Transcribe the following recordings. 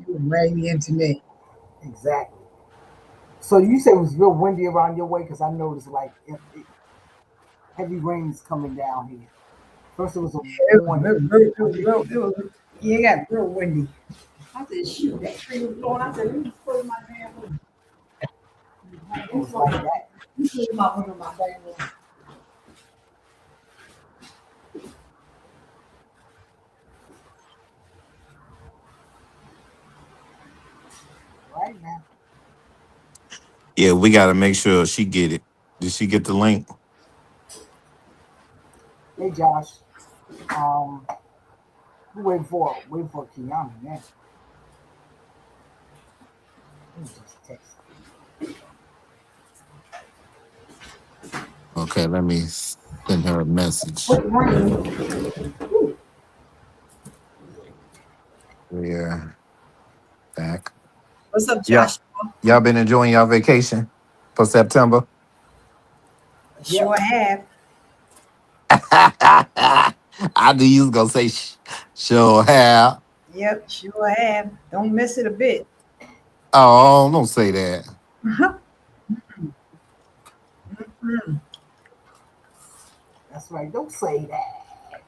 rainy internet. Exactly. So you said it was real windy around your way because I noticed like heavy rain is coming down here. First it was a It was warning. yeah, it got real windy. I said, shoot, that tree was blowing. I said, let me close my damn window. It was like that. Let me close my window, my damn window. Right now. Yeah, we got to make sure she get it. Did she get the link? Hey Josh. Um we waiting for Kiana now. Let me just text. Okay, let me send her a message. Quick rain. We're back. What's up, Yeah, Josh? y'all been enjoying y'all vacation for September? Yep. Sure have. I knew you was gonna say sure have. Yep, sure have. Don't miss it a bit. Oh, don't say that. That's right. Don't say that.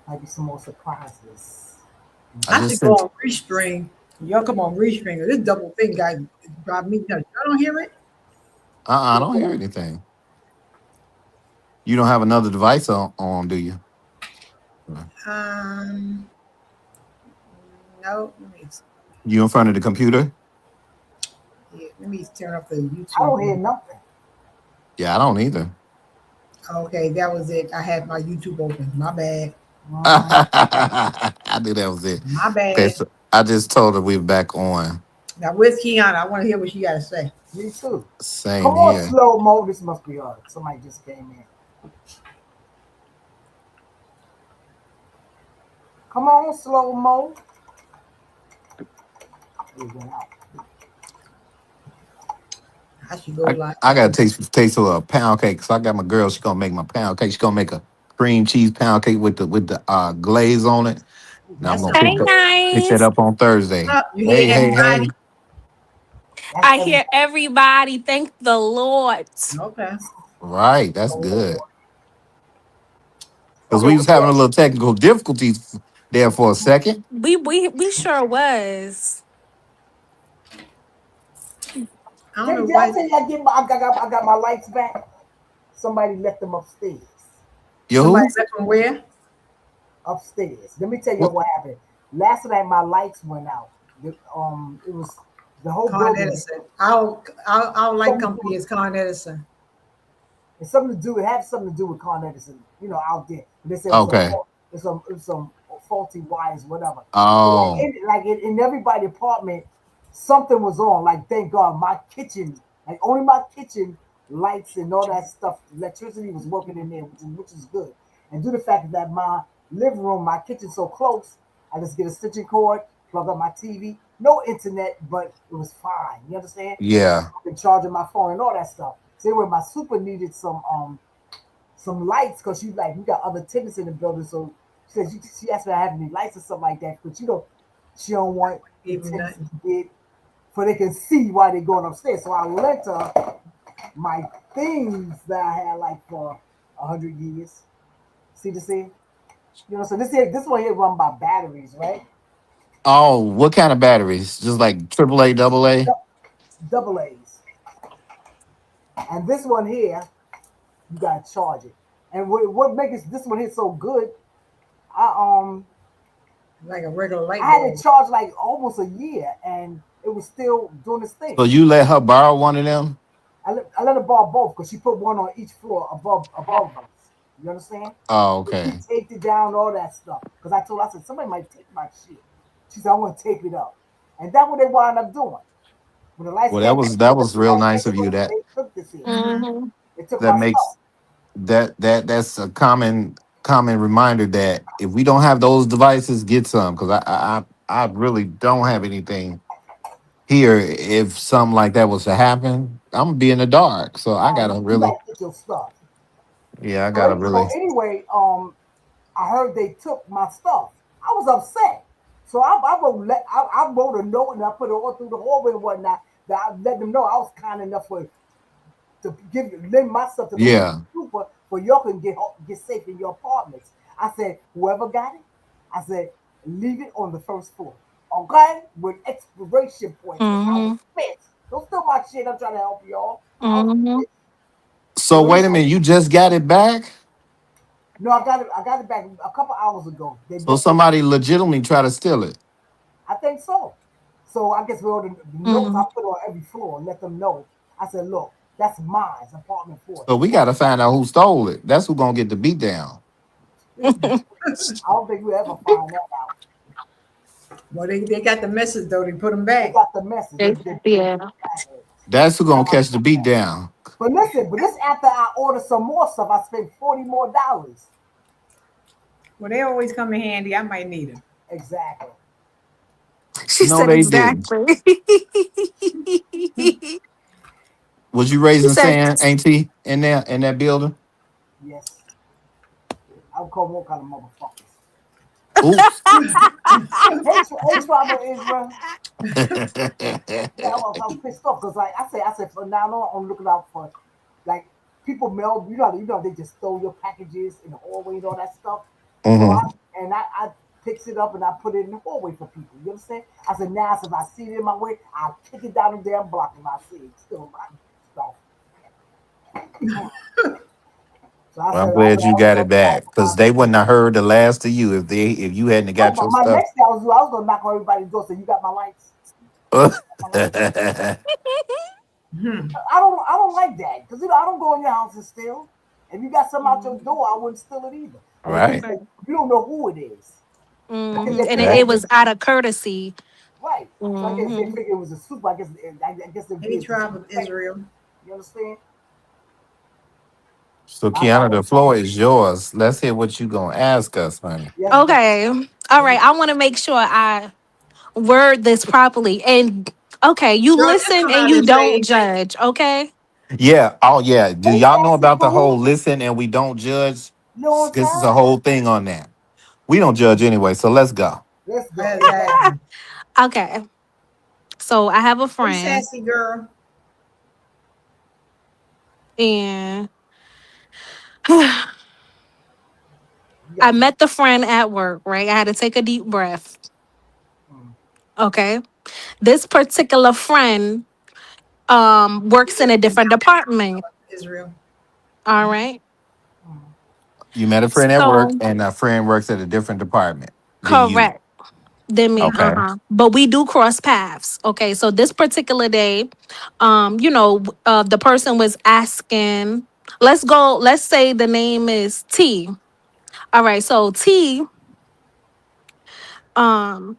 Might be some more surprises. I I just should go sent. on Restring. Y'all come on Restring. This double thing, guys, drive me nuts. Y'all don't hear it? I don't hear anything. You don't have another device on do you? Um, no. You in front of the computer? Let me turn off the I don't hear YouTube. nothing. Yeah, I don't either. Okay, that was it. I had my YouTube open. My bad. Uh-huh. I knew that was it. My Okay, bad. so I just told her we're back on. Now, where's Kiana? I want to hear what she got to say. Me too. Come Same on, here. slow mo. This must be her. Somebody just came in. Come on, slow mo. It went out. I should go I, live. I gotta taste of a pound cake. So I got my girl. She gonna make my pound cake. She gonna make a cream cheese pound cake with the glaze on it. And That I'm That gonna sounds Hey good. pick that guys. up on Thursday. You hear Hey, hey, hey. everybody? that's I every hear everybody. Thank the Lord. Okay. Right, that's oh good. Lord. Because Okay, we what was having a you little technical difficulties there for a second. We sure was. I don't did, know did I why. tell you I got my lights back? Somebody left them upstairs. Yo, Somebody who? left from where? Upstairs. Let me tell you What? what happened. Last night my lights went out. It was the whole Con building. Edison. Our light Something to do company with is Con Edison. it's something to do. It had something to do with Con Edison, out there. They said it was Okay. some faulty wires, whatever. So Oh, in everybody apartment, something was on. Like thank God, my kitchen, like only my kitchen lights and all that stuff, electricity was working in there, which is good. And due to the fact that my living room, my kitchen so close, I just get a stitching cord, plug up my TV, no internet, but it was fine. You understand? yeah. I've been charging my phone and all that stuff. So anyway, my super needed some lights because she like we got other tenants in the building. So she asked me if I have any lights or something like that, but she don't want the Gave me tenants to nothing. get for they can see why they're going upstairs. So I lent her my things that I had like for 100 years. See the scene? So this one here run by batteries, right? Oh, what kind of batteries? Just like triple A, double A? Double A's. And this one here, you gotta charge it. And what makes this one here so good, I Like a regular light I had bulb. it charged like almost a year, and it was still doing its thing. So you let her borrow one of them? I let her borrow both because she put one on each floor above us. You understand? Oh, So she okay. taped it down, all that stuff. Because I said somebody might take my shit. She said I want to tape it up, and that's what they wound up doing. When the lights Well, came, that was the real lights nice came of you. on, they took this here. Mm-hmm. Hmm. They took That my makes stuff. that's a common reminder that if we don't have those devices, get some because I really don't have anything here. If something like that was to happen, I'm gonna be in the dark. So I Oh, gotta you really, gotta get your stuff. yeah, I So, gotta so really. anyway, I heard they took my stuff. I was upset. So I wrote a note and I put it all through the hallway and whatnot. That I let them know I was kind enough to lend myself to the homeless Yeah. trooper for y'all can get safe in your apartments. I said, whoever got it, I said, leave it on the first floor. Okay? With expiration points, because I was Mm-hmm. pissed. Don't steal my shit. I'm trying to help y'all. I was Mm-hmm. pissed. So So wait a anyway, minute, you just got it back? no, I got it back a couple hours ago. So somebody legitimately try to steal it. I think so. So I guess with all the notes I put on every floor and let them know. I said, look, that's mine, it's apartment four. So we That's gotta find out who stole it. That's who gonna get the beat down. I don't think we ever find that out. Well, they got the message though. They put them They back. got the message. They Yeah. That's who gonna catch the beat down. But listen, but this after I ordered some more stuff, I spent $40 more. Well, they always come in handy. I might need them. Exactly. She No, said they didn't. exactly. Was you She raising said, sand, Auntie, in there in that building? Yes. I would call them all kind of motherfuckers. Oops. Hey, Tribal Israel. Yeah, I was pissed off because like I said from now on, I'm looking out for like people mail. They just stole your packages in the hallway and all that stuff. So Hmm. I picks it up and I put it in the hallway for people. You understand? I said now, so if I see it in my way, I'll kick it down the damn block if I see it still my stuff. So I Well, I'm said, glad you got it back because they I, wouldn't have heard the last of you if you hadn't oh, got my, your my stuff. next thing I was gonna knock on everybody's door. So you got my lights? My lights? I don't like that because I don't go in your house and steal. If you got something out your door, I wouldn't steal it either. But if you Right. say you don't know who it is, I guess hmm they and figure it Exactly. was out of courtesy. right. So I guess they Hmm figure it was a soup. I guess it'd Hey, be a tribe of disrespect. Israel. You understand? So, I got Kiana, all the kinds floor of is yours. Let's hear what you gonna ask us, honey. yes, ma'am. Okay. All right. I want to make sure I word this properly. And okay, you Girl, just listen come and out you and say don't it. judge. Okay. Yeah. Oh, yeah. Do Hey, y'all know sassy about the boo. whole listen and we don't judge? You know what I'm This is a saying? whole thing on that. We don't judge anyway, so let's go. Let's go. Exactly. Exactly. Okay. So I have a Hey, friend sassy girl. and You I got the met the friend at work, right? I had to take a deep breath. mm, Okay. This particular friend works in a different department. Israel. All right. mm. You met a friend at work, So and a friend works at a different department than you. correct. Than me, Okay. but we do cross paths. Okay. So this particular day, the person was asking, let's say the name is T. All right. So T, um,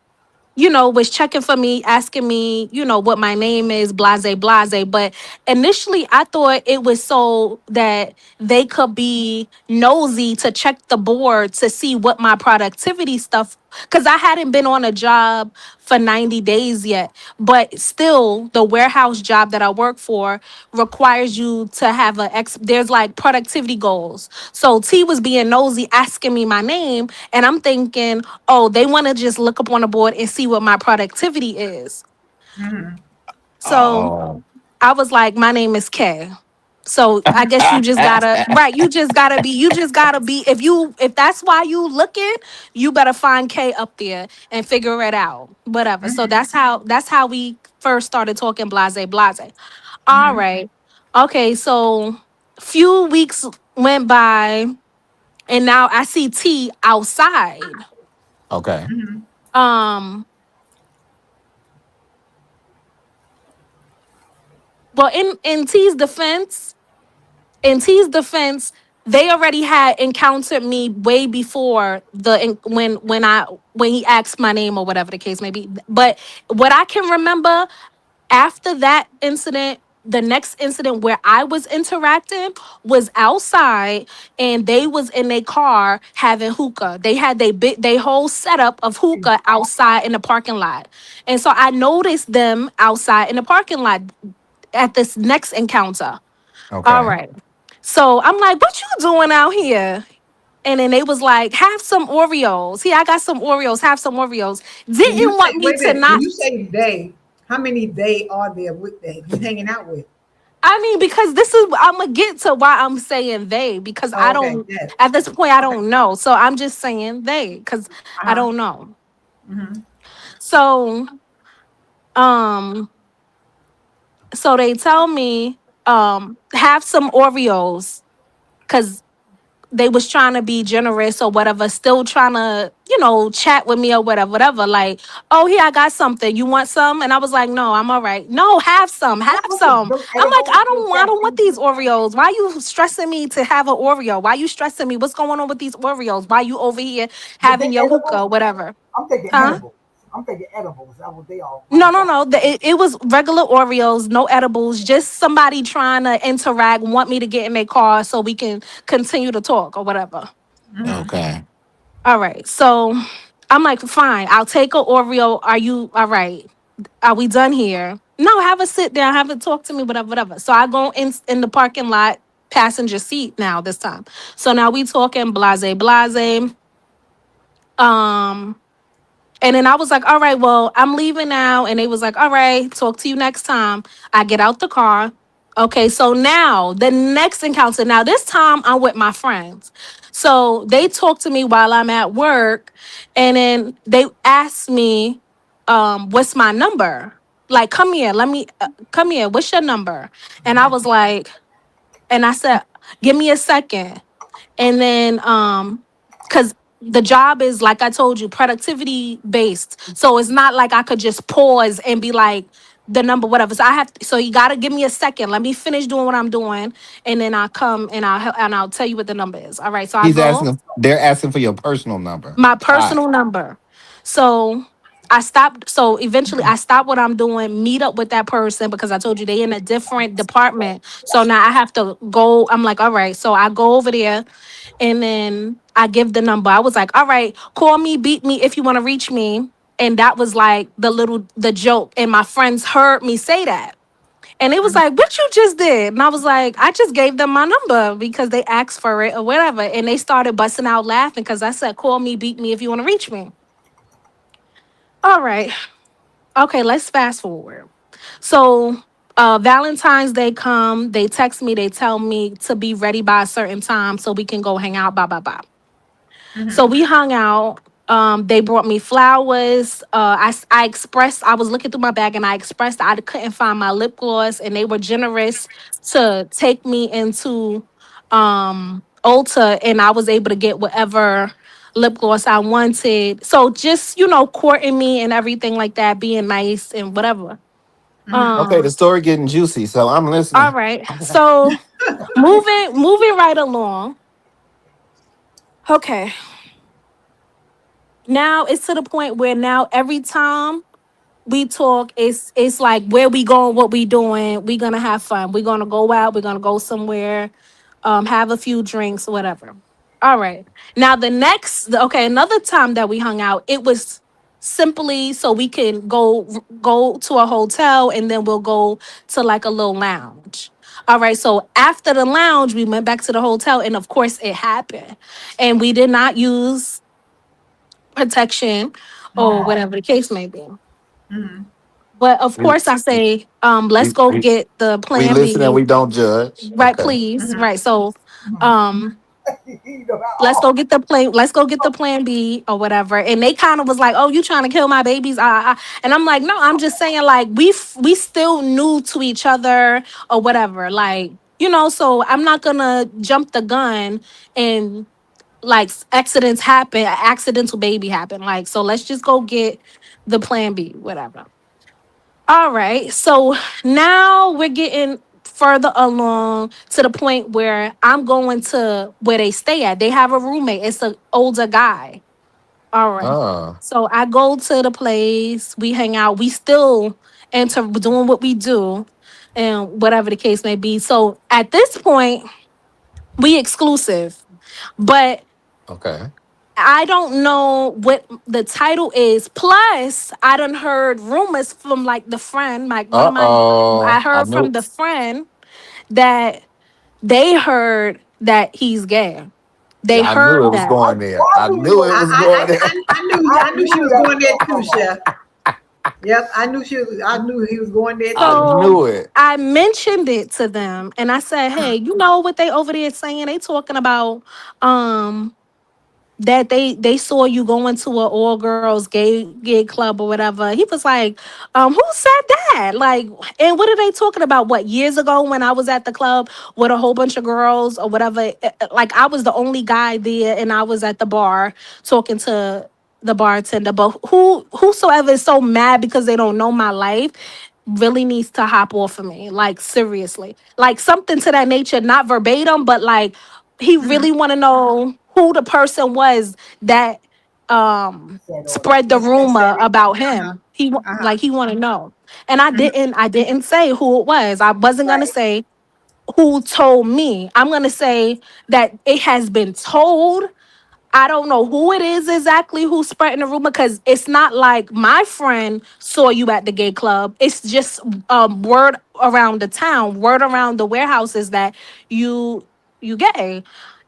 was checking for me, asking me, what my name is, blase, blase. But initially, I thought it was so that they could be nosy to check the board to see what my productivity stuff, because I hadn't been on a job for 90 days yet. But still, the warehouse job that I work for requires you to have there's like productivity goals. So T was being nosy, asking me my name, and I'm thinking, oh, they want to just look up on the board and see what my productivity is. So Oh. I was like, my name is Kay. So I guess you just gotta right. You just gotta be. If that's why you looking, you better find K up there and figure it out. Whatever. So that's how we first started talking blase blase. All right. Okay. So few weeks went by, and now I see T outside. Okay. Um. Well, in T's defense, they already had encountered me way before when he asked my name or whatever the case may be. But what I can remember after that incident, the next incident where I was interacting was outside, and they was in a car having hookah. They had they whole setup of hookah outside in the parking lot, and so I noticed them outside in the parking lot at this next encounter. All Okay. right. So I'm like, what you doing out here? And then they was like, have some Oreos. Here, I got some Oreos. Have some Oreos. When you Didn't want say, me wait a to minute, when not. you say they, how many they are there with they you hanging out with? I mean, because this is, I'm gonna get to why I'm saying they, because I Oh, okay, don't, yes. at this point I Okay. don't know. So I'm just saying they, because I Uh-huh. don't know. Mm-hmm. So um so they tell me have some Oreos because they was trying to be generous or whatever, still trying to, chat with me or whatever. Like, oh, here, I got something. You want some? And I was like, no, I'm all right. No, have some, have What was it? some. Those I'm like, edibles, those I don't want caffeine these things? Oreos. Why you stressing me to have an Oreo? Why you stressing me? What's going on with these Oreos? Why you over here Were they having your hookah or edible? whatever? I'm thinking Huh? edibles. I'm thinking edibles. That's what they are. What No, I'm no, talking no. It was regular Oreos, no edibles, just somebody trying to interact, want me to get in their car so we can continue to talk or whatever. Mm-hmm. Okay. All right. So I'm like, fine, I'll take a Oreo. Are you all right? Are we done here? No, have a sit down, have a talk to me, whatever. So I go in the parking lot, passenger seat now this time. So now we talking blase. Um, and then I was like, all right, well, I'm leaving now. And they was like, all right, talk to you next time. I get out the car. Okay, so now the next encounter. Now, this time I'm with my friends. So they talk to me while I'm at work. And then they ask me, what's my number? Like, come here, come here. What's your number? And I was like, and I said, give me a second. And then because the job is, like I told you, productivity based, so it's not like I could just pause and be like the number whatever. So I have so you got to give me a second, let me finish doing what I'm doing, and then I'll come and I'll tell you what the number is. All right, so I He's go asking. They're asking for your personal number. my Hi. personal number. So I stopped. So eventually I stopped what I'm doing, meet up with that person because I told you they in a different department. So now I have to go. I'm like, all right. So I go over there and then I give the number. I was like, all right, call me, beat me if you want to reach me. And that was like the joke. And my friends heard me say that. And it was like, what you just did? And I was like, I just gave them my number because they asked for it or whatever. And they started busting out laughing because I said, call me, beat me if you want to reach me. All right. Okay, let's fast forward. So Valentine's Day come, they text me, they tell me to be ready by a certain time so we can go hang out, blah, blah, blah. So Mm-hmm. we hung out. They brought me flowers. I expressed, I was looking through my bag and I expressed I couldn't find my lip gloss, and they were generous to take me into Ulta, and I was able to get whatever lip gloss I wanted. So just, courting me and everything like that, being nice and whatever. Mm-hmm. Okay, the Um, story getting juicy, so I'm all listening. right. So moving right along. Okay. Now it's to the point where now every time we talk, it's like where we going, what we doing, we gonna have fun. We're gonna go out, we're gonna go somewhere, have a few drinks, whatever. All right. Now okay, another time that we hung out, it was simply so we can go to a hotel and then we'll go to like a little lounge. All right, so after the lounge, we went back to the hotel, and of course, it happened. And we did not use protection or Mm-hmm. whatever the case may be. Mm-hmm. But of We course, I say, let's we go we, get the we plan listen and B. we don't judge. Right, Okay. please. Mm-hmm. Right. So, Mm-hmm. um, you know, let's go get the plan. Let's go get the plan B or whatever. And they kind of was like, "Oh, you trying to kill my babies?" And I'm like, "No, I'm just saying like we still new to each other or whatever. Like, so I'm not gonna jump the gun and like accidents happen, accidental baby happen. Like, so let's just go get the plan B, whatever." All right. So now we're getting further along to the point where I'm going to where they stay at. They have a roommate. It's an older guy. All right. Oh, So I go to the place, we hang out, we still enter doing what we do and whatever the case may be. So at this point, we exclusive. But okay. I don't know what the title is. Plus, I done heard rumors from like the friend, like one of my, I I heard knew. from the friend that they heard that he's gay. They I knew it heard was that. I going there. I told you it knew was. it was going there. I I knew she knew was that going was there gonna too, come out. Chef. Yep, I knew he was going there I too. So knew it. I mentioned it to them and I said, hey, you know what they over there saying? They talking about um that they saw you going to a all girls gay club or whatever. He was like, who said that? Like, and what are they talking about? What, years ago when I was at the club with a whole bunch of girls or whatever? Like I was the only guy there and I was at the bar talking to the bartender. But whosoever is so mad because they don't know my life really needs to hop off of me. Like seriously. Like something to that nature, not verbatim, but like he really want to know who the person was that Said all that. spread the Said rumor it. about Uh-huh. him. Uh-huh. Like he want to know. And I Mhm. didn't say who it was. I wasn't going to Right. say who told me. I'm going to say that it has been told. I don't know who it is exactly who's spreading the rumor because it's not like my friend saw you at the gay club. It's just word around the town, word around the warehouses that you you gay.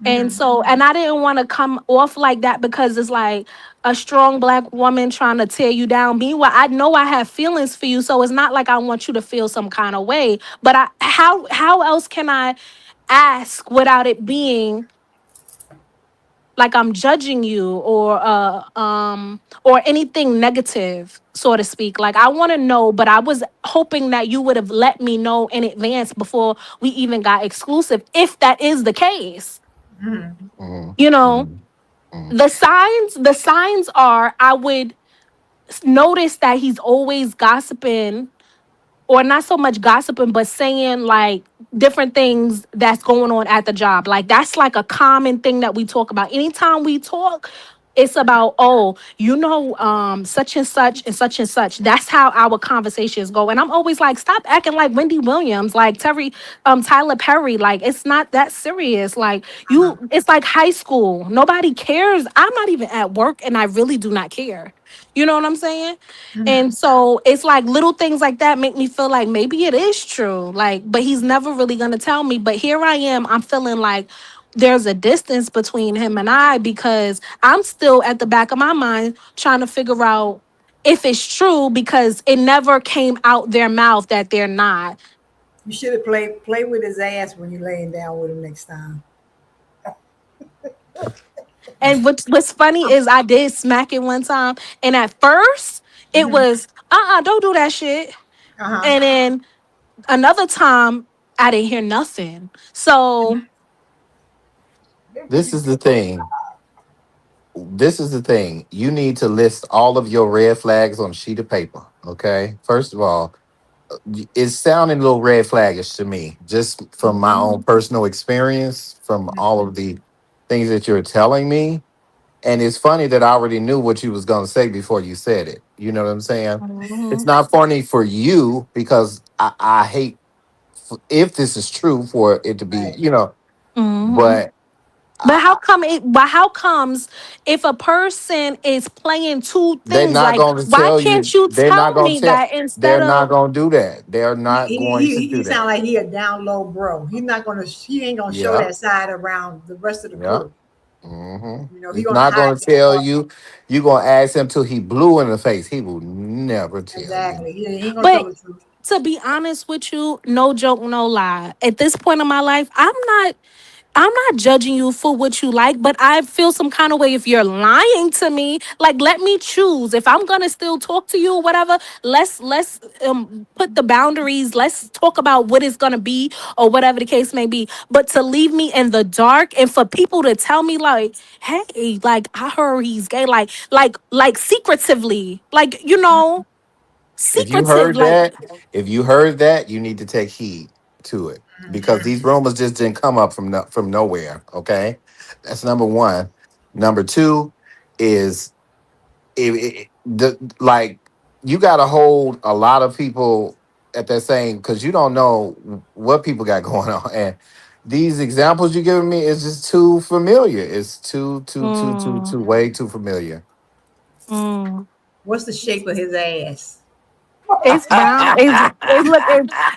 And Mhm. so, and I didn't want to come off like that because it's like a strong black woman trying to tear you down. Meanwhile, I know I have feelings for you, so it's not like I want you to feel some kind of way. But how else can I ask without it being like I'm judging you or anything negative, so to speak. Like I want to know, but I was hoping that you would have let me know in advance before we even got exclusive, if that is the case. Mhm. Mhm, You know, mhm, mhm. the signs are I would notice that he's always gossiping or not so much gossiping, but saying like different things that's going on at the job. Like that's like a common thing that we talk about. Anytime we talk, it's about, oh, such and such and such. That's how our conversations go. And I'm always like, stop acting like Wendy Williams, like Tyler Perry. Like it's not that serious. Like Uh-huh. it's like high school. Nobody cares. I'm not even at work and I really do not care. You know what I'm saying? And Mhm. so it's like little things like that make me feel like maybe it is true. Like, but he's never really gonna tell me. But here I am, I'm feeling like there's a distance between him and I because I'm still at the back of my mind trying to figure out if it's true because it never came out their mouth that they're not. You should have play with his ass when you're laying down with him next time. And what's funny is I did smack it one time, and at first it Hmm. was don't do that shit. Uh-huh. And then another time I didn't hear nothing. So Maybe This you is should the go. thing. This is the thing. You need to list all of your red flags on a sheet of paper. Okay. First of all, it's sounding a little red flaggish to me, just from my own personal experience, from all of the things that you're telling me. And it's funny that I already knew what you was gonna say before you said it. You know what I'm saying? It's mhm, not funny for you because I hate if this is true for it to be, Right. mhm. but I, But how comes if a person is playing two they're things, not like going to why tell can't you. you They're not tell going me to tell. that instead They're not of going to do that. They're He not he going to he, do he sound that. like he a down low bro. He's not gonna. He ain't gonna show Yeah, that side around the rest of the yeah. crew. He He's gonna not hide going to that tell part. you. You're going to ask him till he blue in the face. He will never tell you. Exactly. He ain't gonna tell but the truth. to be honest with you, no joke, no lie. At this point in my life, I'm not judging you for what you like, but I feel some kind of way if you're lying to me. Like, let me choose. If I'm gonna still talk to you or whatever, let's put the boundaries. Let's talk about what it's gonna be or whatever the case may be. But to leave me in the dark and for people to tell me like, hey, like I heard he's gay, like secretively, like If you secretive, heard like. that, if you heard that, you need to take heed to it because these rumors just didn't come up from nowhere. Okay, that's number one. Number two is the like you got to hold a lot of people at that same because you don't know what people got going on and these examples you're giving me is just too familiar. It's too Mm, way too familiar. mm. What's the shape of his ass? It's round. It look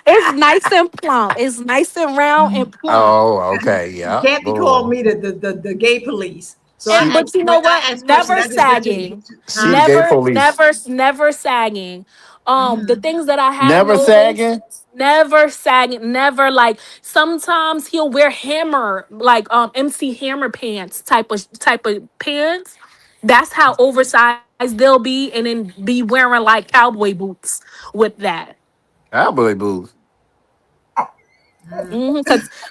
it's nice and plump. It's nice and round and plump. Oh, okay, yeah. Kathy called Boom. me the gay police. So And She but you know what? I asked questions. Never I just went to sagging. she the huh? gay Never, police. never, never sagging. The Hmm. things that I have Never noticed, sagging. never sagging, never like sometimes he'll wear hammer, like MC Hammer pants type of pants. That's how oversized they'll be, and then be wearing like cowboy boots with that. Cowboy boots.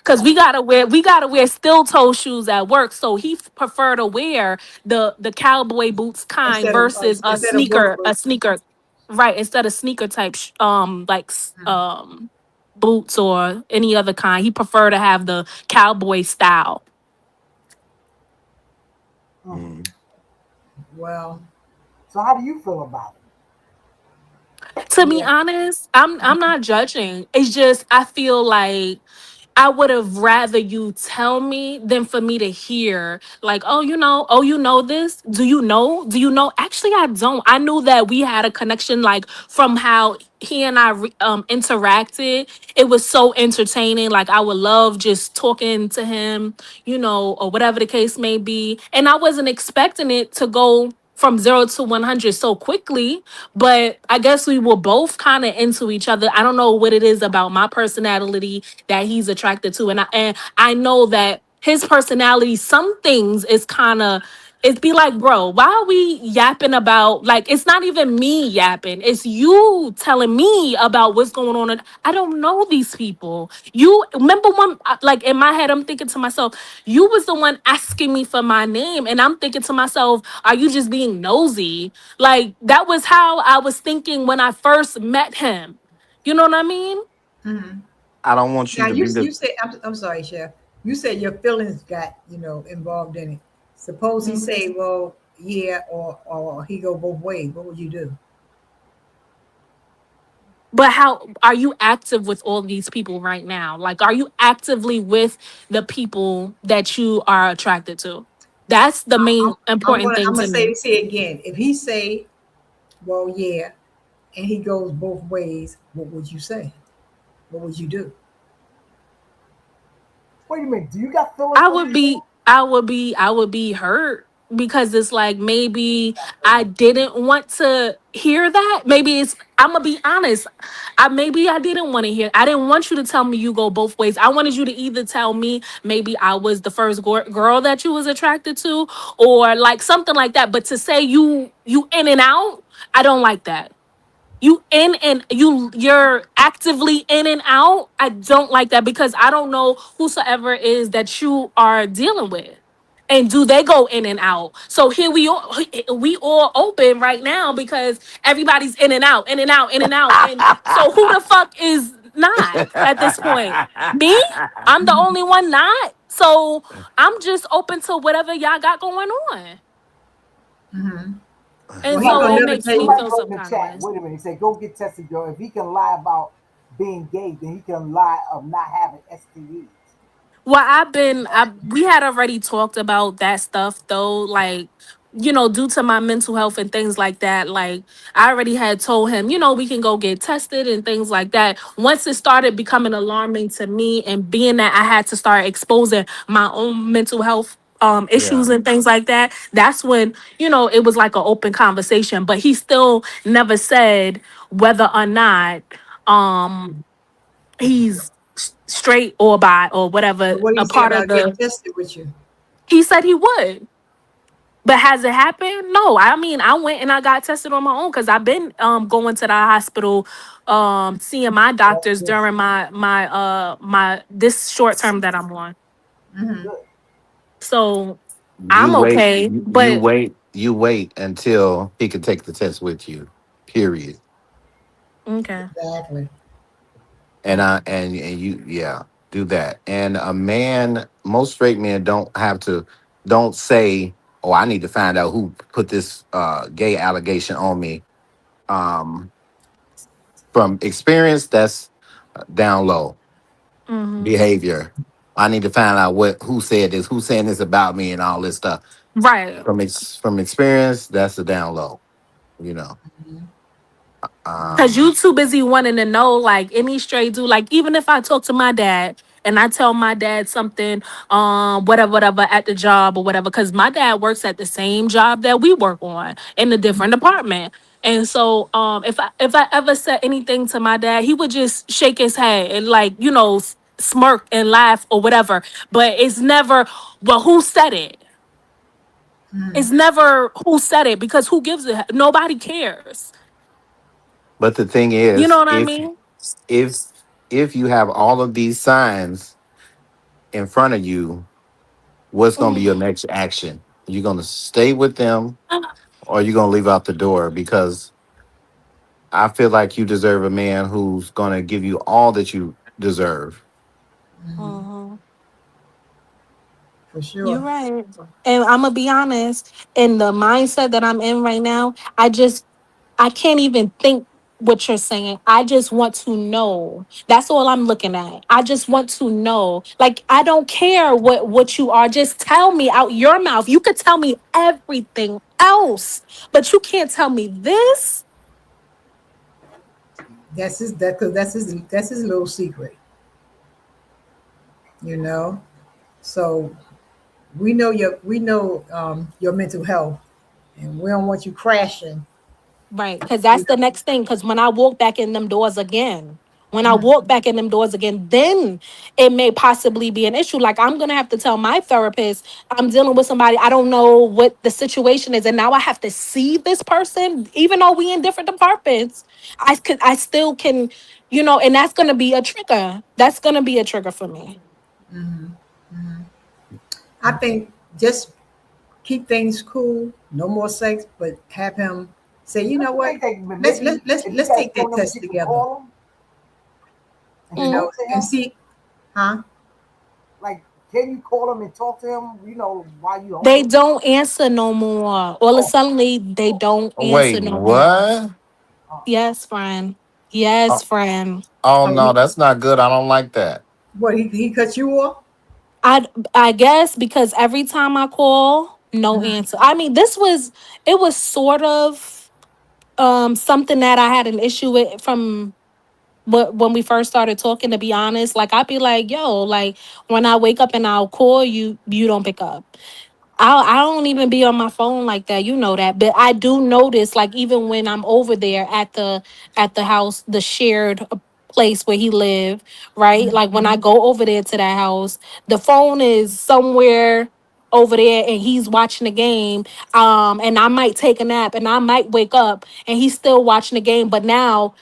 Cause we gotta wear steel toe shoes at work. So he prefer to wear the cowboy boots kind versus Instead of work a boots. sneaker, right? Instead of sneaker type like boots or any other kind. He prefer to have the cowboy style. Mm. Mm. Well, So how do you feel about To be yeah. honest, I'm not judging. It's just I feel like I would have rather you tell me than for me to hear like, oh, you know this? Do you know? Do you know? Actually, I don't. I knew that we had a connection like from how he and I interacted. It was so entertaining. Like I would love just talking to him, or whatever the case may be. And I wasn't expecting it to go from 0 to 100 so quickly, but I guess we were both kind of into each other. I don't know what it is about my personality that he's attracted to, and I know that his personality, some things is kind of, it'd be like, bro, why are we yapping about, like, it's not even me yapping, it's you telling me about what's going on, and I don't know these people. You remember when, like, in my head I'm thinking to myself, you was the one asking me for my name, and I'm thinking to myself, are you just being nosy? Like, that was how I was thinking when I first met him. You know what I mean? Hmm. I don't want you Now to be you the. said I'm sorry, Chef. You said your feelings got involved in it. Suppose he say, well, yeah, or he go both ways. What would you do? But how are you active with all these people right now? Like, are you actively with the people that you are attracted to? That's the main important thing I'm gonna to me. say again. If he say, well, yeah, and he goes both ways, what would you say? What would you do? it? Wait a minute. Do you got feelings I for would this man? be, I would be hurt because it's like maybe I didn't want to hear that. Maybe it's, I'm gonna be honest. Maybe I didn't want to hear. I didn't want you to tell me you go both ways. I wanted you to either tell me maybe I was the first girl that you was attracted to, or like something like that. But to say you in and out, I don't like that. You in and you're actively in and out. I don't like that because I don't know whosoever is that you are dealing with, and do they go in and out. So here we all open right now because everybody's in and out, in and out, in and out. And so who the fuck is not at this point? Me? I'm the only one not. So I'm just open to whatever y'all got going on. Hmm. Well, And he so gonna Somebody, it never makes tell me you. somebody feel wrote in some the kind of chat. way. Wait a minute. He said, "Go get tested, girl. If he can lie about being gay, then he can lie of not having STDs." Well, we had already talked about that stuff though, like, due to my mental health and things like that. Like, I already had told him, we can go get tested and things like that. Once it started becoming alarming to me, and being that I had to start exposing my own mental health Yeah. issues and things like that, that's when, it was like an open conversation. But he still never said whether or not um he's straight or bi or whatever But what do you a say part of about getting the. tested with you? He said he would, but has it happened? No. I mean, I went and I got tested on my own because I've been going to the hospital, seeing my That's doctors good. during my this short term that I'm on. Hmm. Good. So You I'm wait. okay. You But wait. You wait until he can take the test with you. Period. okay. Exactly. And you, yeah, do that. And a man, most straight men don't say, "Oh, I need to find out who put this gay allegation on me." Um, from experience, that's down low Hmm. behavior. I need to find out who said this, who's saying this about me, and all this stuff. Right. From experience, that's a down low. You know. Mhm. Cause Um, you too busy wanting to know like any stray dude. Like even if I talk to my dad and I tell my dad something, whatever at the job or whatever, because my dad works at the same job that we work on in a different department. And so if I ever said anything to my dad, he would just shake his head and like, smirk and laugh or whatever. But it's never, well, who said it? It's never who said it because who gives a nobody cares. but the thing You know is, what I mean? if if you have all of these signs in front of you, what's going to be your next action? You're going to stay with them, or you're going to leave out the door? Because I feel like you deserve a man who's going to give you all that you deserve. Mhm. For You're sure. right. And I'm gonna be honest, in the mindset that I'm in right now, I can't even think what you're saying. I just want to know. That's all I'm looking at. I just want to know. Like I don't care what you are. Just tell me out your mouth. You could tell me everything else, but you can't tell me this. That's his little secret, you know. So we know your mental health, and we don't want you crashing. Right, because that's You the know. next thing. Because when I walk back in them doors again, then it may possibly be an issue. Like I'm gonna have to tell my therapist I'm dealing with somebody I don't know what the situation is, and now I have to see this person, even though we in different departments. I still can, and that's gonna be a trigger. That's gonna be a trigger for me. I think just keep things cool. No more sex, but have him say, you Don't know you what? think that Let's maybe let let's if you let's guys take told that him, test you could together. call him and Mm. talk to And him? see, huh? Like, can you call him and talk to him? While you They home? don't answer no more. All of a Oh, suddenly they oh, don't answer Wait, no more. what? oh. Yes, friend. Yes, Oh, friend. oh Oh, no, that's not good. I don't like that. what he cut you off? I guess because every time I call, no answer. I mean, it was sort of something that I had an issue with from when we first started talking, to be honest. Like I'd be like, yo, like when I wake up and I'll call you, you don't pick up. I don't even be on my phone like that, you know that. But I do notice, like even when I'm over there at the house, the shared place where he lived, right? Like when I go over there to that house, the phone is somewhere over there and he's watching the game. And I might take a nap and I might wake up and he's still watching the game. But now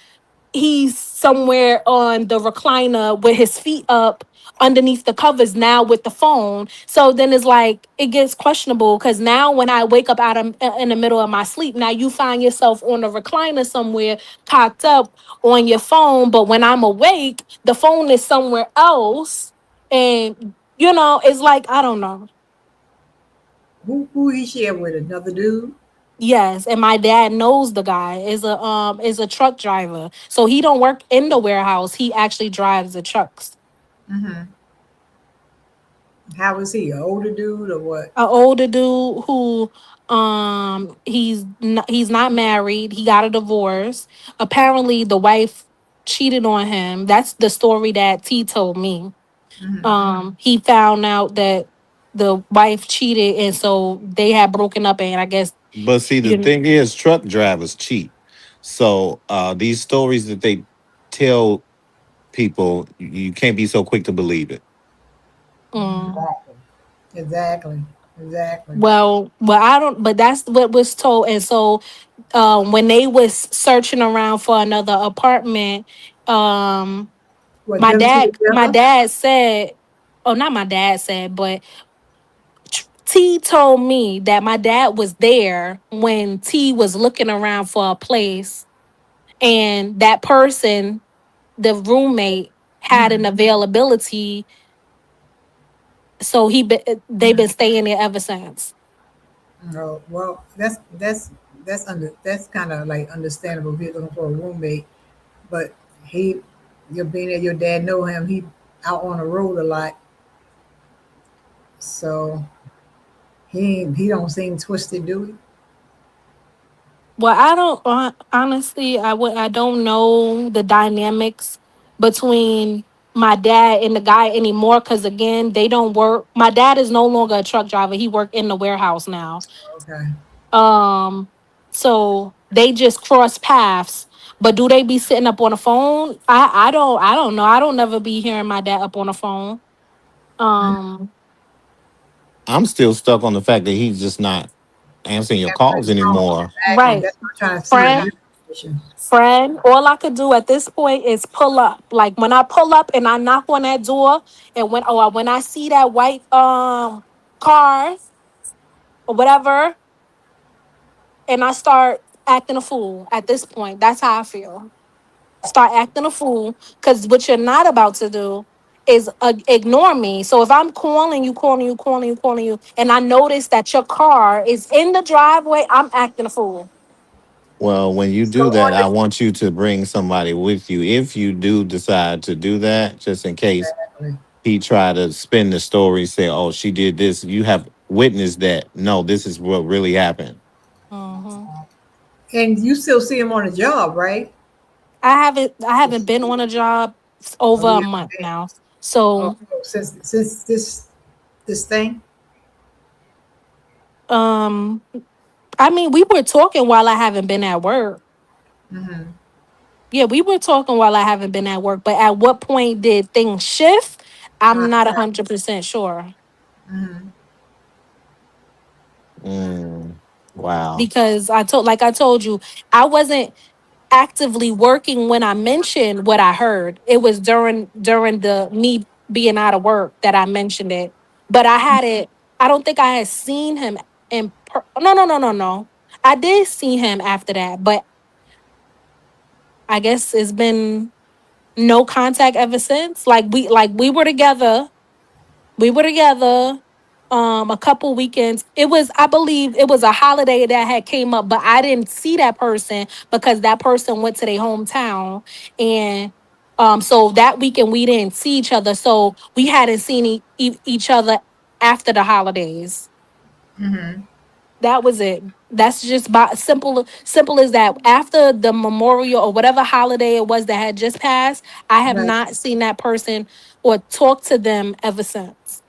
he's somewhere on the recliner with his feet up underneath the covers now with the phone. So then it's like it gets questionable because now when I wake up out of in the middle of my sleep, now you find yourself on a recliner somewhere cocked up on your phone. But when I'm awake, the phone is somewhere else. And it's like I don't know. Who he share with? Another dude? Yes, and my dad knows the guy is a truck driver. So he don't work in the warehouse. He actually drives the trucks. How is he? An older dude or what? An older dude who he's not married. He got a divorce. Apparently the wife cheated on him. That's the story that T told me. He found out that the wife cheated and so they had broken up, and I guess But see, the you thing is, truck drivers cheat. So these stories that they tell people, you can't be so quick to believe it. mm, Exactly. Exactly. Exactly. well, I don't, but that's what was told. And so when they was searching around for another apartment, um What, my them two dad my together? dad said, oh, not my dad said, but T told me that my dad was there when T was looking around for a place, and that person, the roommate, had an availability, so they've been staying there ever since. No. Well, that's kind of like understandable if you're looking for a roommate. But he, you're being that your dad know him. He out on the road a lot, so he don't seem twisted, do he? Well, I don't honestly. I don't know the dynamics between my dad and the guy anymore. Because again, they don't work. My dad is no longer a truck driver. He worked in the warehouse now. Okay. Um, so they just cross paths. But do they be sitting up on the phone? I don't know. I don't never be hearing my dad up on the phone. Mhm. Um, I'm still stuck on the fact that he's just not answering your calls anymore. Exactly. right, That's what I'm trying to see. friend. Your position. Friend, all I could do at this point is pull up. Like when I pull up and I knock on that door, and when I see that white car or whatever, and I start acting a fool. At this point, that's how I feel. Start acting a fool because what you're not about to do is ignore me. So if I'm calling you, calling you, calling you, calling you, and I notice that your car is in the driveway, I'm acting a fool. Well, when you So do that, on I this, want you to bring somebody with you. If you do decide to do that, just in case exactly. he try to spin the story, say, "Oh, she did this." You have witnessed that. No, this is what really happened. Mhm. And you still see him on the job, right? I haven't been on a job Oh, over you a haven't month been. now. Oh, So since this thing. um I mean we were talking while I haven't been at work. Mm-hmm. Yeah, we were talking while I haven't been at work, but at what point did things shift? I'm not Right. 100% sure. Mm-hmm. Mm, wow. Because I told you, I wasn't actively working when I mentioned what I heard. It was during the me being out of work that I mentioned it. But I had it. I don't think I had seen him no, no, no, no, no. I did see him after that, but I guess it's been no contact ever since. Like we were together. We were together a couple weekends. It was, I believe it was a holiday that had came up, but I didn't see that person because that person went to their hometown. And so that weekend we didn't see each other. So we hadn't seen each other after the holidays. Mm-hmm. That was it. That's just by simple as that. After the memorial or whatever holiday it was that had just passed, I have Right. not seen that person or talked to them ever since.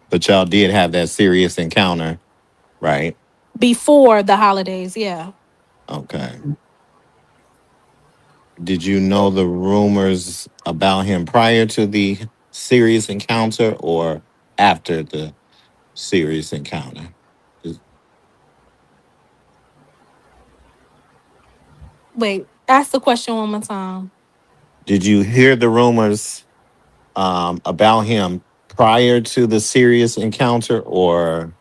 But y'all did have that serious encounter, right? Before the holidays, yeah. Okay. Did you know the rumors about him prior to the serious encounter or after the serious encounter? Is- Wait, ask the question one more time. Did you hear the rumors about him prior to the serious encounter or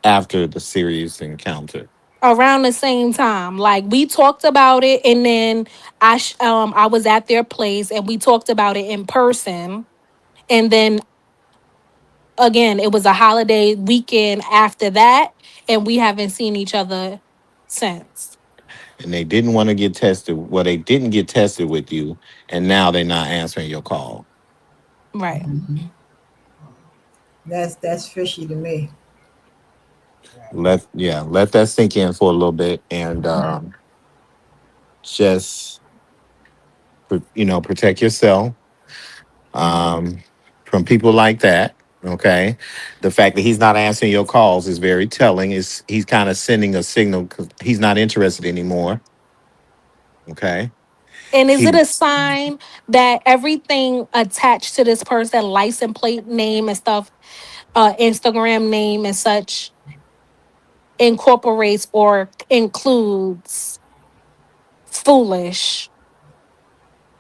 after the serious encounter? Around the same time, like we talked about it, and then I was at their place and we talked about it in person, and then again it was a holiday weekend after that, and we haven't seen each other since. And they didn't want to get tested. Well, they didn't get tested with you, and now they're not answering your call. Right. That's fishy to me. Let that sink in for a little bit, and just protect yourself um, from people like that. Okay, the fact that he's not answering your calls is very telling. Is he's kind of sending a signal because he's not interested anymore. Okay, And is it he a sign that everything attached to this person, license plate name and stuff, Instagram name and such, incorporates or includes foolish?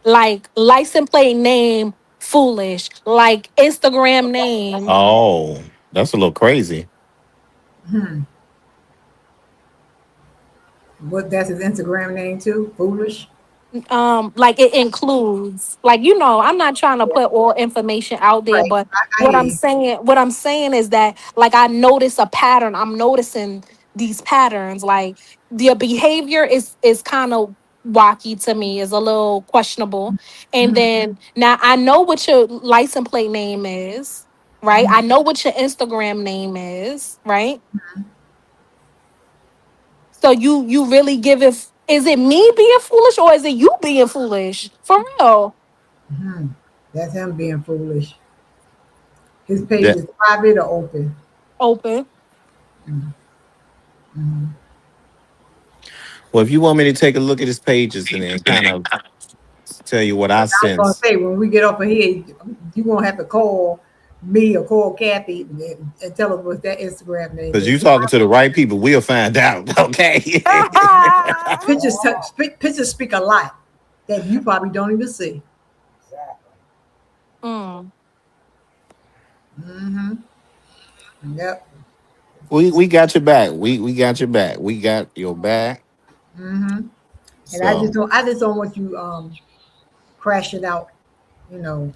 Like license plate name foolish, like Instagram name, oh, that's a little crazy. Hmm. What that's his Instagram name too? Foolish. like it includes, like, I'm not trying to put all information out there, Right. but I hear you. what I'm saying is that, like, I notice a pattern. I'm noticing these patterns. Like their behavior is kind of wacky to me, is a little questionable. And Mm-hmm. then now I know what your license plate name is, right? I know what your Instagram name is, right? So you really give it? Is it me being foolish or is it you being foolish? For real. Hmm. That's him being foolish. His page That is private or open. Open. Mhm. well, if you want me to take a look at his pages and then kind of tell you what I I was gonna sense, say when we get off of here, you gonna have to call me or call Kathy and tell us what that Instagram name because is. you talking to the right people, we'll find out. Okay. Pictures speak a lot that you probably don't even see. Exactly. Mm. Hmm. Yep. We got your back. We got your back. We got your back. Hmm. And So I just don't want you crashing out, you know,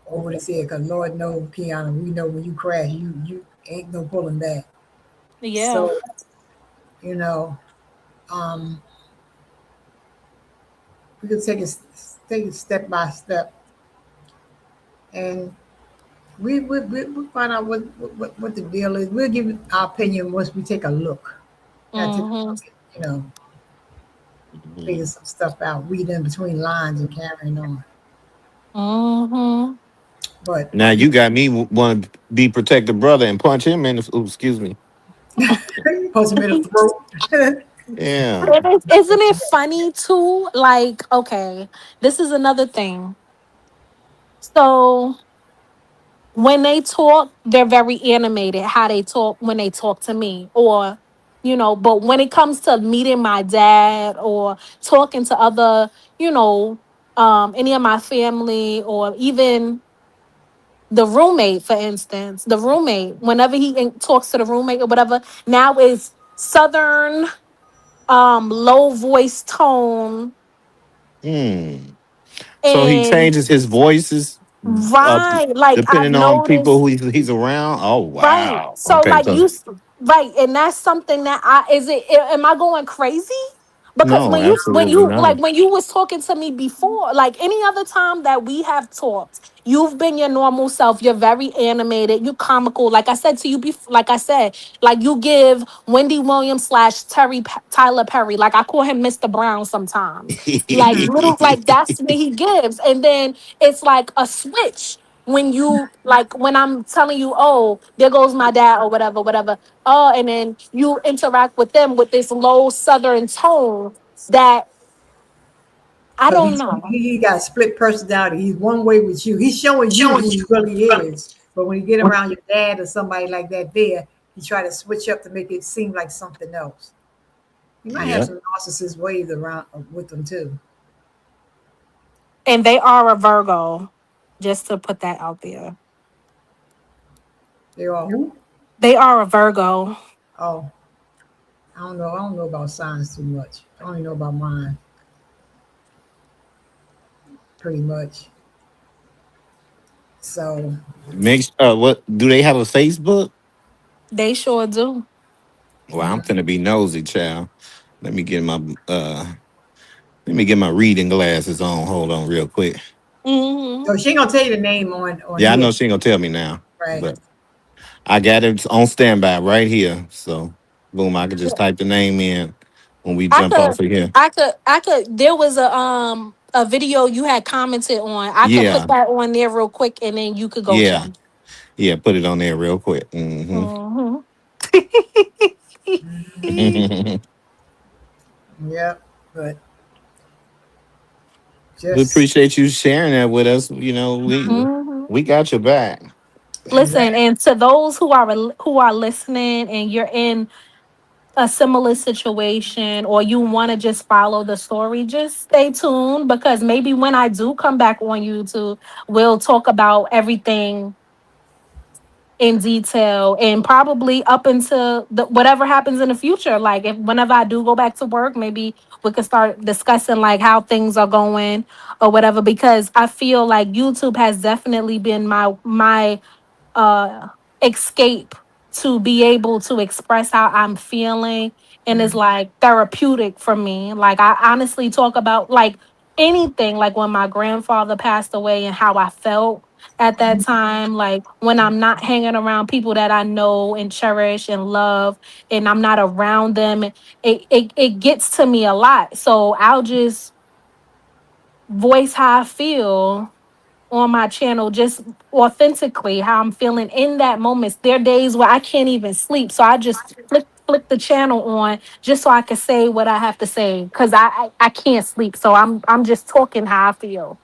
over the head. Cause Lord knows, Kiana, we know when you crash, you ain't no pulling back. Yeah. So you know, um, we could take it step by step, and we find out what the deal is. We'll give our opinion once we take a look. Gotta take a Hmm. look at, figure mhm. some stuff out, read in between lines and carrying on. Hmm. But Now you got me want to be protective brother and punch him in the. Ooh, excuse me. post him in the throat. Yeah. Isn't it funny too? Like, okay, this is another thing. So when they talk, they're very animated. How they talk when they talk to me, or but when it comes to meeting my dad or talking to other, you know, any of my family or even the roommate, for instance, the roommate, whenever he talks to the roommate or whatever, now is southern, low voice tone, Hmm. So he and changes his voices uh, right, like I've depending on people noticed. who he's around. Oh Right. wow. So Okay. like So right, and that's something that am I going crazy? Because no, absolutely not. when you was talking to me before, like any other time that we have talked, you've been your normal self. You're very animated. You comical. Like I said to you before, like I said, like you give Wendy Williams slash Tyler Perry. Like I call him Mr. Brown sometimes. Like little, like that's what he gives, and then it's like a switch when you like when I'm telling you, oh, there goes my dad or whatever, whatever. Oh, and then you interact with them with this low southern tone that I Because don't know. he got a split personality. He's one way with you. He's showing you who he really is. But when you get around your dad or somebody like that, he try to switch up to make it seem like something else. He might have Yep. some narcissist ways around with them too. And they are a Virgo, just to put that out there. They are who? They are a Virgo. Oh, I don't know. I don't know about signs too much. I only know about mine pretty much. So Makes what do they have a Facebook? They sure do. Well, I'm finna be nosy, child. Let me get my uh let me get my reading glasses on. Hold on real quick. Hmm. so she ain't gonna tell you the name on Yeah, I here, know she ain't gonna tell me now, right? but I got it on standby right here. So boom, I can just type the name in when we I jump could, off of here. I could. There was a video you had commented on. I could put Yeah, that on there real quick, and then you could go yeah, check. yeah. Put it on there real quick. Hmm. Hmm. Hmm. Yep. But We just appreciate you sharing that with us. Hmm. We got your back. Listen, exactly. and to those who are listening, and you're in a similar situation, or you want to just follow the story, just stay tuned because maybe when I do come back on YouTube, we'll talk about everything in detail and probably up into whatever happens in the future. Like if whenever I do go back to work, maybe we could start discussing like how things are going or whatever. Because I feel like YouTube has definitely been my uh escape to be able to express how I'm feeling, and it's Mhm. like therapeutic for me. Like I honestly talk about like anything, like when my grandfather passed away and how I felt. at that time, like when I'm not hanging around people that I know and cherish and love, and I'm not around them, it gets to me a lot. So I'll just voice how I feel on my channel, just authentically how I'm feeling in that moment. There are days where I can't even sleep, so I just flick the channel on just so I can say what I have to say because I can't sleep. So I'm just talking how I feel,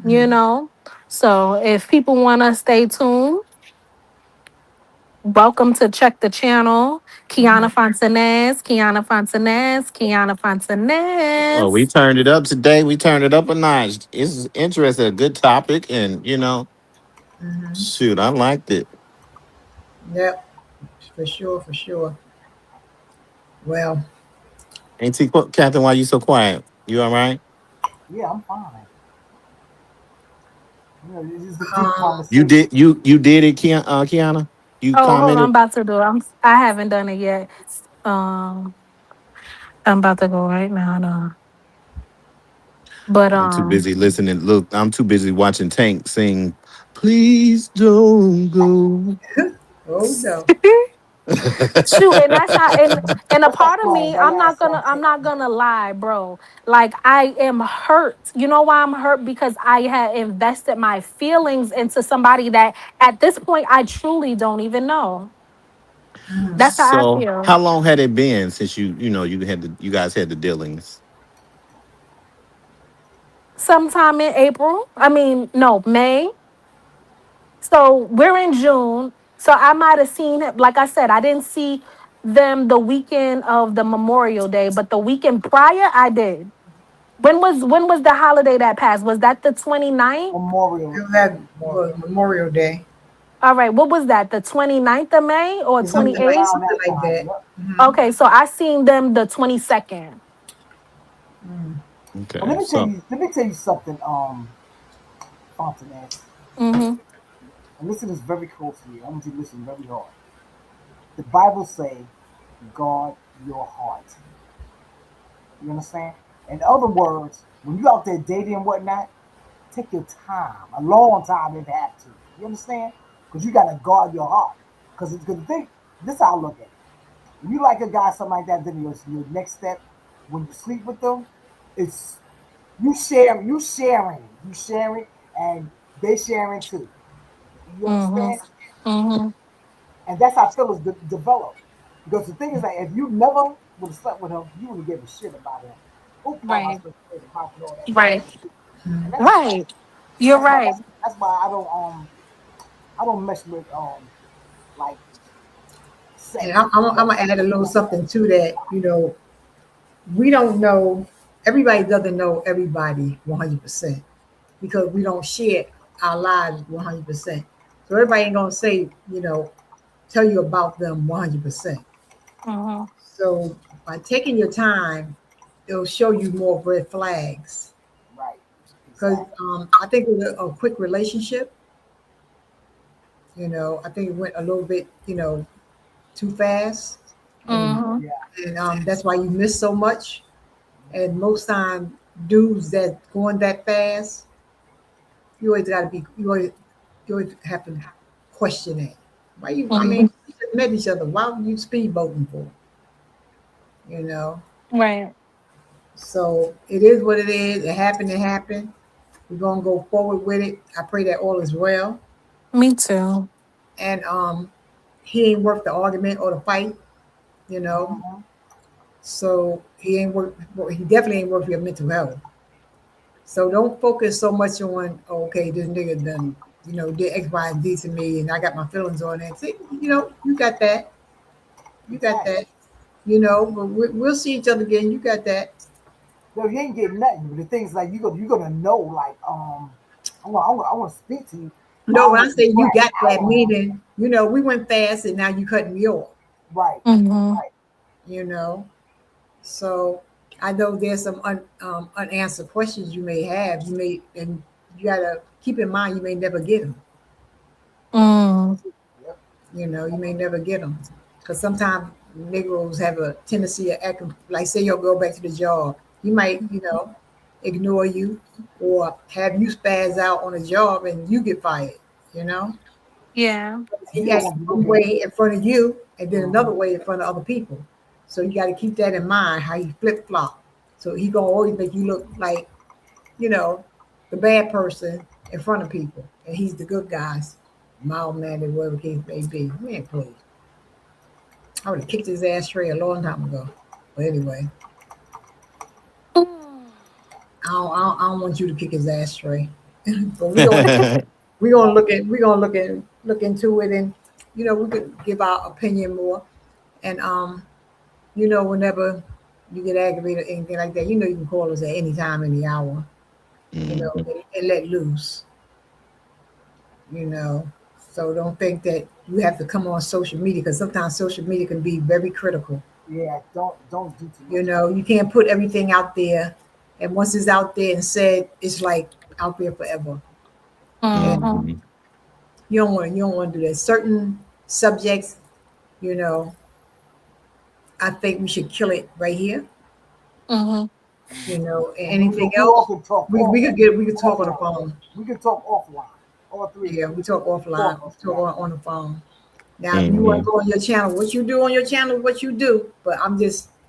you know. So if people want to stay tuned, welcome to check the channel. Kiana Fontanez, Kiana Fontanez, Kiana Oh, we Fontanez. turned it up today. We turned it up a notch. It's interesting, a good topic, and shoot, I liked it. Yep, for sure, for sure. Well, Ain't Captain? Why you so quiet? You all right? Yeah, I'm fine. This is a deep um, You conversation. did you did it, Kiana? You Oh, hold on, I'm commented. about to do it. I haven't done it yet. Um, I'm about to go right now. No. But I'm too busy listening. Look, I'm too busy watching Tank sing. Please don't go. oh no. shoot, and that's how and a What's that part of song? me, That last song, I'm Tank? not gonna lie, bro. Like I am hurt. You know why I'm hurt? Because I had invested my feelings into somebody that at this point I truly don't even know. That's how I So, feel. how long had it been since you guys had the dealings? Sometime in April. I mean, no, May. So we're in June. So I might have seen it. Like I said, I didn't see them the weekend of the Memorial Day, but the weekend prior, I did. When was the holiday that passed? Was that the 29th? Memorial. It that was Memorial. Memorial Day, All right, what was that? The 29th of May or It was something 28th? around something that like time. that. Yep. Okay, so I seen them the 22nd. But Okay, so let me tell you something, Fontanez. Mm-hmm. And listen this very closely. I want you to listen very hard. The Bible say, guard your heart. You understand? In other words, when you out there dating and whatnot, take your time, a long time if you have to. You understand? Because you gotta guard your heart. Because it's good to think. This is how I look at it. When you like a guy, something like that, then your next step, when you sleep with them, it's you sharing, and they sharing too. You Mm-hmm. understand? Mm-hmm. And that's how feelings develop. Because the thing is that if you never would have slept with him, you wouldn't give a shit about him. Who am I Right. supposed to say the mouth and all that stuff? Right. And that's a fact. Right. You're right. That's why I don't mess with like And sex. I'm gonna add a little something to that. We don't know. Everybody doesn't know everybody 100% because we don't share our lives 100%. So everybody ain't gonna say, tell you about them 100%. Mm-hmm. So by taking your time, it'll show you more red flags. Right. Because Exactly. I think with a quick relationship, I think it went a little bit, too fast, and Mm-hmm. Yeah. that's why you miss so much. And most time, dudes that going that fast, you always have to question it. Why you? I Mm-hmm. mean, we just met each other. Why were you speedboating for? You know. Right. So it is what it is. It happened. It happened. We're gonna go forward with it. I pray that all is well. Me too. And he ain't worth the argument or the fight. You know. Hmm. So he ain't worth. Well, he definitely ain't worth your mental health. So don't focus so much on, okay, this nigga done, did X, Y, and Z to me, and I got my feelings on it. See, you got that. You got Exactly. that. But we'll see each other again. You got that. No, you ain't getting nothing. But the things like you're gonna know like I want to speak to you, but I No, don't when I want you say to you crash got that, out on me. meaning, we went fast and now you cutting me off, Right. Mm-hmm. Right. you know. So I know there's some unanswered questions you may have. And you gotta keep in mind you may never get them. Mm. Yep. You may never get them because sometimes Negroes have a tendency of acting like, say you'll go back to the job. You might, ignore you, or have you spaz out on a job and you get fired. You know, Yeah. You he don't acts want to be one looking. way in front of you and then Uh-huh. another way in front of other people. So you got to keep that in mind how you flip flop. So he gonna always make you look like, you know, the bad person in front of people, and he's the good guys, mild mannered, whatever the case may be. Man, please, I would have kicked his ass straight a long time ago. But anyway, Mm. I don't want you to kick his ass straight. But we gonna look into it, and we could give our opinion more. And whenever you get aggravated or anything like that, you can call us at any time, any hour. Mhm. And let loose. you know. So don't think that you have to come on social media, because sometimes social media can be very critical. Yeah, don't do too much. You can't put everything out there, and once it's out there and said, it's like out there forever. And Mhm. Mhm. you don't want to do that. Certain subjects, you know, I think we should kill it right here. Mhm. And And anything we all else, can talk we could talk on the offline. phone. We can talk offline. All three of Yeah, us we talk offline. talk We talk offline. on the phone. Now, if you want to Mhm. go on your channel, what you do on your channel, what you do. But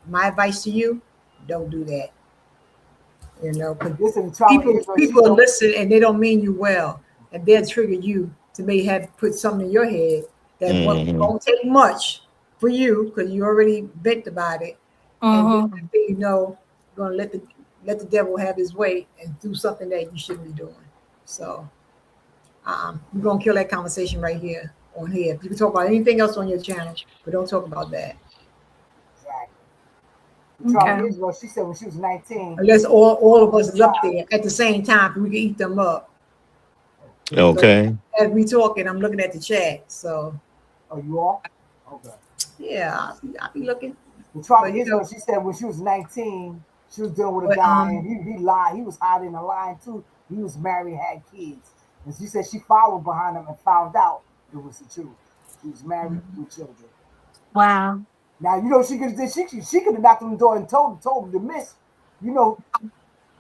my advice to you, don't do that. Because Listen, the child of Israel, she people said, listen and they don't mean you well, and they'll trigger you to may have put something in your head that Mhm. won't take much for you, because you already bent about it, and then Mhm. next thing you know, you're gonna let the devil have his way and do something that you shouldn't be doing. So we're gonna kill that conversation right here on here. You can talk about anything else on your channel, but don't talk about that. exactly. The child Okay. of Israel, she said when she was 19, Unless she all of followed us the is up guy. there at the same time, we can eat them up. So Okay. as we talking, I'm looking at the chat. So Oh, you all? Okay. yeah, I'll be looking. The tribe But of Israel, she said when she was 19, she was dealing with a but guy and he lied. He was hiding and lying too. He was married, had kids. And she said she followed behind him and found out it was the truth. He was married with children. Wow. Now, she could have she could have knocked on the door and told him to miss, you know,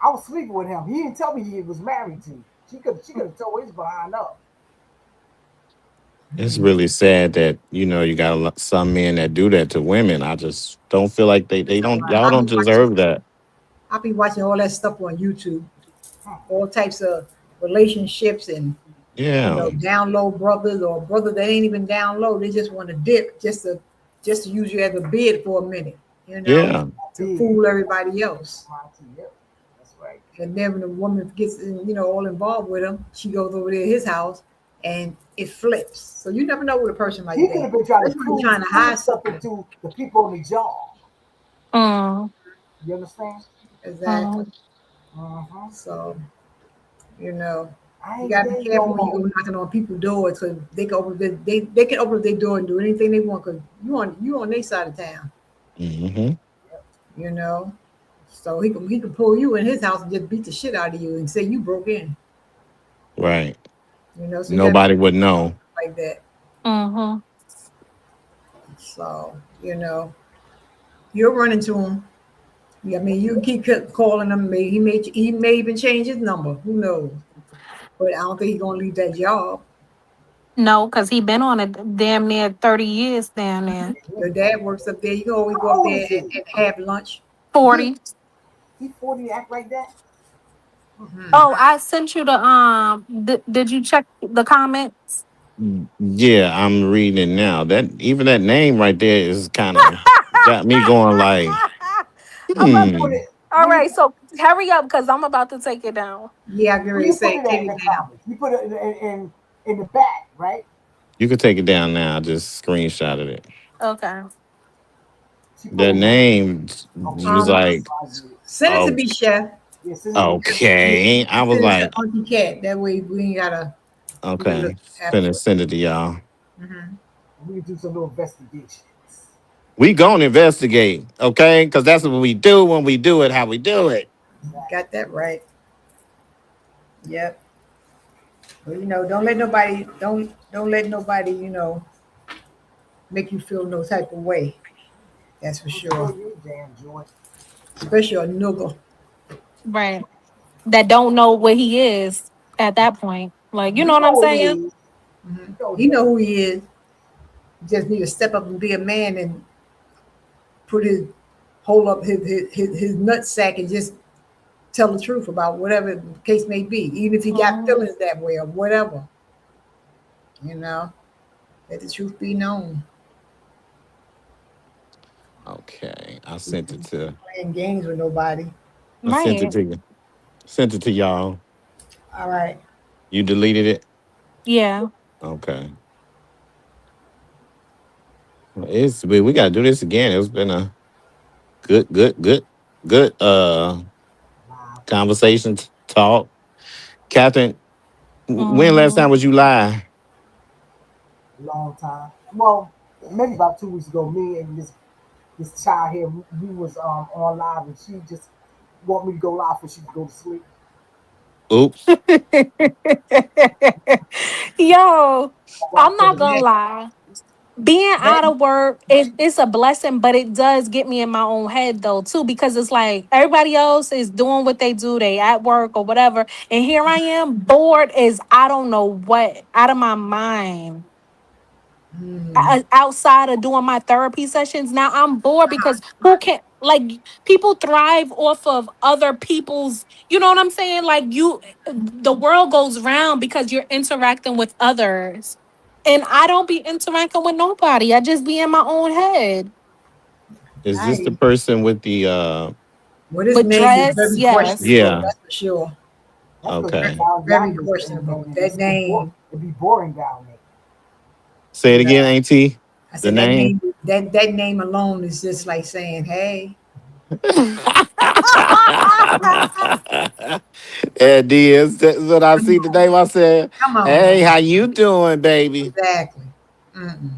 I was sleeping with him. He didn't tell me he was married to. She could have told his behind up. It's really sad that you got some men that do that to women. I just don't feel like they don't y'all I'll be don't watching. deserve that. I'll be watching all that stuff on YouTube. Hmm. All types of relationships, and Yeah. down low brothers, or brothers that ain't even down low. They just want to dip, just to use you as a bid for a minute. You know, Yeah. I to did. fool everybody else. Monty, yep. That's right. And then when the woman gets all involved with him, she goes over to his house, and it flips. So you never know with a person like He could that. have been trying to That's when you're trying to prove hide something something. to the people on the job. Mm. You understand? Exactly. Mm. Mm-hmm. So you know, I you ain't gotta be gave careful no when you go more. knocking on people's doors, because they can open up their door and do anything they want, because you on their side of town. Hmm. You know, so he can pull you in his house and just beat the shit out of you and say you broke in. Right. So you gotta be Nobody would careful know. like that. Mhm. So you'll run into him. Yeah, I mean, you keep calling him. Maybe he may even change his number. Who knows? But I don't think he's gonna leave that job. No, because he been on it damn near 30 years down there. Yeah, he Your ain't going dad nowhere. works up there. You can always go How up old there is he? and have lunch. He 40. he 40 act like that? Hmm. Oh, I sent you the did you check the comments? Yeah, I'm reading it now. That even that name right there is kind of got me going like, I'm Where about you to, put hmm. it? all right, so hurry up because I'm about to take it down. Yeah, I can Where really you put say it at take in it the down. comments? You put it in the back, right? You could take it down now. I just screenshotted it. Okay. She put The it. name Okay, was Um, like, I get it. Send it to oh, me, Chef. Yeah, send it to me. Yeah, okay. I was send it to like, Auntie Cat. That way we ain't gotta. We can look okay, finna afterward. send it to y'all. Hmm. We can do some little investigations. We gonna investigate, okay? Because that's what we do when we do it. How we do it. Got that right. Yep. But don't let nobody make you feel no type of way. That's for Don't feel sure. you damn joint. Especially a nigga. Right. that don't know what he is at that point. Like, you know You what I'm know what it saying? is. Hmm. You know He know that. who he is. Just need to step up and be a man and put his hold up his nut sack and just tell the truth about whatever the case may be, even if he got Mhm. feelings that way or whatever. You know, let the truth be known. Okay, I He sent it to. playing games with nobody. I sent it Right. to you. Sent it to y'all. All right. You deleted it. Yeah. Okay. Well, we got to do this again. It's been a good Wow. conversation talk. Catherine, when last Hmm. time was you live? Long time. Well, maybe about 2 weeks ago, me and this child here, we was on live, and she just want me to go live for she could go to sleep. Oops. Yo, I I'm watched her not to gonna sleep. That lie. Being that out of work, it's a blessing, but it does get me in my own head though too, because it's like everybody else is doing what they do, they at work or whatever, and here I am bored as I don't know what, out of my mind. Outside of doing my therapy sessions, now I'm bored because who can, like, people thrive off of other people's, you know what I'm saying, like, the world goes round because you're interacting with others, and I don't be interacting with nobody. I just be in my own head. Is this the nice. person with the What his With name is dreads, very yes. questionable. yeah. That's for sure. That's because you Okay. down Very yonder, questionable. and That name. it'd be boring down there. Say You it again, know, Auntie. I The said that name. name. That name alone is just like saying, "Hey, It is. That's what I come see the on, name. I said, come on "Hey, now." how you doing, baby?" Exactly. Mm-mm.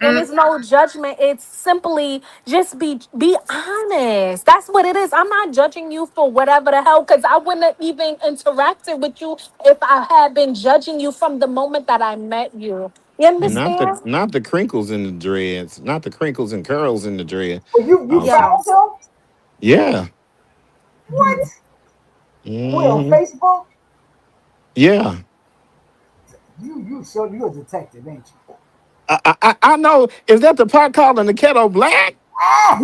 And Mm. it's no judgment. It's simply just be honest. That's what it is. I'm not judging you for whatever the hell, because I wouldn't have even interacted with you if I had been judging you from the moment that I met you. You understand? Not the crinkles in the dreads, not the crinkles and curls in the dread. But you Okay. found Yes. him? Yeah. What? Where on Hmm. Facebook? Yeah. You sure you a detective, ain't you? I know. Is that the pot calling the kettle black? Ah!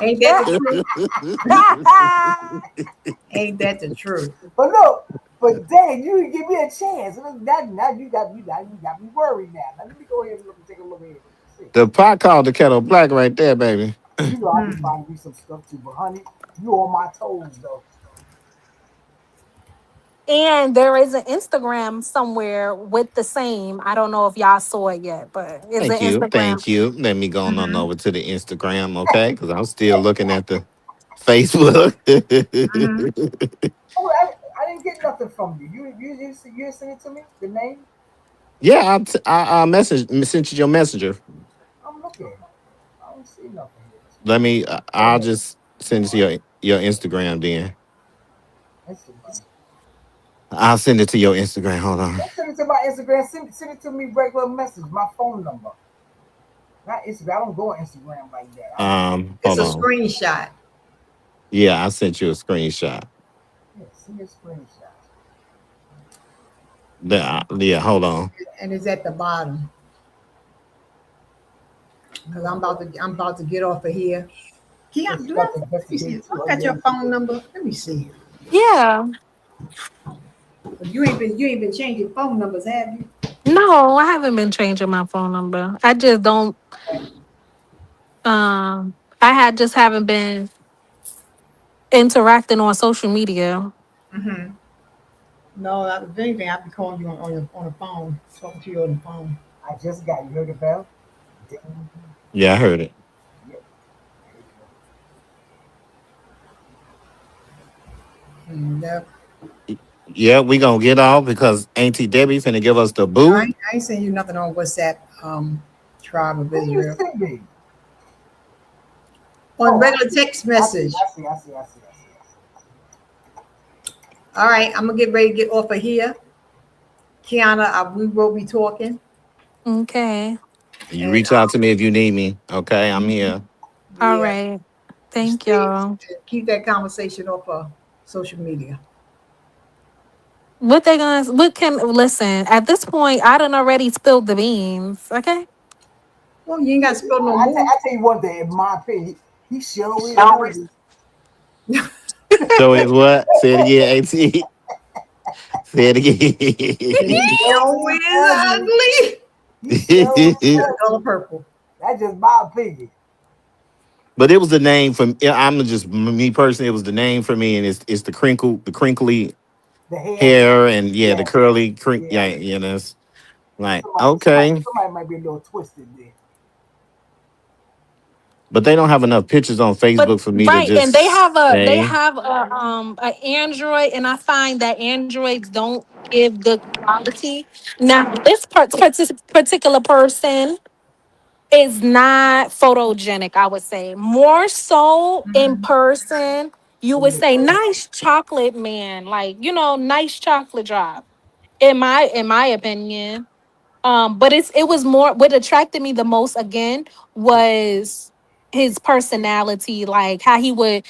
Ain't that the truth? Ain't that the truth? But look, but dang, you didn't give me a chance. Now you got me worried now. Now let me go ahead and look and take a look at it. See. The pot called the kettle black right there, baby. You know I be Mm. finding me some stuff too, but honey, you on my toes though. And there is an Instagram somewhere with the same. I don't know if y'all saw it yet, but it's an Thank you. Instagram. Thank you. Let me go on Mm-hmm. over to the Instagram, okay? Because I'm still looking at the Facebook. Mm-hmm. Oh, I didn't get nothing from you. You sent it to me. The name. Yeah, I message sent you your messenger. I'm looking. I don't see nothing here. Let me. I'll Oh, just send it to your Instagram. Then Instagram. I'll send it to your Instagram. Hold on. Don't send it to my Instagram. Send it to me regular message. My phone number. Not Instagram. I don't go on Instagram like that. I don't. It's Hold a on. screenshot, Yeah, I sent you a screenshot. Yeah, send me a screenshot. Yeah, hold on. and it's at the bottom. Cause No, I'm about to get off of here. let's Keon, do I? start the Let me see. investigation Do too. I Oh got yeah, your you phone did. number? Let me see. Yeah. You ain't been changing phone numbers, have you? No, I haven't been changing my phone number. I just don't. I had just haven't been interacting on social media. Mm-hmm. No, if anything, I'll be calling you on the phone, talking to you on the phone. I just got you. Heard the bell? Ding. Yeah, I heard it. Yep. There you go. No, Yeah, we gonna get off because Auntie Debbie finna give us the I boo. ain't, I ain't sending you nothing on WhatsApp. Tribe of What do you Israel send me? on Oh, I regular see. text message. I see. All right, I'm gonna get ready to get off of here. Kiana, we will be talking, Okay. You and reach out to me if you need me. Okay, I'm here. All yeah, right. Thank stay y'all. keep that conversation off of social media. What they gonna? What can listen? At this point, I done already spilled the beans. Okay. Well, you ain't got to spill no more. I tell you one thing, in my opinion, he sure is ugly. So it's what? Say it again, AT. Say He Sure sure is is ugly. ugly. He sure is The color ugly. purple. That's just my opinion. But it was the name from. I'm just me personally. It was the name for me, and it's the crinkly The hair, hair, and yeah, the yeah, curly, yeah. yeah, you know. It's like Somebody, okay, somebody might be a little twisted there. but they don't have enough pictures on But Facebook for me to right, and they just have say. a Android, and I find that Androids don't give good quality. Now, this particular person is not photogenic. I would say more so in Mhm. person. You would Yeah. say nice chocolate man, like nice chocolate drop. In my opinion, but it was more what attracted me the most again was his personality, like how he would,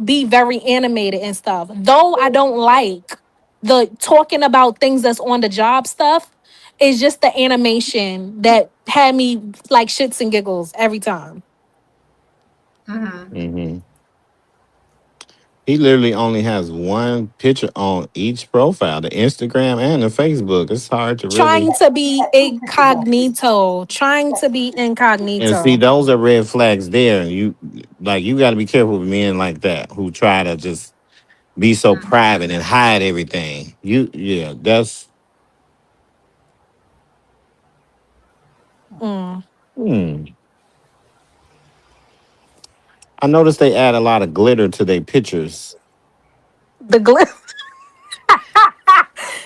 be very animated and stuff. Though I don't like the talking about things that's on the job stuff, it's just the animation that had me like shits and giggles every time. Mhm. hmm He literally only has one picture on each profile, the Instagram and the Facebook. It's hard to really. Trying to be Got two pictures on Facebook. incognito, trying Got to be And see, incognito. those are red flags there. You got to be careful with men like that who try to just be so private and hide everything. Yeah, that's. Mm. Hmm. I noticed they add a lot of glitter to their pictures. The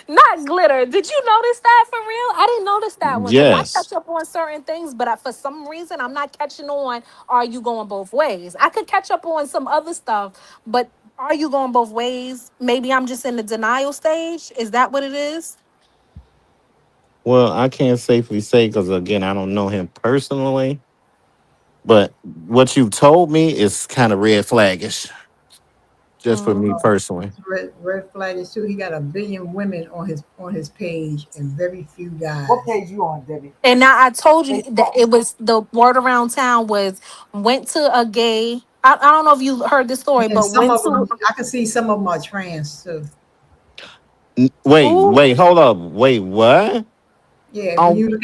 Not glitter. Did you notice that for real? I didn't notice that one because I Yes. catch up on certain things, but for some reason I'm not catching on. Are you going both ways? I could catch up on some other stuff, but are you going both ways? Maybe I'm just in the denial stage. Is that what it is? Well, I can't safely say because again, I don't know him personally. But what you've told me is kind of red flagish, just for me Mm. personally. Red flag is too. He got a billion women on his page and very few what guys. page you on, Debbie? And now I told you that Facebook. it was the word around town was went to a gay. I don't know if you heard this story, And but some went of to them, I can see some of them are trans too. who? Wait, hold up. Wait, what? Yeah, when On you look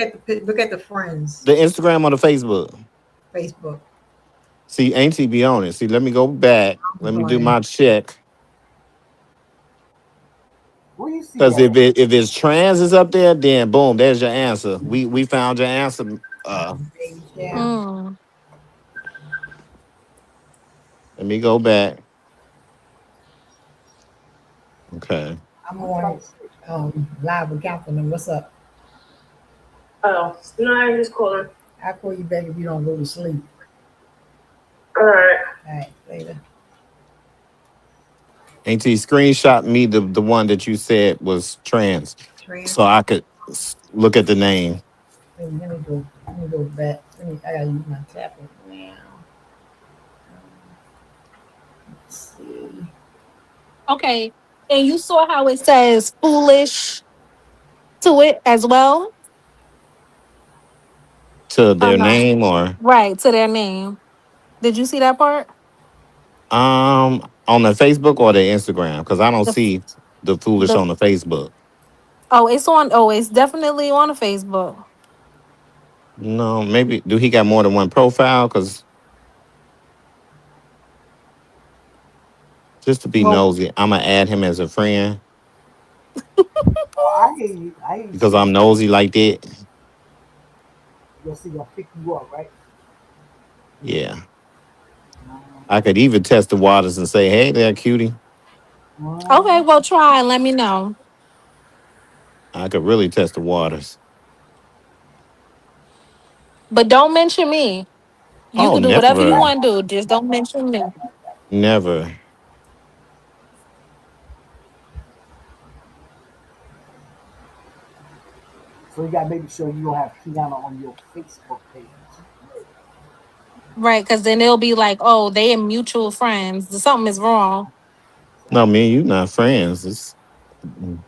at the friends the Instagram or the Facebook? Facebook, See, Auntie be on it. See, let me go back. I'm Let me do going. my check. Where you see Because that at? if it's trans is up there, then boom, there's your answer. We found your answer. Page, yeah, Mm. Let me go back. Okay. I'm I'm trying on to see. live with Catherine. What's up? Oh, no, I just calling. I'll call you back if you don't go to sleep. All right. All right, later. Auntie screenshot me the one that you said was trans, so Trans. I could look at the name. Let me go. Let me go back. I gotta use my tablet now. Let's see. Okay. And you saw how it says foolish to it as well? To Oh their no. name or Right, to their name. Did you see that part? on the Facebook or the Instagram because I don't The see the foolish the on the Facebook. it's definitely on the Facebook. No, maybe do he got more than one profile? Because just to be Well, nosy, I'm gonna add him as a friend Oh, I hear you. I hear you, because sis. I'm nosy like that. You'll see, they'll pick you up, right? Yeah, I could even test the waters and say, "Hey there, cutie." Okay, Uh, well try and let me know. I could really test the waters. But don't mention me. You Oh, can do whatever you never, want to do. Just don't mention me. never. so you gotta make sure you don't have Kiana on your Facebook page. Right, because then it'll be like, oh, they are mutual friends. Something is wrong. No, me and you not friends. It's, mm.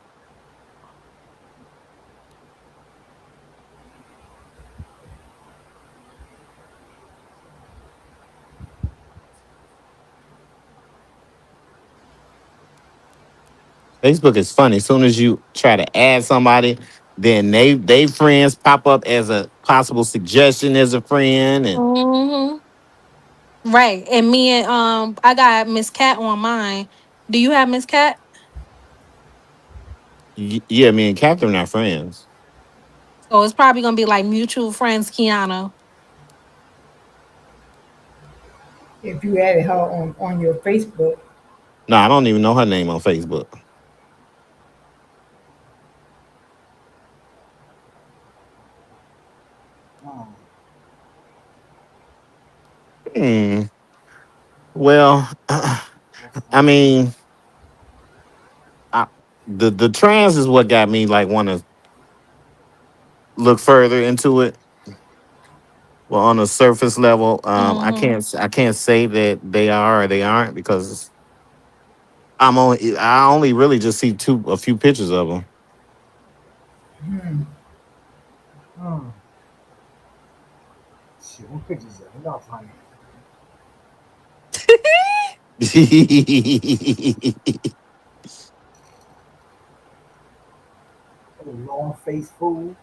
Facebook is funny. As soon as you try to add somebody, then they friends pop up as a possible suggestion as a friend, and Hmm. Right. And me and I got Miss Cat on mine. Do you have Miss Cat? yeah, me and Catherine are friends. So it's probably gonna be like mutual friends, Kiana. If you added her on your Facebook, No, I don't even know her name on Facebook. Mm, Hmm. Well, that's I funny. mean, I, the trans is what got me like want to look further into it. Well, on a surface level, Hmm. I can't say that they are or they aren't because I only really just see a few pictures of them. Mm. Shit, what pictures of it? Y'all funny. Oh, long face fool.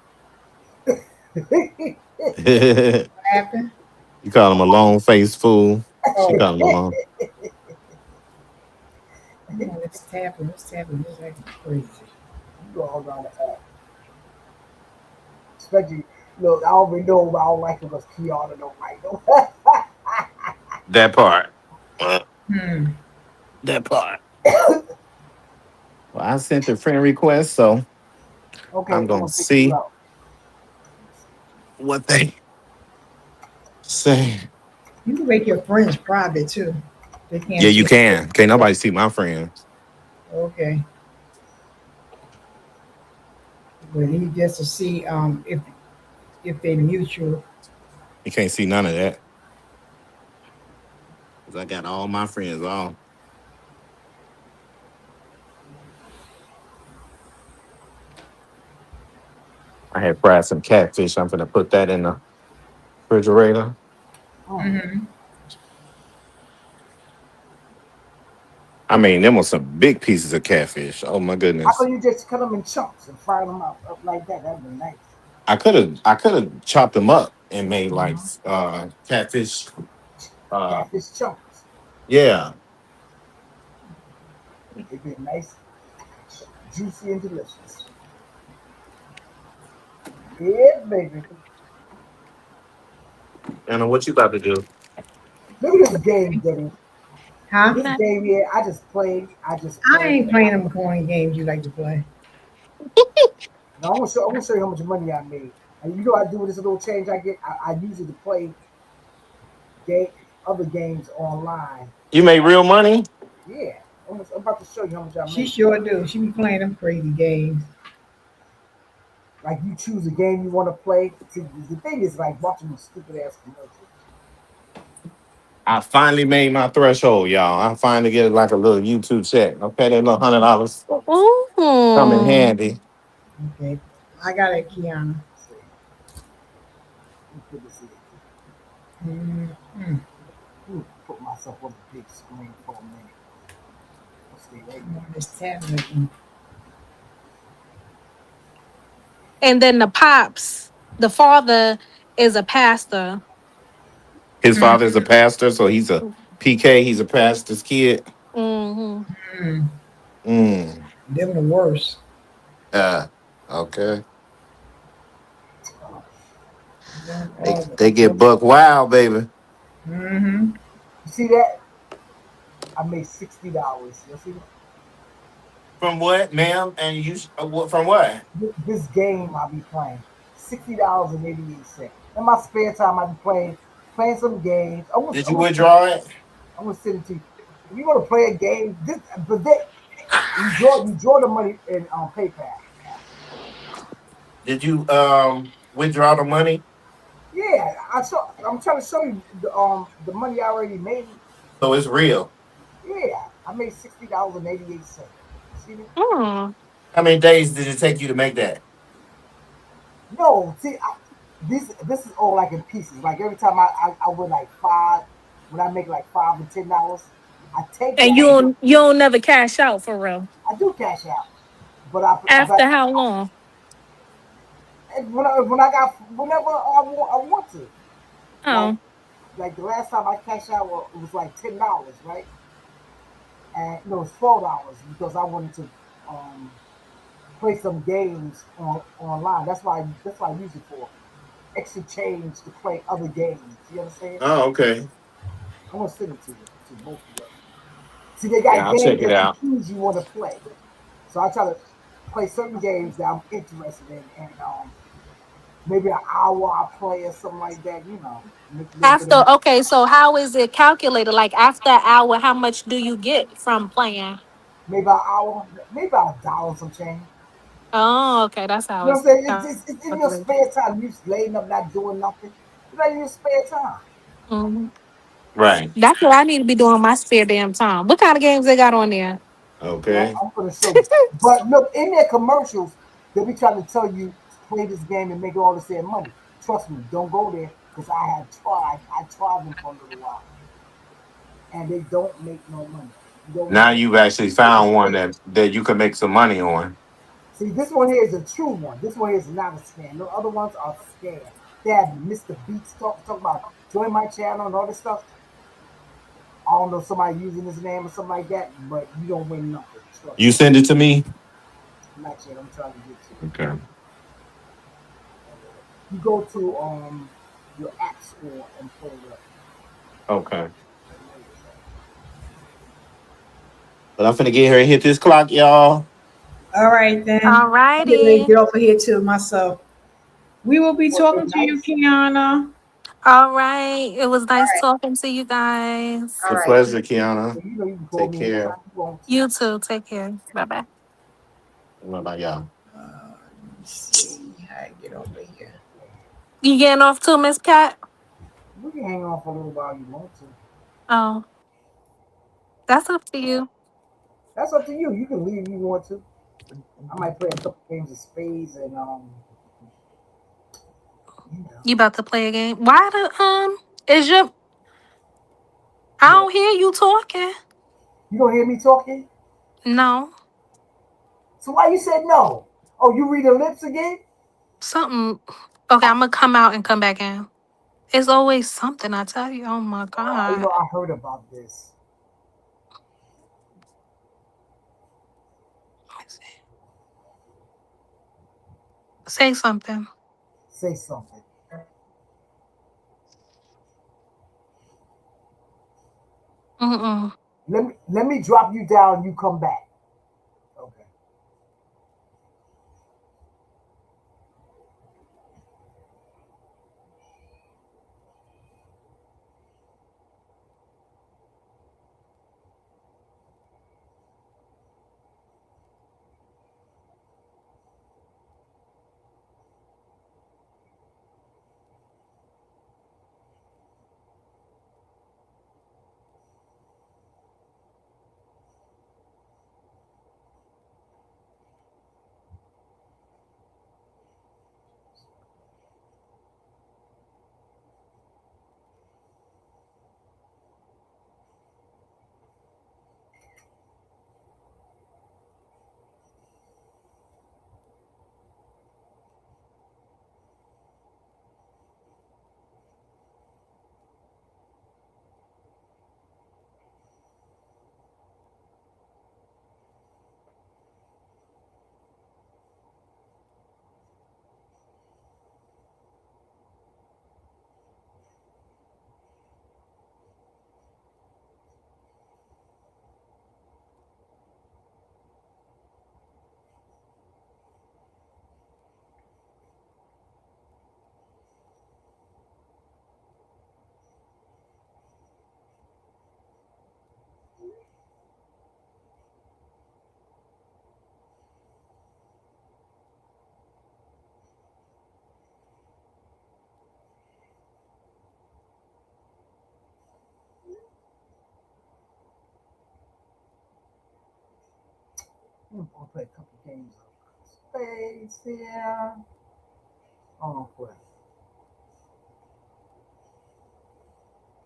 You what happened? call him a long faced fool. She Oh, called him a long. come on, let's tap it. Let's tap it. This acting crazy. You go all around the app. Especially, look, I already know why I don't like him because Kiana don't like him. That part. Uh, Hmm. That part. Well, I sent a friend request, so I'm Okay, I'm gonna gonna take you see out. what they say. You can make your friends private too. They Yeah, can't you see. can. Can't nobody see my friends. Okay, but he just to see if they mutual. You can't see none of that. Cause I got all my friends on. I had fried some catfish. I'm gonna put that in the refrigerator. Mm. Mm-hmm. I mean, them were some big pieces of catfish. Oh my How goodness. come you just cut them in chunks and fry them up like that? That'd be nice. I could have chopped them up and made like Uh-huh. catfish. Uh, Catfish chunks. yeah. It'd be nice, juicy, and delicious. Yeah, baby. Anna, what you about to do? Look at this game, Diddy. Huh? This game here, I just play. I just I play. ain't playing them corny games you like to play. Now I'm gonna show you how much money I made. And you know I do with this little change I get. I use it to play game other games online. You made real money? Yeah, I'm about to show you how much I She made. sure do. She be playing them crazy games. Like you choose a game you want to play. See, the thing is like watching these stupid ass commercials. I finally made my threshold, y'all. I finally get like a little YouTube check. Okay, that little $100 come in Ooh. handy. Okay, I got it, Kiana. See, let me put this in. Mm-hmm. Let me put myself on the big screen for a minute. I'll stay right I'm there. on this tablet. And And then the pops, the father is a pastor. His father's a mm-hmm. pastor, so he's a PK. He's a pastor's kid. Hmm. Mm. Them the worst. Uh, okay. Oh, Them They all the they get worst. buck wild, baby. Mm-hmm. you see that? I made $60. You see that? From what, ma'am? And you from what? This game I be playing. $60.88. In my spare time, I be playing some games. Did you withdraw it? I'm gonna send it to you. If you want to play a game, but you draw the money in PayPal. Did you withdraw the money? Yeah, I'm trying to show you the money I already made. So it's real. Yeah, I made $60.88. You see me? Mm. How many days did it take you to make that? No, see, this is all like in pieces. Like every time I win like five, when I make like $5 and $10, I take And that. you don't never cash out for real. I do cash out, but I After how long? whenever I want to. Like Oh. like the last time I cashed out it was like $10, right? And no, it's $12 because I wanted to um play some games online. That's why I use it for extra change to play other games. You understand? Oh, okay. I'm gonna send it to both of you. See, they Yeah, got I'll check games it that you out. choose you want to play. So I try to play certain games that I'm interested in, and maybe an hour I play or something like that. Make a little bit of After money. okay, so how is it calculated? Like after an hour, how much do you get from playing? Maybe an hour, maybe about $1 some change. Oh, okay, that's how You know it's what I'm saying? It's in your calculated. spare time. You just laying up, not doing nothing. It's like in your spare time. Mhm. Right. That's what I need to be doing my spare damn time. What kind of games they got on there? Well, Okay. I'm gonna show you. But look, in their commercials, they'll be trying to tell you play this game and make all this damn money. Trust me, don't go there because I have tried. I tried them for a little while, and they don't make no money. You don't make Now no you've money. actually It's a found one scam. that you can make some money on. See, this one here is a true one. This one here is not a scam. The other ones are scam. They have Mr. Beats talk about join my channel and all this stuff. I don't know somebody using his name or something like that, but you don't win nothing. Trust You me. send it to me. Not yet. I'm trying to get to it. Okay. You go to your app store and pull it up. Okay. But I'm finna get here and hit this clock, y'all. All right, then. All I'm getting ready to righty. get off of here too myself. We will be Well, talking it's to you, nice. Kiana. All right. It was All nice right. talking to you guys. It's All a right. pleasure, Kiana. You can call Take me anytime care. you want to. You too. Take care. Bye bye. What about y'all? Let me see how I get over here. You getting off too, Miss Cat? We can hang on for a little while you want to. Oh, that's up to you. That's up to you. You can leave if you want to. I might play a couple games of spades and you know You about to play a game? Why the is your? I what? don't hear you talking. You don't hear me talking? No, So why you said no? Oh, you read the lips again? something. Okay, I'm gonna come out and come back in. It's always something. I tell you. Oh my god. I heard about this. Say something. Say something. Mm-mm. Let me drop you down. You come back. Okay. I'll play a couple games of spades here. I'll play.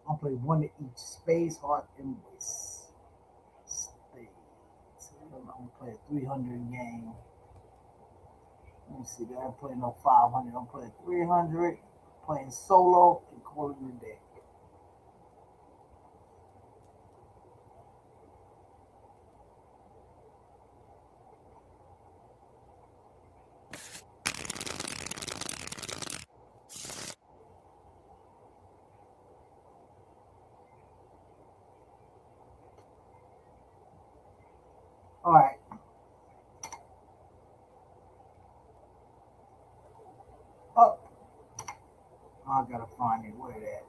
I'll play one to each. Spades, heart, and waist. Spades. I'm gonna play a 300 game. Let me see. I'm playing no 500. I'm playing 300. Playing solo and calling it a day. All right. Up. I gotta find it. Where that?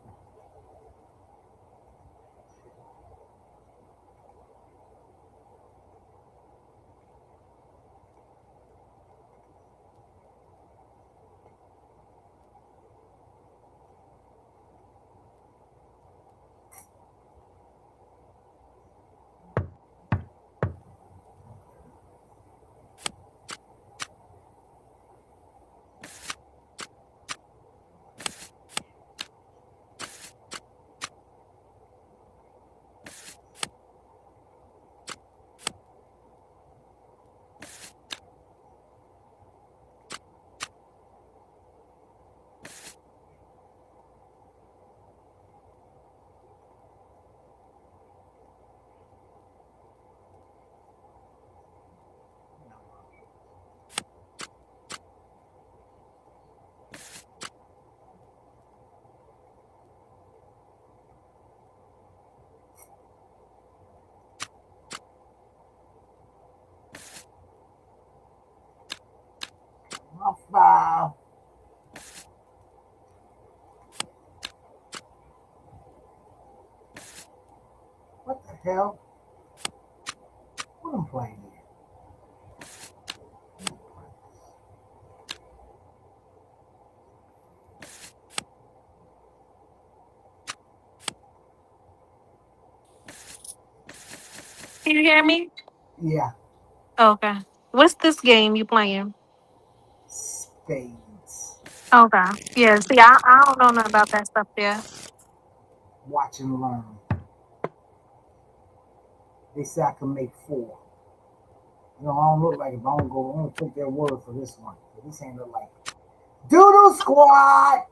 My five. What the hell? What am I playing here? Can you hear me? Yeah. Okay. What's this game you playing? Spades. Okay. Yeah. See, I don't know nothing about that stuff there. Watch and learn. They say I can make four. I don't look like if I don't go, I don't take their word for this one. This ain't look like Doodle Squad.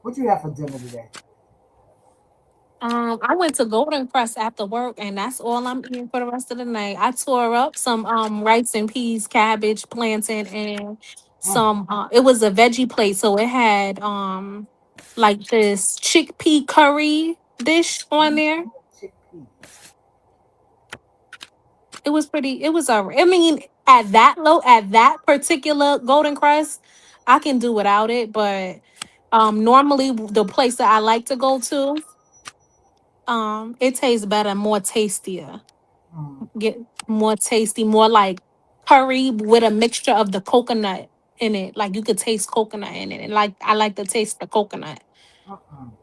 What you have for dinner today? I went to Golden Crust after work, and that's all I'm eating for the rest of the night. I tore up some rice and peas, cabbage, plantain, and Mm, some. It was a veggie plate, so it had like this chickpea curry dish on there. chickpeas. It was pretty. It was I mean, at that particular Golden Crust, I can do without it. But normally the place that I like to go to, it tastes better, more tastier. Mm, Get more tasty, more like curry with a mixture of the coconut in it. Like you could taste coconut in it. And like I like to taste the coconut. mm,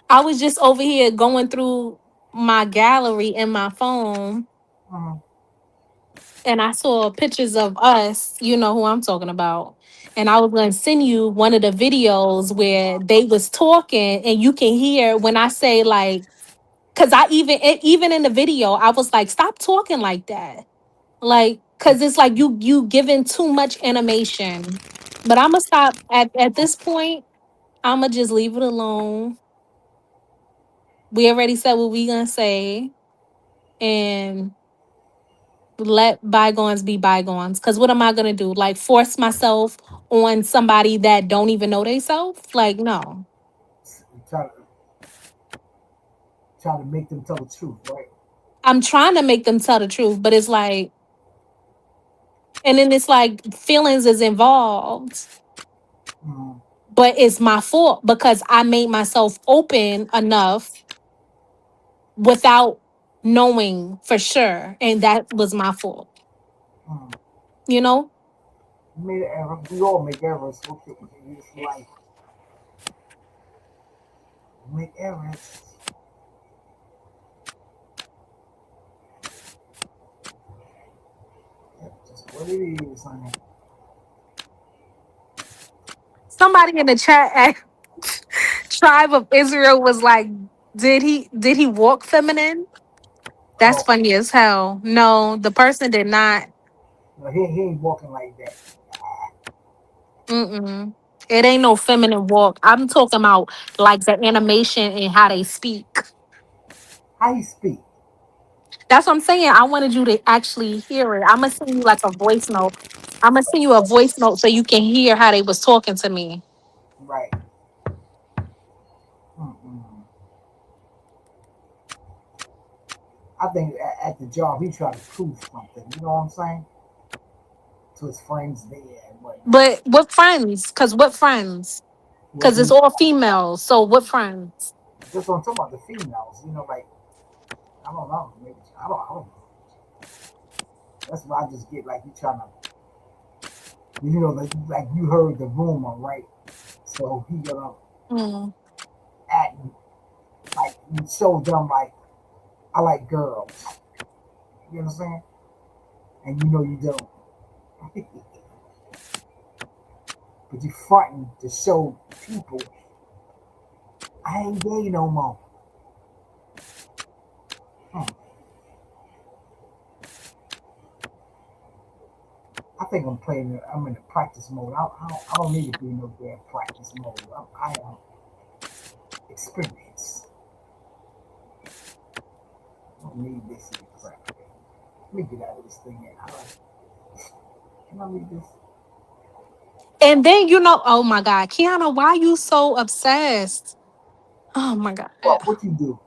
I was just over here going through my gallery in my phone mm, and I saw pictures of us, you know who I'm talking about. And I was gonna send you one of the videos where they was talking and you can hear when I say like, cause I even in the video, I was like, stop talking like that. Like, cause it's like you giving too much animation. But I'ma stop at this point, I'ma just leave it alone. We already said what we gonna say and let bygones be bygones. Cause what am I gonna do? Like force myself on somebody that don't even know themselves? Like, no. try to try to make them tell the truth, right? I'm trying to make them tell the truth, but it's like, and then it's like feelings is involved. Mm, But it's my fault because I made myself open enough without knowing for sure. And that was my fault, mm. you know? You made an error. We all make errors. Okay, it's life. Make errors. That's just what it is, honey. Somebody in the chat Tribe of Israel was like, did he walk feminine? That's Oh, funny as hell. No, the person did not. no, he ain't walking like that. Mm-mm. It ain't no feminine walk. I'm talking about like the animation and how they speak. How he speak? That's what I'm saying. I wanted you to actually hear it. I'm gonna send you like a voice note. I'm gonna send you a voice note so you can hear how they was talking to me. Right. Mm-mm. I think at the job he tried to prove something. You know what I'm saying? To his friends there and whatnot. But what friends? Cause what friends? Cause it's Wasn't all females. So what friends? just on talking about the females. You know, like I don't know. Maybe I don't know. That's why I just get like you trying to. You know, like you heard the rumor, right? So he gonna Mm. act like you show them like I like girls. You understand? And you know you don't. But you fronting to show people I ain't gay no more. Hmm. I think I'm playing. I'm in the practice mode. I don't need to be in no damn practice mode. I am experience. I don't need this in the crap. Let me get out of this thing. Can I read this? And then oh my God, Kiana, why you so obsessed? Oh my God. What you do?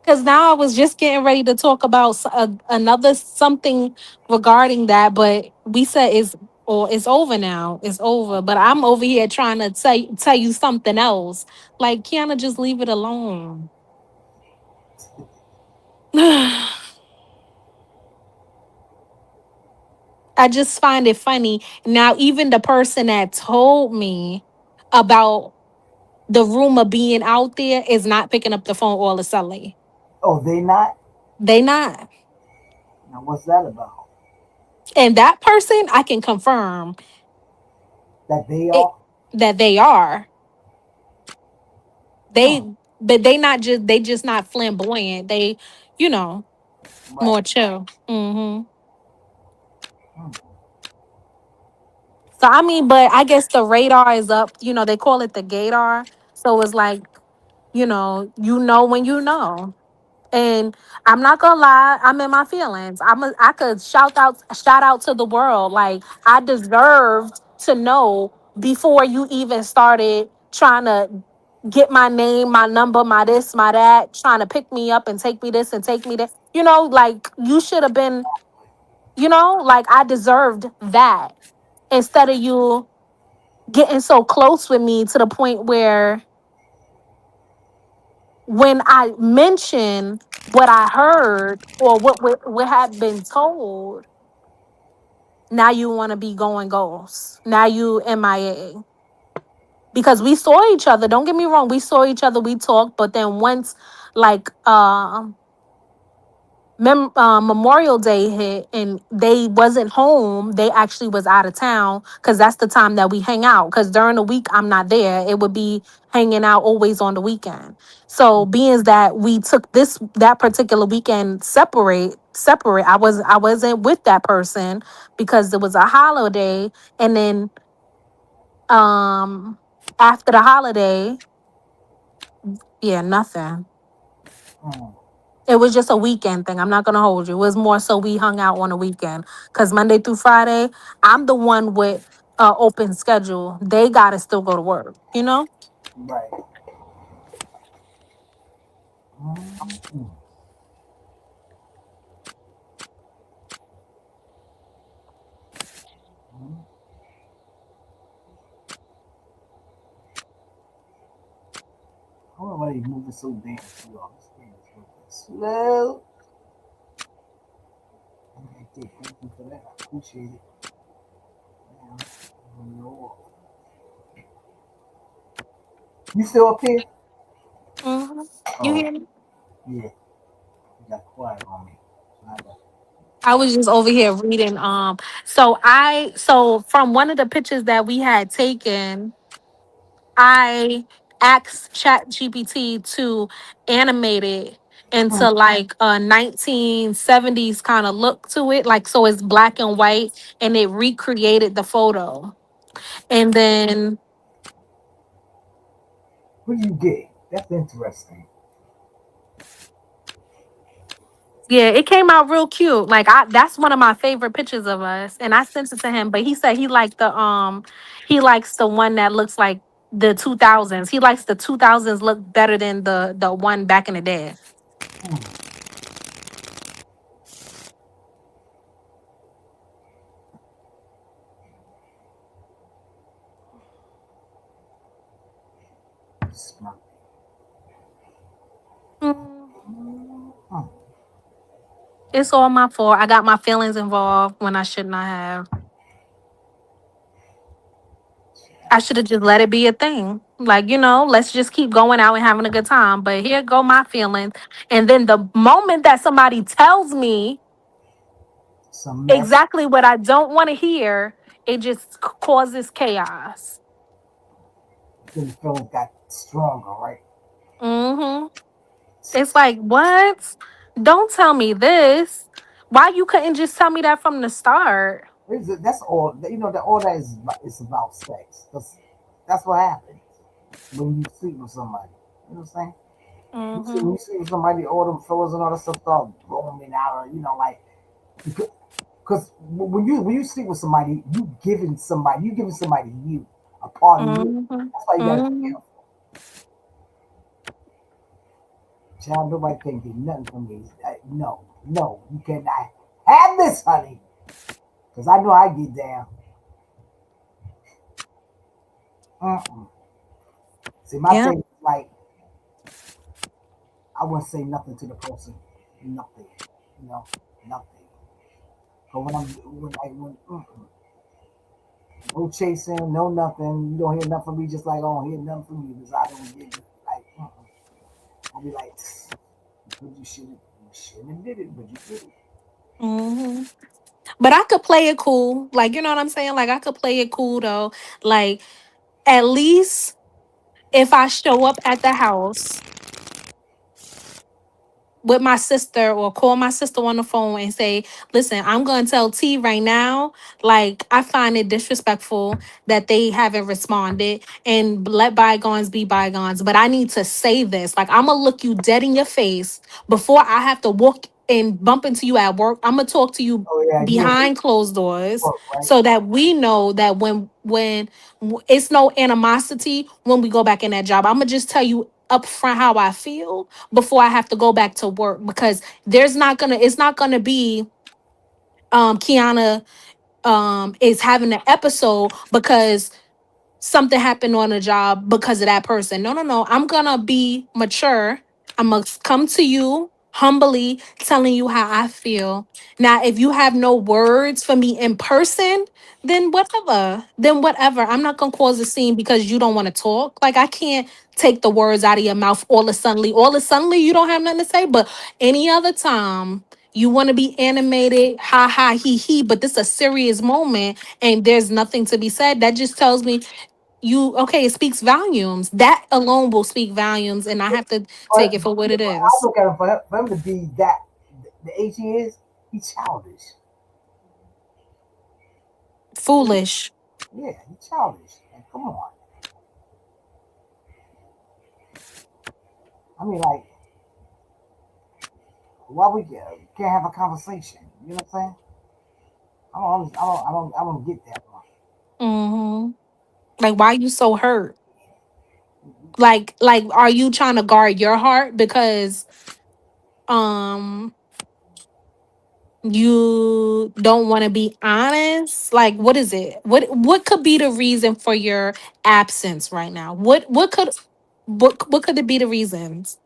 Because now I was just getting ready to talk about another something regarding that, but we said it's over now. It's over. But I'm over here trying to tell you something else. Like Kiana, just leave it alone. I just find it funny. Now, even the person that told me about the rumor being out there is not picking up the phone all of a sudden. Oh, they not? They not. Now what's that about? And that person I can confirm That they it are? that they are. Hmm. But they just not flamboyant. They, you know, Right. more chill. Hmm. Hmm. So I mean, but I guess the radar is up. They call it the gaydar. So it's like, you know when you know. And I'm not gonna lie, I'm in my feelings. I could shout out to the world. Like I deserved to know before you even started trying to get my name, my number, my this, my that, trying to pick me up and take me this and take me that. Like you should have been, like I deserved that. Instead of you getting so close with me to the point where when I mention what I heard or what had been told, now you want to be going ghost. Now you MIA. Because we saw each other. Don't get me wrong. We saw each other. We talked. But then once, like, Memorial Day hit and they wasn't home, they actually was out of town because that's the time that we hang out. Because during the week I'm not there. It would be hanging out always on the weekend. So being that we took that particular weekend separate, I wasn't with that person because it was a holiday, and then um after the holiday, yeah, nothing. Hmm. It was just a weekend thing. I'm not gonna hold you. It was more so we hung out on a weekend. Cause Monday through Friday, I'm the one with open schedule. They gotta still go to work, you know? Right. Hmm. Hmm. I don't know why they moving so damn slow. This thing is moving slow. Okay, thank you for that. I appreciate it. Damn. Oh, Lord. You still up here? Hmm. You Oh, hear me? yeah. You got quiet on me. I got- I was just over here reading. So from one of the pictures that we had taken, I asked Chat GPT to animate it into like a 1970s kind of look to it, like so it's black and white, and it recreated the photo. And then What do you get? That's interesting. yeah, it came out real cute. Like I that's one of my favorite pictures of us. And I sent it to him, but he said he likes the one that looks like the 2000s. He likes the 2000s look better than the one back in the day. Hmm. Smart. Mm, Hmm. it's all my fault. I got my feelings involved when I should not have. I should have just let it be a thing. Like, let's just keep going out and having a good time. But here go my feelings. And then the moment that somebody tells me Some mess. exactly what I don't want to hear, it just causes chaos. Then the feelings got stronger, right? Hmm. It's like, what? Don't tell me this. Why you couldn't just tell me that from the start? That's all. You know that all that is about sex. That's what happens when you sleep with somebody. You know what I'm saying? You see, when Hmm. you sleep with somebody, all them fellas and all that stuff start roaming out. Or, like because when you sleep with somebody, you giving somebody you, a part of you. Hmm. That's why you gotta be Hmm. careful. Child, nobody can get nothing from me. No, no, you cannot have this, honey. Because I know I get down. Mm-mm. See, my Yeah. thing is like, I wouldn't say nothing to the person. Nothing. You know, nothing. But no chasing, no nothing. You don't hear nothing from me, just like I don't hear nothing from you because I don't get it. Like, I'll be like, but you shouldn't have did it, but you did it. Hmm. But I could play it cool. Like, you know what I'm saying? Like, I could play it cool though. Like, at least if I show up at the house with my sister or call my sister on the phone and say, listen, I'm going to tell T right now, like, I find it disrespectful that they haven't responded and let bygones be bygones. But I need to say this. Like, I'm going to look you dead in your face before I have to walk and bump into you at work. I'm going to talk to you Oh yeah, you in behind closed doors work, right? so that we know that it's no animosity when we go back in that job. I'm going to just tell you up front how I feel before I have to go back to work because it's not gonna be Kiana is having an episode because something happened on a job because of that person. No, no, no. I'm gonna be mature. I'm gonna come to you humbly, telling you how I feel. Now, if you have no words for me in person, then whatever. Then whatever. I'm not gonna cause a scene because you don't want to talk. Like I can't take the words out of your mouth all of suddenly. All of suddenly you don't have nothing to say. But any other time you want to be animated, ha ha he, but this is a serious moment and there's nothing to be said. That just tells me it speaks volumes. That alone will speak volumes, and I have to take it for what Yeah, it but I is. look at him for him to be that the age he is, he's childish. Foolish. Yeah, he's childish. Like, come on. I mean, like, why we can't have a conversation? You know what I'm saying? I don't get that one. Hmm. Like, why you so hurt? Like, are you trying to guard your heart because um you don't want to be honest? Like, what is it? What could be the reason for your absence right now? What could it be the reasons?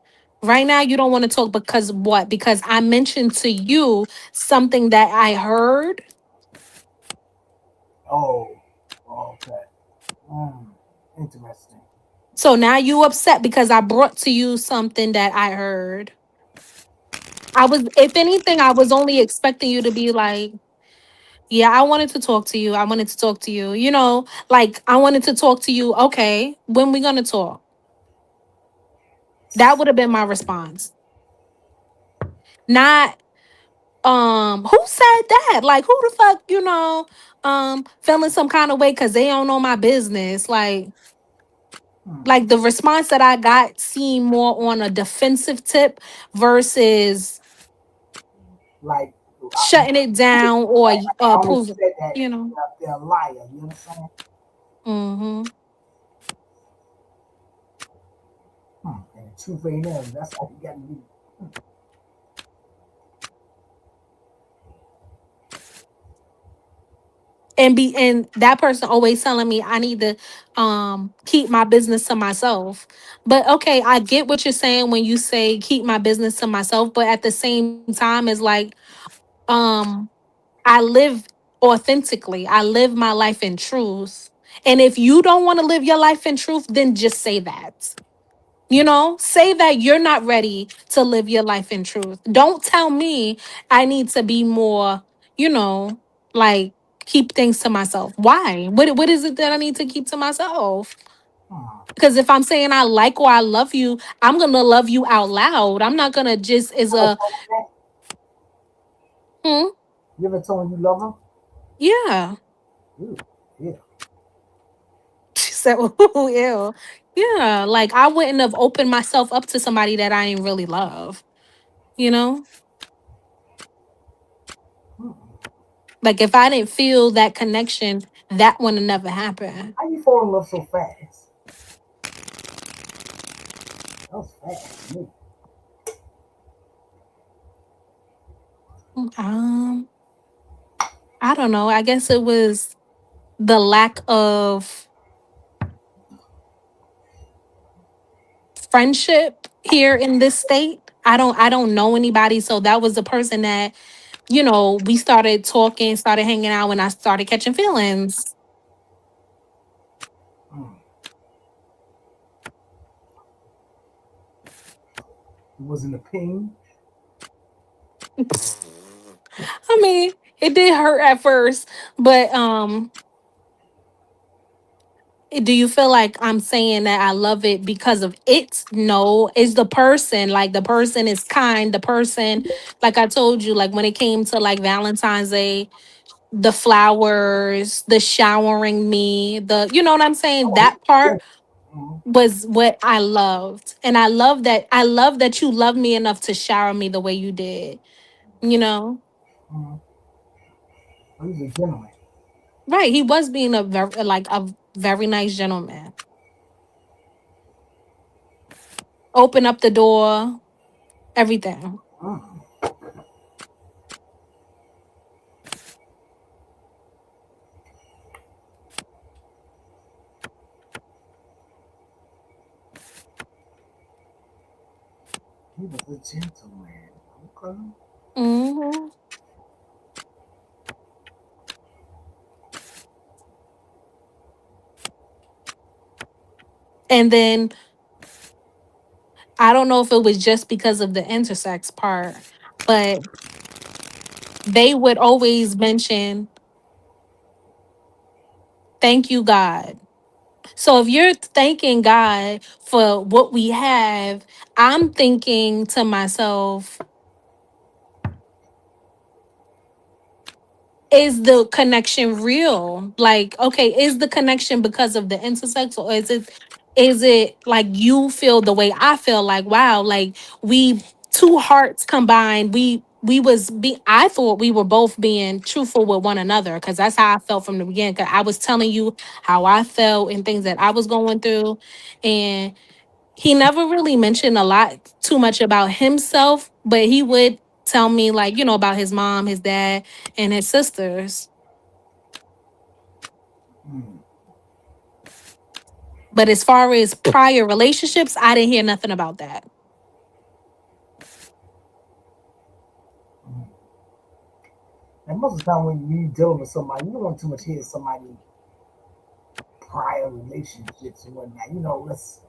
Right now you don't want to talk because what? Because I mentioned to you something that I heard. Oh, okay. Mm, interesting. So now you upset because I brought to you something that I heard. I was, if anything, I was only expecting you to be like, yeah, I wanted to talk to you. I wanted to talk to you. You know, like I wanted to talk to you. Okay, when we gonna talk? That would have been my response. Not who said that? Like who the fuck, feeling some kind of way because they don't know my business. Like the response that I got seemed more on a defensive tip versus Like, shutting it down or I only proving, said that you know. they're a liar. You understand? Hmm. And the truth ain't in them. That's all you got to do. And that person always telling me I need to keep my business to myself. But okay, I get what you're saying when you say keep my business to myself, but at the same time it's like um I live authentically. I live my life in truth. And if you don't want to live your life in truth, then just say that. Say that you're not ready to live your life in truth. Don't tell me I need to be more, you know, like keep things to myself. Why? What is it that I need to keep to myself? Hmm. Because if I'm saying I like or I love you, I'm gonna love you out loud. I'm not gonna just as You ever a told him that? hmm, You ever told him you love him? yeah. Ooh, yeah. She said, "Ooh, ew." Yeah, like I wouldn't have opened myself up to somebody that I didn't really love, you know? Like if I didn't feel that connection, that would have never happened. How you fall in love so fast? That was fast to me. Um, I don't know. I guess it was the lack of friendship here in this state. I don't know anybody, so that was the person that, we started talking, started hanging out when I started catching feelings. Mm. It wasn't a pain. I mean, it did hurt at first, but do you feel like I'm saying that I love it because of it? No, it's the person. Like the person is kind. The person, like I told you, like when it came to like Valentine's Day, the flowers, the showering me, you know what I'm saying? Oh, he That was part genuine. Mm-hmm. was what I loved. And I love that you love me enough to shower me the way you did, you know? Mm-hmm. Oh, he was a gentleman. Right. He was being a very nice gentleman. Open up the door, everything. Mm. He was a gentleman. Okay. Hmm. And then I don't know if it was just because of the intersex part, but they would always mention, thank you, God. So if you're thanking God for what we have, I'm thinking to myself, is the connection real? Like, okay, is the connection because of the intersex, or is it like you feel the way I feel? Like, wow, like we two hearts combined, I thought we were both being truthful with one another because that's how I felt from the beginning. Cause I was telling you how I felt and things that I was going through. And he never really mentioned a lot too much about himself, but he would tell me like, about his mom, his dad, and his sisters. Mm. But as far as prior relationships, I didn't hear nothing about that. Mm. And most of the time when you dealing with somebody, you don't want too much hear somebody prior relationships and whatnot. You know, let's.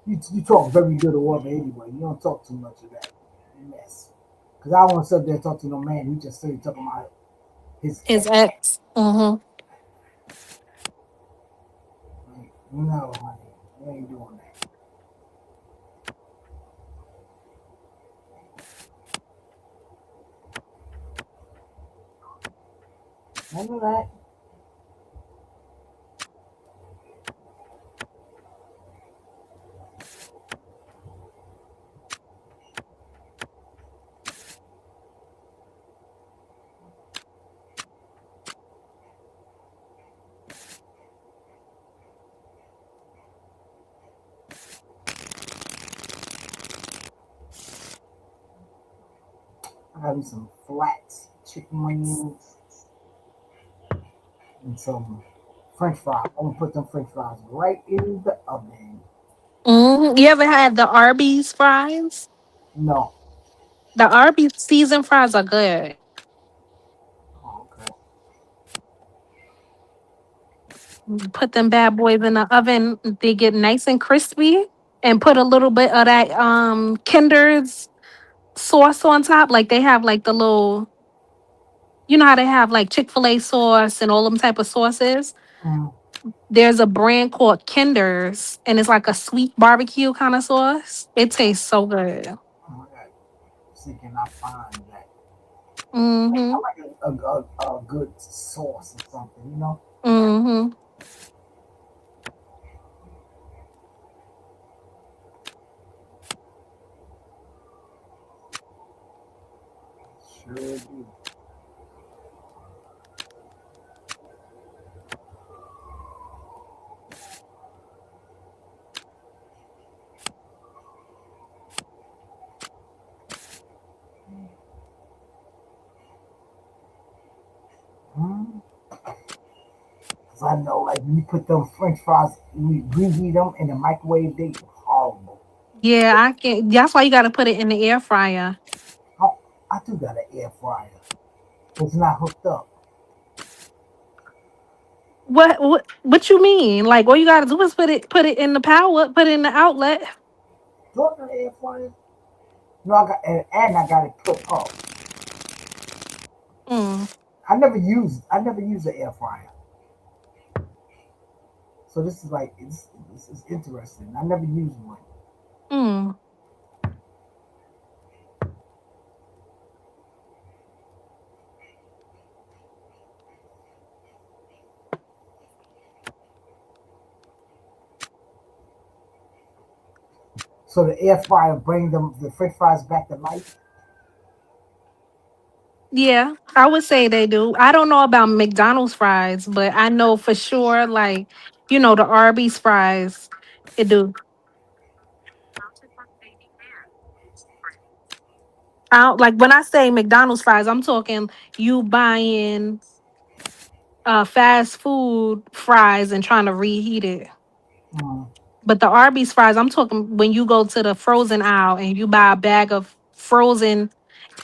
You talk very little of it anyway. You don't talk too much of that mess. Because I don't want to sit there and talk to no man. He just started talking about his His ex. ex. Mm-hmm. Like, no, honey, we ain't doing that. None of that. I got me some flats, chicken wings, and some French fries. I'm gonna put them French fries right in the oven. Mm-hmm. You ever had the Arby's fries? No. The Arby's seasoned fries are good. Oh, okay. Put them bad boys in the oven. They get nice and crispy. And put a little bit of that Kinder's sauce on top. Like they have like the little, you know how they have like Chick-fil-A sauce and all them type of sauces. Mm, There's a brand called Kinder's, and it's like a sweet barbecue kind of sauce. It tastes so good. I got see can I find that. Mm-hmm. I like a good sauce or something, you know? Mm-hmm. Sure do. Mm. 'Cause I know, like, when you put them French fries, you reheat them in the microwave, they horrible. Yeah, I can. That's why you got to put it in the air fryer. Oh, I do got an air fryer. It's not hooked up. What you mean? Like all you got to do is put it in the power, put it in the outlet. Do I got an air fryer? No, I got, and I got it put up. Mm, I never use an air fryer. So this is like, this is interesting. I never used one. mm. So the air fryer bring the French fries back to life. Yeah, I would say they do. I don't know about McDonald's fries, but I know for sure, like the Arby's fries, it do. I don't, like when I say McDonald's fries, I'm talking you buying fast food fries and trying to reheat it. Mm, But the Arby's fries, I'm talking when you go to the frozen aisle and you buy a bag of frozen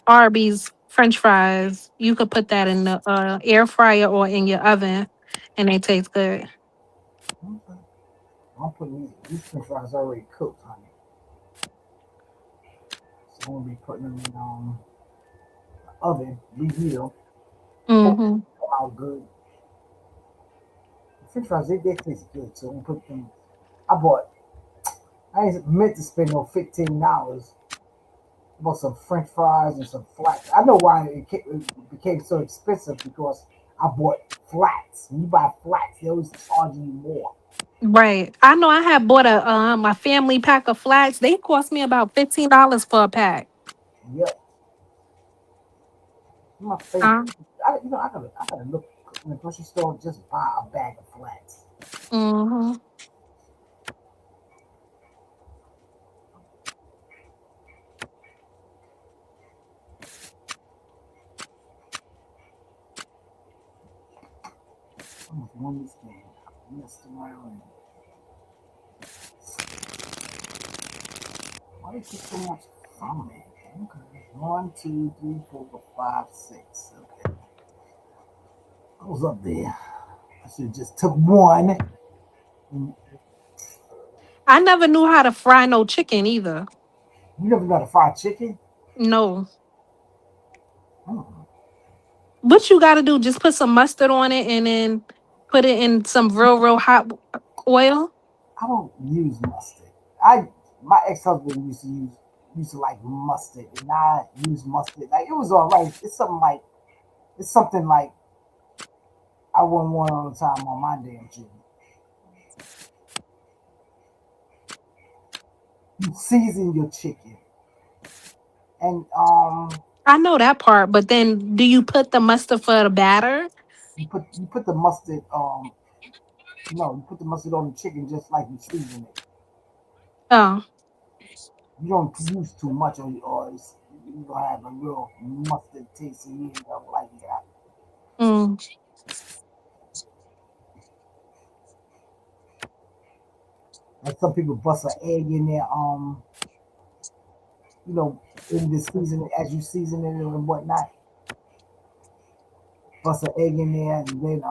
Arby's French fries, you could put that in the air fryer or in your oven, and they taste good. okay. I'm putting these French fries already cooked, honey. So I'm gonna be putting them in oven, reheat them. Hopefully Mm-hmm. they come out good. French fries, they taste good. So I'm gonna put them. I bought. I ain't meant to spend no $15. Bought some French fries and some flats. I know why it became so expensive because I bought flats. When you buy flats, they always charge you more. Right. I know I had bought a family pack of flats. They cost me about $15 for a pack. Yep, my favorite. Uh, I gotta look in the grocery store and just buy a bag of flats. mm-hmm. I almost won this game. I messed around and why is this so much from me? Okay. One, two, three, four, five, six. Okay. I was up there. I should have just took one. Mm, I never knew how to fry no chicken either. You never got a fried chicken? No. Mm. What you got to do? Just put some mustard on it and then put it in some real hot oil. I don't use mustard. I My ex husband used to like mustard, and I use mustard. Like it was all right. It's something like I wouldn't want all the time on my damn chicken. You season your chicken, and I know that part, but then do you put the mustard for the batter? you put the mustard you put the mustard on the chicken just like you season it. Oh. You don't use too much, you gonna have a real mustard taste, and you ain't gonna like that. Mm. Like some people bust an egg in there, you know, in the season as you season it and whatnot. Bust an egg in there and then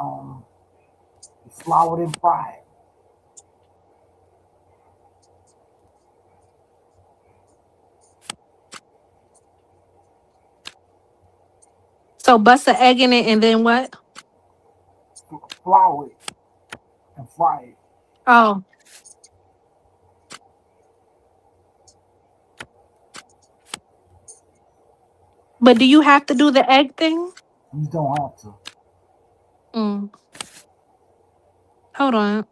flour it and fry it. So bust an egg in it and then what? Flour it and fry it. Oh. But do you have to do the egg thing? You don't have to. Mm. Hold on.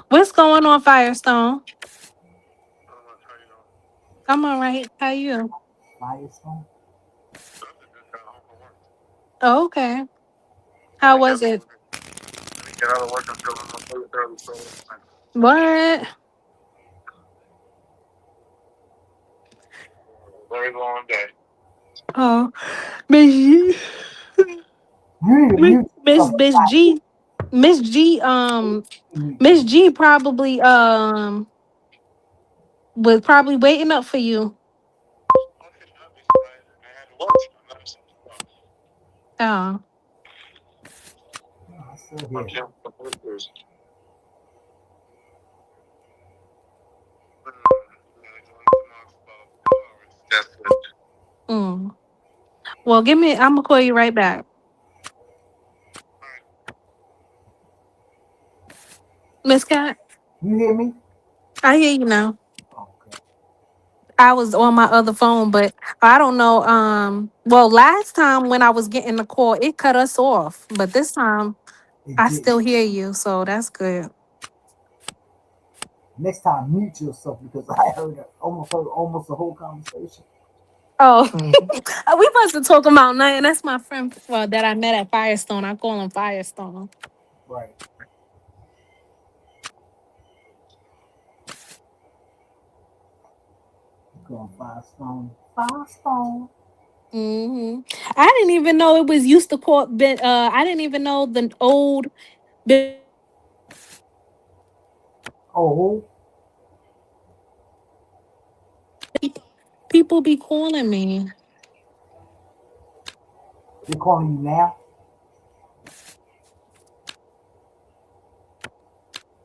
What's going on, Firestone? I'm all right. How you? Fry it some. Oh, okay. How was it? What? Oh, Miss G, You need to mute Miss yourself. Miss G, Miss G, Mute Miss yourself. G probably was probably waiting up for you. Oh, No, I still hear. mm. Well, give me. I'm gonna call you right back, Miss Cat. You hear me? I hear you now. Okay. I was on my other phone, but I don't know. Well, last time when I was getting the call, it cut us off, but this time It I didn't. still hear you, so that's good. Next time, mute yourself because I heard almost the whole conversation. Oh, we wasn't talking about nothing. That's my friend that I met at Firestone. I call him Firestone. Right. Going five stone. Five stone. Hmm. I didn't even know it was used to call. I didn't even know the old Oh, people be calling me. they're calling you now.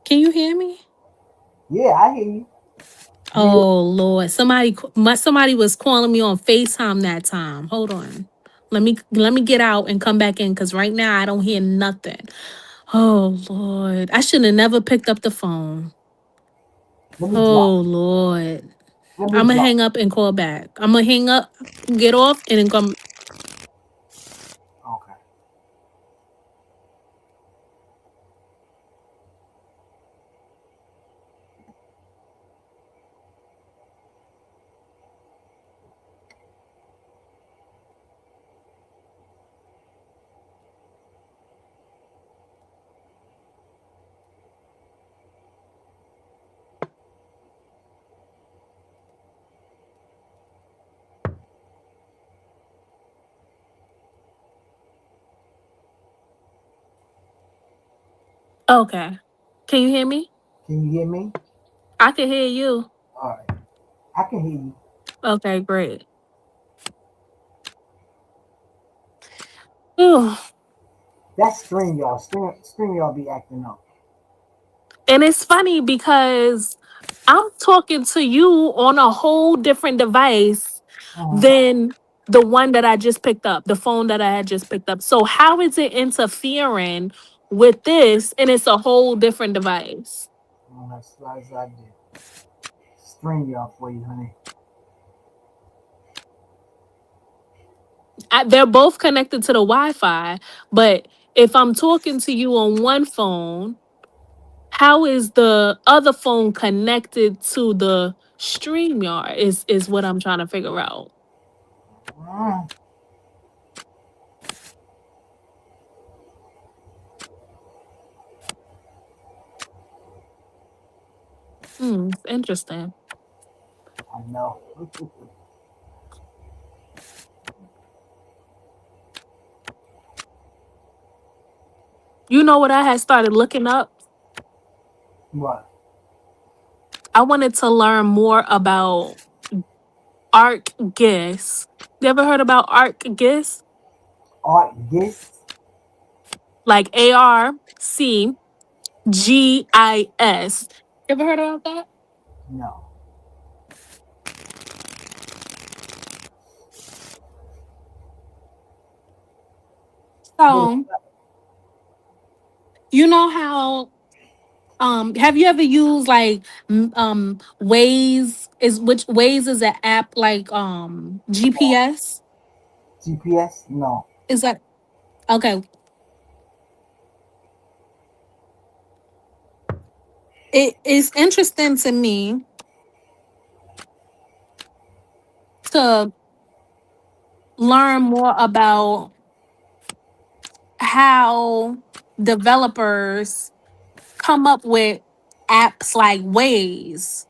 Can you hear me? Yeah, I hear you. You hear? Oh Lord, somebody was calling me on FaceTime that time. Hold on. Let me get out and come back in because right now I don't hear nothing. Oh Lord. I should have never picked up the phone. Let me drop. Oh Lord. Let me I'm gonna drop. hang up and call back. I'm gonna hang up, get off, and then come. Okay. Okay. Can you hear me? Can you hear me? I can hear you. All right. I can hear you. Okay, great. Ooh. That string, y'all. String y'all be acting up. And it's funny because I'm talking to you on a whole different device Uh, than the one that I just picked up, the phone that I had just picked up. So how is it interfering with this and it's a whole different device? that's what I did. String y'all for you, honey. They're both connected to the Wi-Fi, but if I'm talking to you on one phone, how is the other phone connected to the StreamYard is what I'm trying to figure out. Mm, Interesting. I know. You know what I had started looking up? What? I wanted to learn more about ArcGIS. You ever heard about ArcGIS? Art gifts? Like ARCGIS. You ever heard about that? No. What? So you know how have you ever used like Waze is which Waze is an app like GPS? GPS? No. Is that okay? It is interesting to me to learn more about how developers come up with apps like Waze.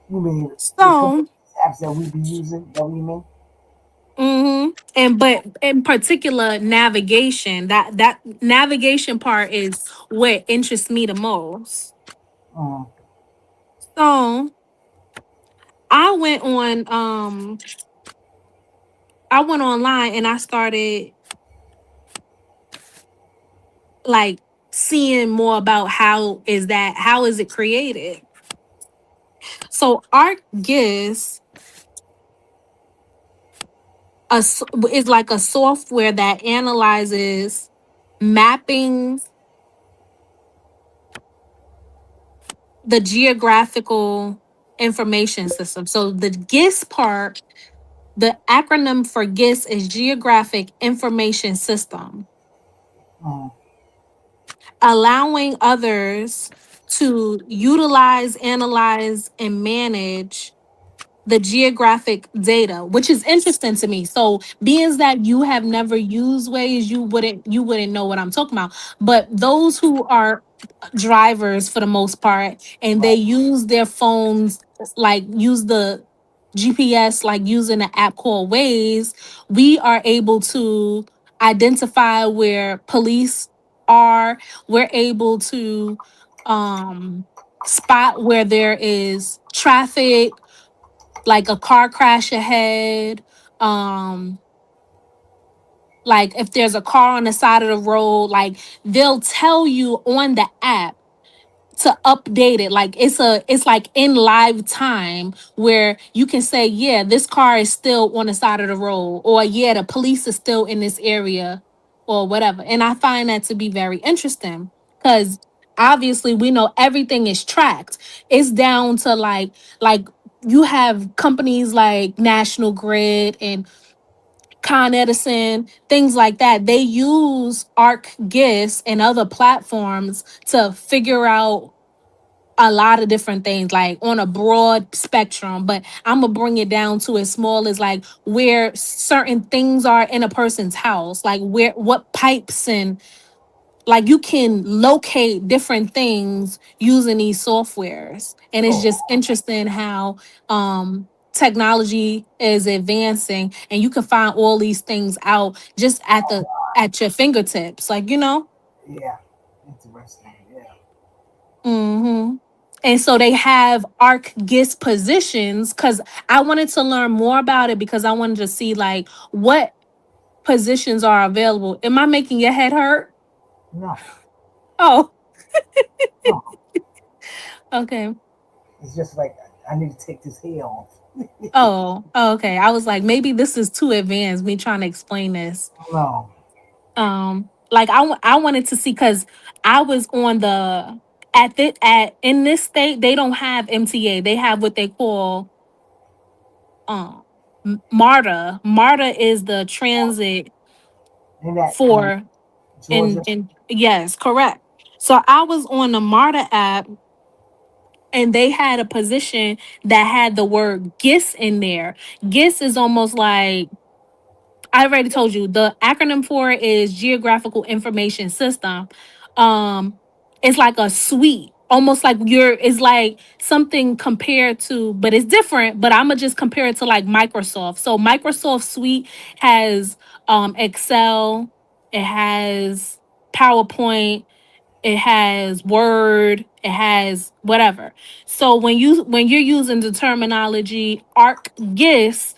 You mean the So, apps that we be using? That we mean? and but in particular navigation, that navigation part is what interests me the most. Mm, So, I went on I went online and I started like seeing more about how is it created. So ArcGIS is like a software that analyzes mapping the geographical information system. So the GIS part, the acronym for GIS is Geographic Information System, mm, allowing others to utilize, analyze, and manage the geographic data, which is interesting to me. So, being that you have never used Waze, you wouldn't know what I'm talking about. But those who are drivers for the most part, and they right. use their phones, like use the GPS, like using an app called Waze, we are able to identify where police are. We're able to um spot where there is traffic, like a car crash ahead, um like if there's a car on the side of the road, like they'll tell you on the app to update it. Like it's like in live time where you can say, yeah, this car is still on the side of the road, or yeah, the police is still in this area, or whatever. And I find that to be very interesting because obviously we know everything is tracked. It's down to like you have companies like National Grid and Con Edison, things like that. They use ArcGIS and other platforms to figure out a lot of different things, like on a broad spectrum, but I'm gonna bring it down to as small as like where certain things are in a person's house, like where what pipes, and like you can locate different things using these softwares. And it's Oh, just interesting how technology is advancing and you can find all these things out just at your fingertips, like yeah. Interesting. Yeah. hmm And so they have ArcGIS positions because I wanted to learn more about it because I wanted to see like what positions are available. Am I making your head hurt? No. Oh, No. okay. It's just like I need to take this hair off. Oh, okay. I was like, maybe this is too advanced. Me trying to explain this. No, Like I wanted to see because I was on the at in this state they don't have MTA. They have what they call um MARTA. MARTA is the transit in that for Georgia, in yes, correct. So I was on the MARTA app and they had a position that had the word GIS in there. GIS is almost like I already told you the acronym for it is Geographical Information System. Um, it's like a suite, almost like it's like something compared to, but it's different. But I'm gonna just compare it to like Microsoft. So Microsoft Suite has Excel, it has PowerPoint, it has Word, it has whatever. So when you're using the terminology ArcGIS,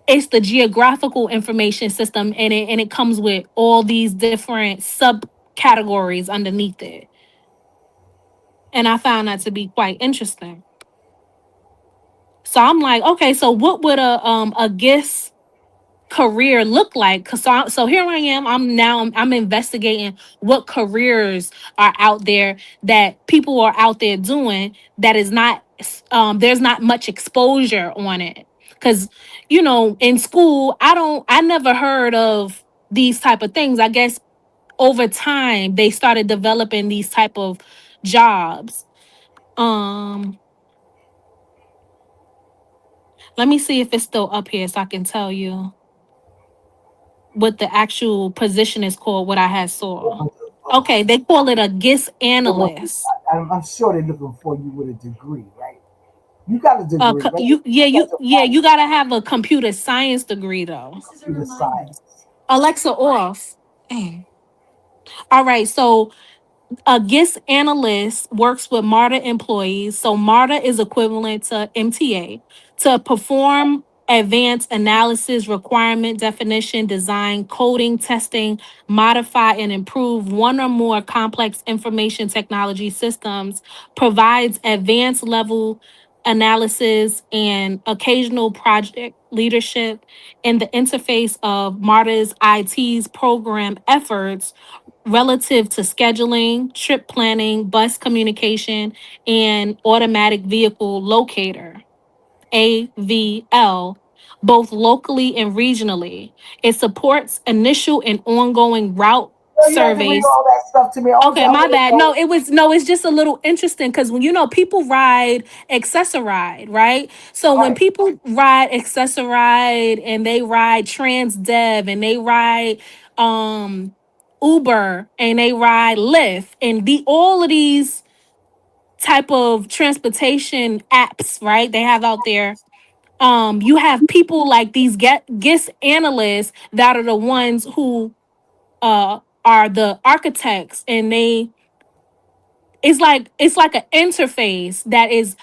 it's the geographical information system and it comes with all these different subcategories underneath it. And I found that to be quite interesting. So I'm like, okay, so what would a GIS career look like? Cause so here I am. I'm investigating what careers are out there that people are out there doing that is not there's not much exposure on it. Cause in school I never heard of these type of things. I guess over time they started developing these type of jobs. Um Let me see if it's still up here so I can tell you what the actual position is called, what I had what saw. was Okay, they call it a GIS what was analyst. I'm sure they're looking for you with a degree, right? You got a degree, right? You got your You bachelor gotta have a computer science degree though. This is a computer reminder. science. Alexa off. Dang. All right, so a GIS analyst works with MARTA employees. So MARTA is equivalent to MTA to perform advanced analysis, requirement definition, design, coding, testing, modify, and improve one or more complex information technology systems, provides advanced level analysis and occasional project leadership in the interface of MARTA's IT's program efforts relative to scheduling, trip planning, bus communication, and automatic vehicle locator, AVL, both locally and regionally. It supports initial and ongoing route No, you have to read surveys. all that stuff to me. Only Okay, thing I my want to bad. know. No, it's just a little interesting because when people ride Accessoride, right? So when Right. people ride Accessoride and they ride Transdev and they ride um Uber and they ride Lyft and the all of these type of transportation apps, right? They have out there. You have people like these GIS analysts that are the ones who are the architects and it's like an interface that is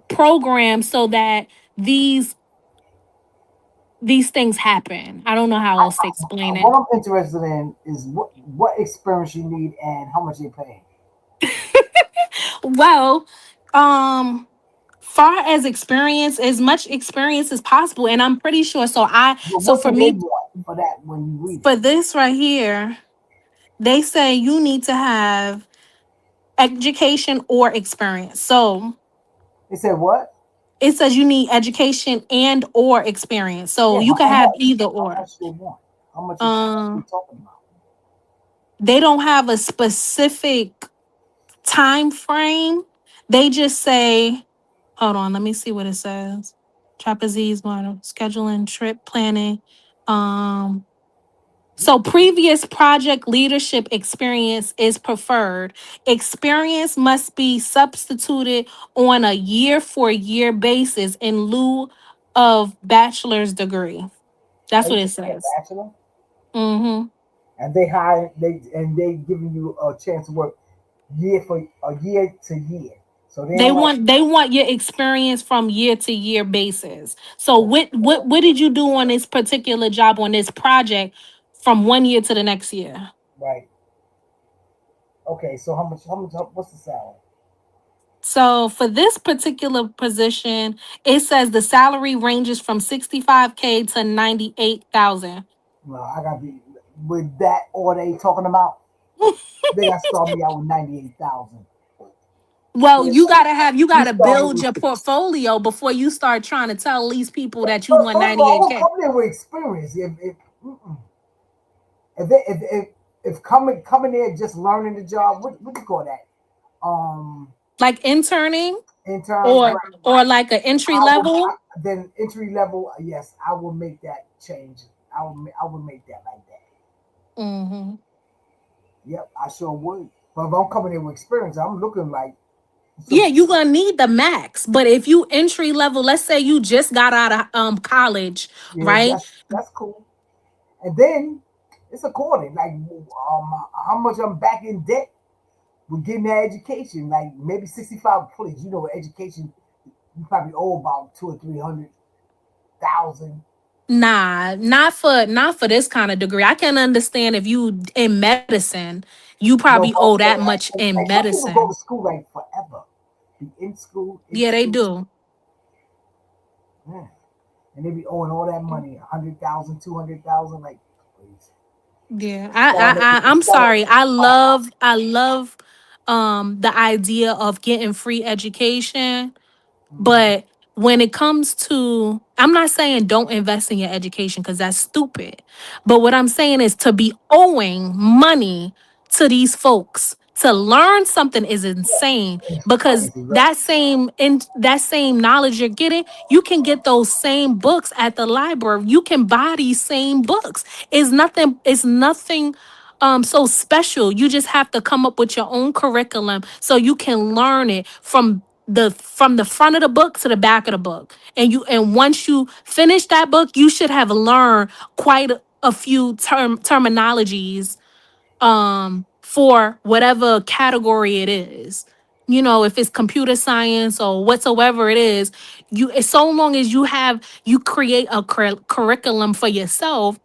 programmed so that these these things happen. I don't know how else to explain it. What I'm interested in is what experience you need and how much they pay. Well, um far as experience, as much experience as possible, and I'm pretty sure. But So what for do they me, want for that when you read it? for this right here, they say you need to have education or experience. So They said what? it says you need education and or experience. So Yeah, you but can how have much? either How or. much they want? How much experience we Um, talking about? they don't have a specific time frame. They just say, hold on, let me see what it says. Trapeze model, scheduling, trip planning. Um, so previous project leadership experience is preferred. Experience must be substituted on a year for year basis in lieu of bachelor's degree. That's Are you what it taking a says. bachelor? Hmm. And they hire they giving you a chance to work year for a year to year. So they don't like They want your experience from year to year basis. So okay, what did you do on this particular job on this project from one year to the next year? right. Okay, so how much what's the salary? So for this particular position, it says the salary ranges from 65K to 98,000. No, I gotta be with that or they talking about. They gotta start me out with 98,000. Well, Yeah, you you gotta start me build with. your portfolio before you start trying to tell these people that you First want of all, I will 98K. come there with experience. If coming there just learning the job, what do you call that? Um, Like interning intern, right? or like an entry level. Then entry level. Yes, I will make that change. I will make that like that. Hmm. Yep, I sure would. But if I'm coming in with experience, I'm looking like Yeah, some. you're gonna need the max. But if you entry level, let's say you just got out of college, Yeah, right? that's cool. And then it's according, like how much I'm back in debt with getting that education. Like maybe 65. Please, you know, education you probably owe about 2 or 300,000. Nah, not for this kind of degree. I can understand if you in medicine, you probably No, but owe I'm that saying much in like some people go medicine. to school like forever, be in school, Yeah, they do. yeah. And they be owing all that money, 100,000, 200,000. Like, please. Yeah, I'm It's gotta, sorry. I love the idea of getting free education. mhm. But when it comes to, I'm not saying don't invest in your education because that's stupid. But what I'm saying is to be owing money to these folks to learn something is insane It's because crazy, right? that same knowledge you're getting, you can get those same books at the library. You can buy these same books. It's nothing so special. You just have to come up with your own curriculum so you can learn it from the front of the book to the back of the book. And once you finish that book, you should have learned quite a few terminologies for whatever category it is. If it's computer science or whatsoever it is, so long as you create a curriculum for yourself,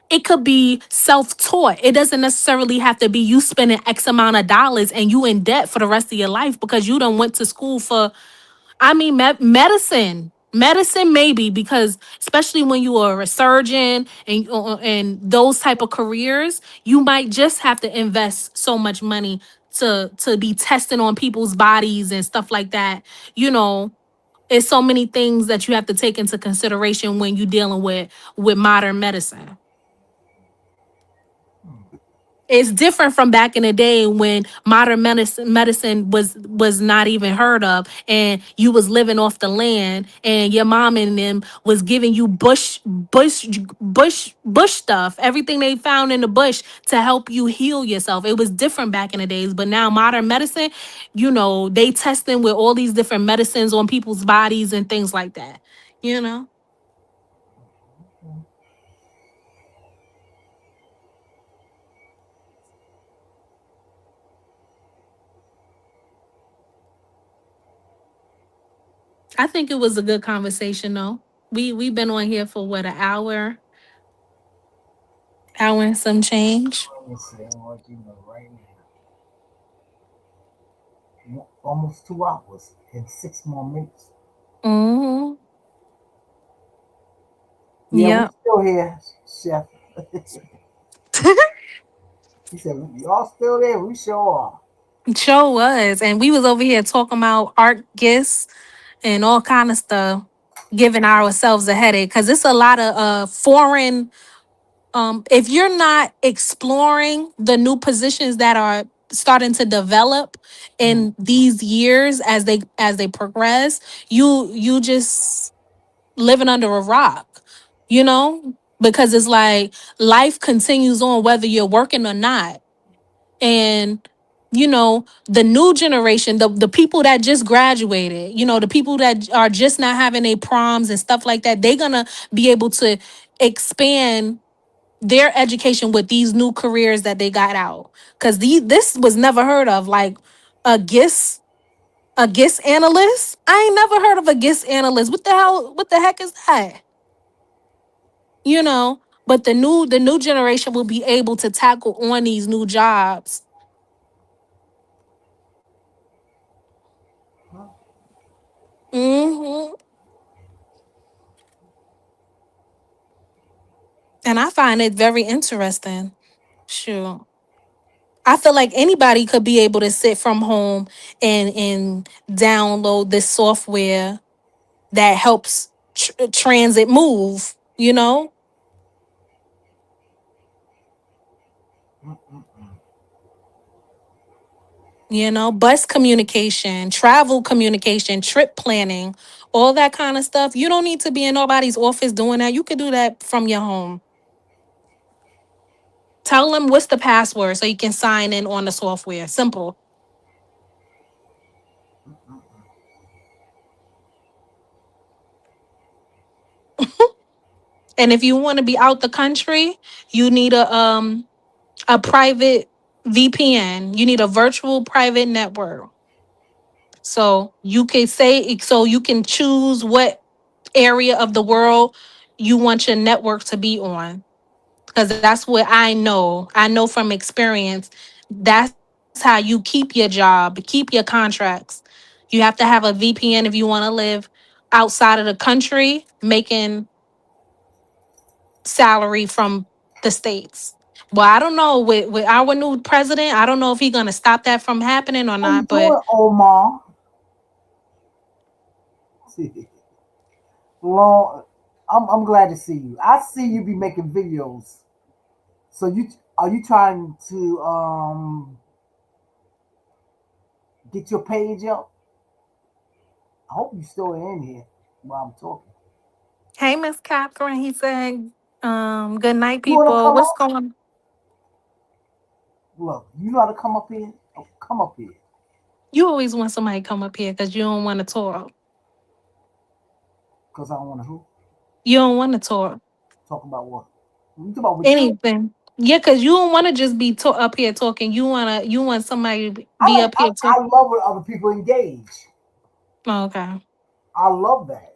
it could be self-taught. It doesn't necessarily have to be you spending X amount of dollars and you in debt for the rest of your life because you done went to school for, I mean, medicine. Medicine maybe because especially when you are a surgeon and those type of careers, you might just have to invest so much money to be testing on people's bodies and stuff like that. You know, it's so many things that you have to take into consideration when you're dealing with modern medicine. It's different from back in the day when modern medicine was not even heard of, and you was living off the land and your mom and them was giving you bush stuff, everything they found in the bush to help you heal yourself. It was different back in the days, but now modern medicine, they testing with all these different medicines on people's bodies and things like that you know I think it was a good conversation though. We've been on here for what, an hour and some change. Let me see. I'm working right now. Almost 2 hours and 6 more minutes. Hmm. Yeah, we Yep. still here, Chef. He said, y'all still there? We sure are. Sure was. And we was over here talking about art gifts and all kind of stuff, giving ourselves a headache. Cause it's a lot of foreign, if you're not exploring the new positions that are starting to develop Mm. in these years as they progress, you just living under a rock, because it's like life continues on whether you're working or not. And the new generation, the people that just graduated, the people that are just not having their proms and stuff like that, they're gonna be able to expand their education with these new careers that they got out. Because this was never heard of, like a gist analyst. I ain't never heard of a gist analyst. What the heck is that? you know but the new generation will be able to tackle on these new jobs. Hmm. And I find it very interesting. Sure. I feel like anybody could be able to sit from home and download this software that helps transit move, you know? Mm-mm-mm. You know, bus communication, travel communication, trip planning, all that kind of stuff. You don't need to be in nobody's office doing that. You could do that from your home. Tell them what's the password so you can sign in on the software. Simple. And if you want to be out the country, you need a private VPN. You need a virtual private network. So you can say so you can choose what area of the world you want your network to be on. Because that's what I know. I know from experience. That's how you keep your job, keep your contracts. You have to have a VPN if you want to live outside of the country, making salary from the states. Well, I don't know with our new president. I don't know if he's gonna stop that from happening or How you not. But doing, Omar? Long. I'm glad to see you. I see you be making videos. So you are you trying to get your page up? I hope you still in here while I'm talking. hey, Miss Catherine, he said, "Good night, You wanna people. come What's up? going?" Look, you know how to come up here? Oh, come up here. You always want somebody to come up here because you don't want to talk. Cause I don't wanna who? You don't want to talk Talk about what? You talk about with you? anything. Yeah, because you don't want to just be up here talking. You want somebody to I be like up here I talking. love when other people engage. Okay. I love that.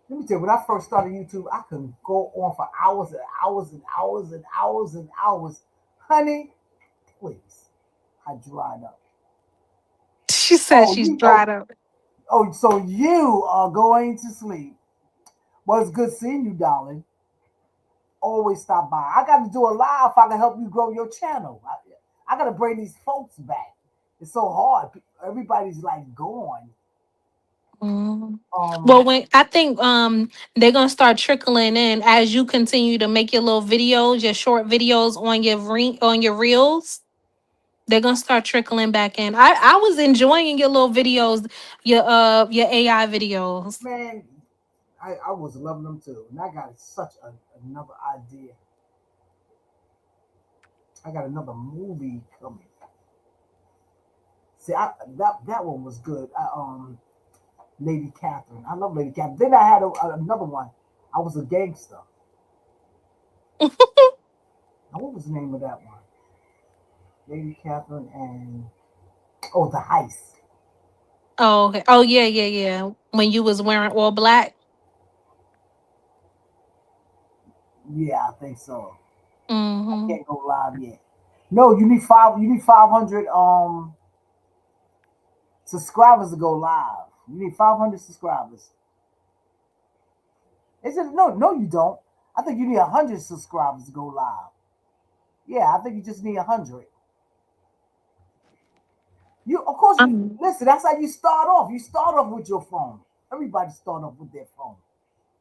Let me tell you, when I first started YouTube, I could go on for hours and hours and hours and hours and hours. Honey, please. I dried up. She said Oh, she's you oh, dried up. oh, so you are going to sleep. Well, it's good seeing you, darling. Always stop by. I got to do a live if I can help you grow your channel. I got to bring these folks back. It's so hard. Everybody's like gone. Mhm. Well, Um, when I think they're gonna start trickling in as you continue to make your little videos, your short videos on your on your reels. They're gonna start trickling back in. I was enjoying your little videos, your AI videos. man, I was loving them too. And I got another idea. I got another movie coming. See, that one was good. Lady Catherine. I love Lady Catherine. Then I had another one. I was a gangster. Now, what was the name of that one? Lady Catherine and the heist. Oh, okay. Oh yeah, yeah, yeah. When you was wearing all black. Yeah, I think so. I Mm-hmm. can't go live yet. No, you need five. You need 500 subscribers to go live. You need 500 subscribers. Is it no? No, you don't. I think you need 100 subscribers to go live. Yeah, I think you just need 100. You, of course, Um, listen. That's how you start off. You start off with your phone. Everybody start off with their phone.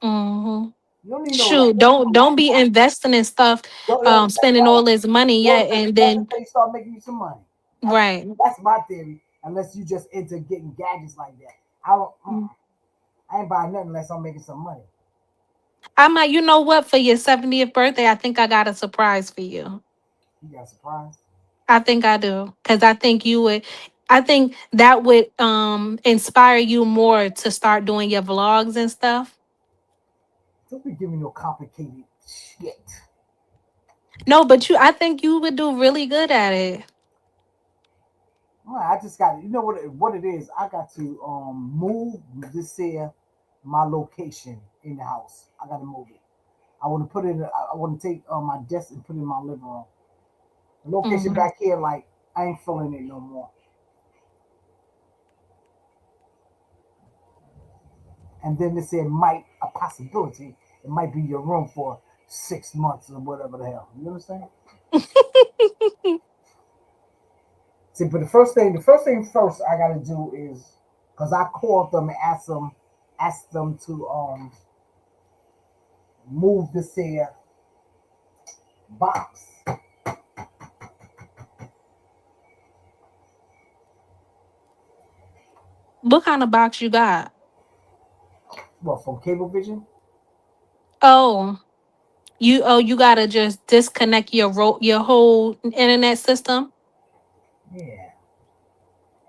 mm-hmm. You don't need no Shoot, don't be laptop. investing in stuff, That's spending right. all this money Work yet, and that then until you start making you some money. That's right. that's my theory. Unless you just into getting gadgets like that, I don't. I ain't buying nothing unless I'm making some money. I might, you know what, for your 70th birthday, I think I got a surprise for you. You got a surprise? I think I do. Because I think you would, I think that would inspire you more to start doing your vlogs and stuff. Don't be giving me no complicated shit. No, but I think you would do really good at it. I just got. You know what it is. I got to move this here my location in the house. I got to move it. I want to put it. I want to take my desk and put it in my living room. The location Hmm. back here, like I ain't feeling it no more. and then they said might a possibility. It might be your room for 6 months or whatever the hell. You understand? See, but the first thing first I gotta do is because I called them and asked them to move this here box. What kind of box you got? Well, from Cablevision. Oh, you gotta just disconnect your whole internet system. Yeah,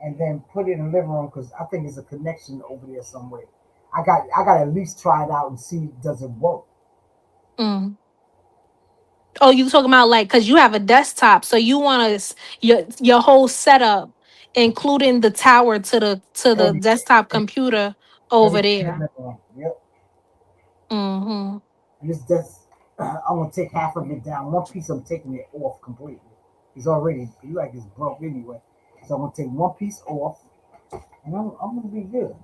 and then put it in the living room because I think there's a connection over there somewhere. I got to at least try it out and see does it work. Mm. Oh, you talking about like because you have a desktop, so you want to your whole setup, including the tower to the Everything, desktop computer over everything in the there. living room. Yep. Mm-hmm. And this does. I'm gonna take half of it down. One piece I'm taking it off completely. It's already like it's broke anyway. So I'm gonna take one piece off, and I'm gonna be good.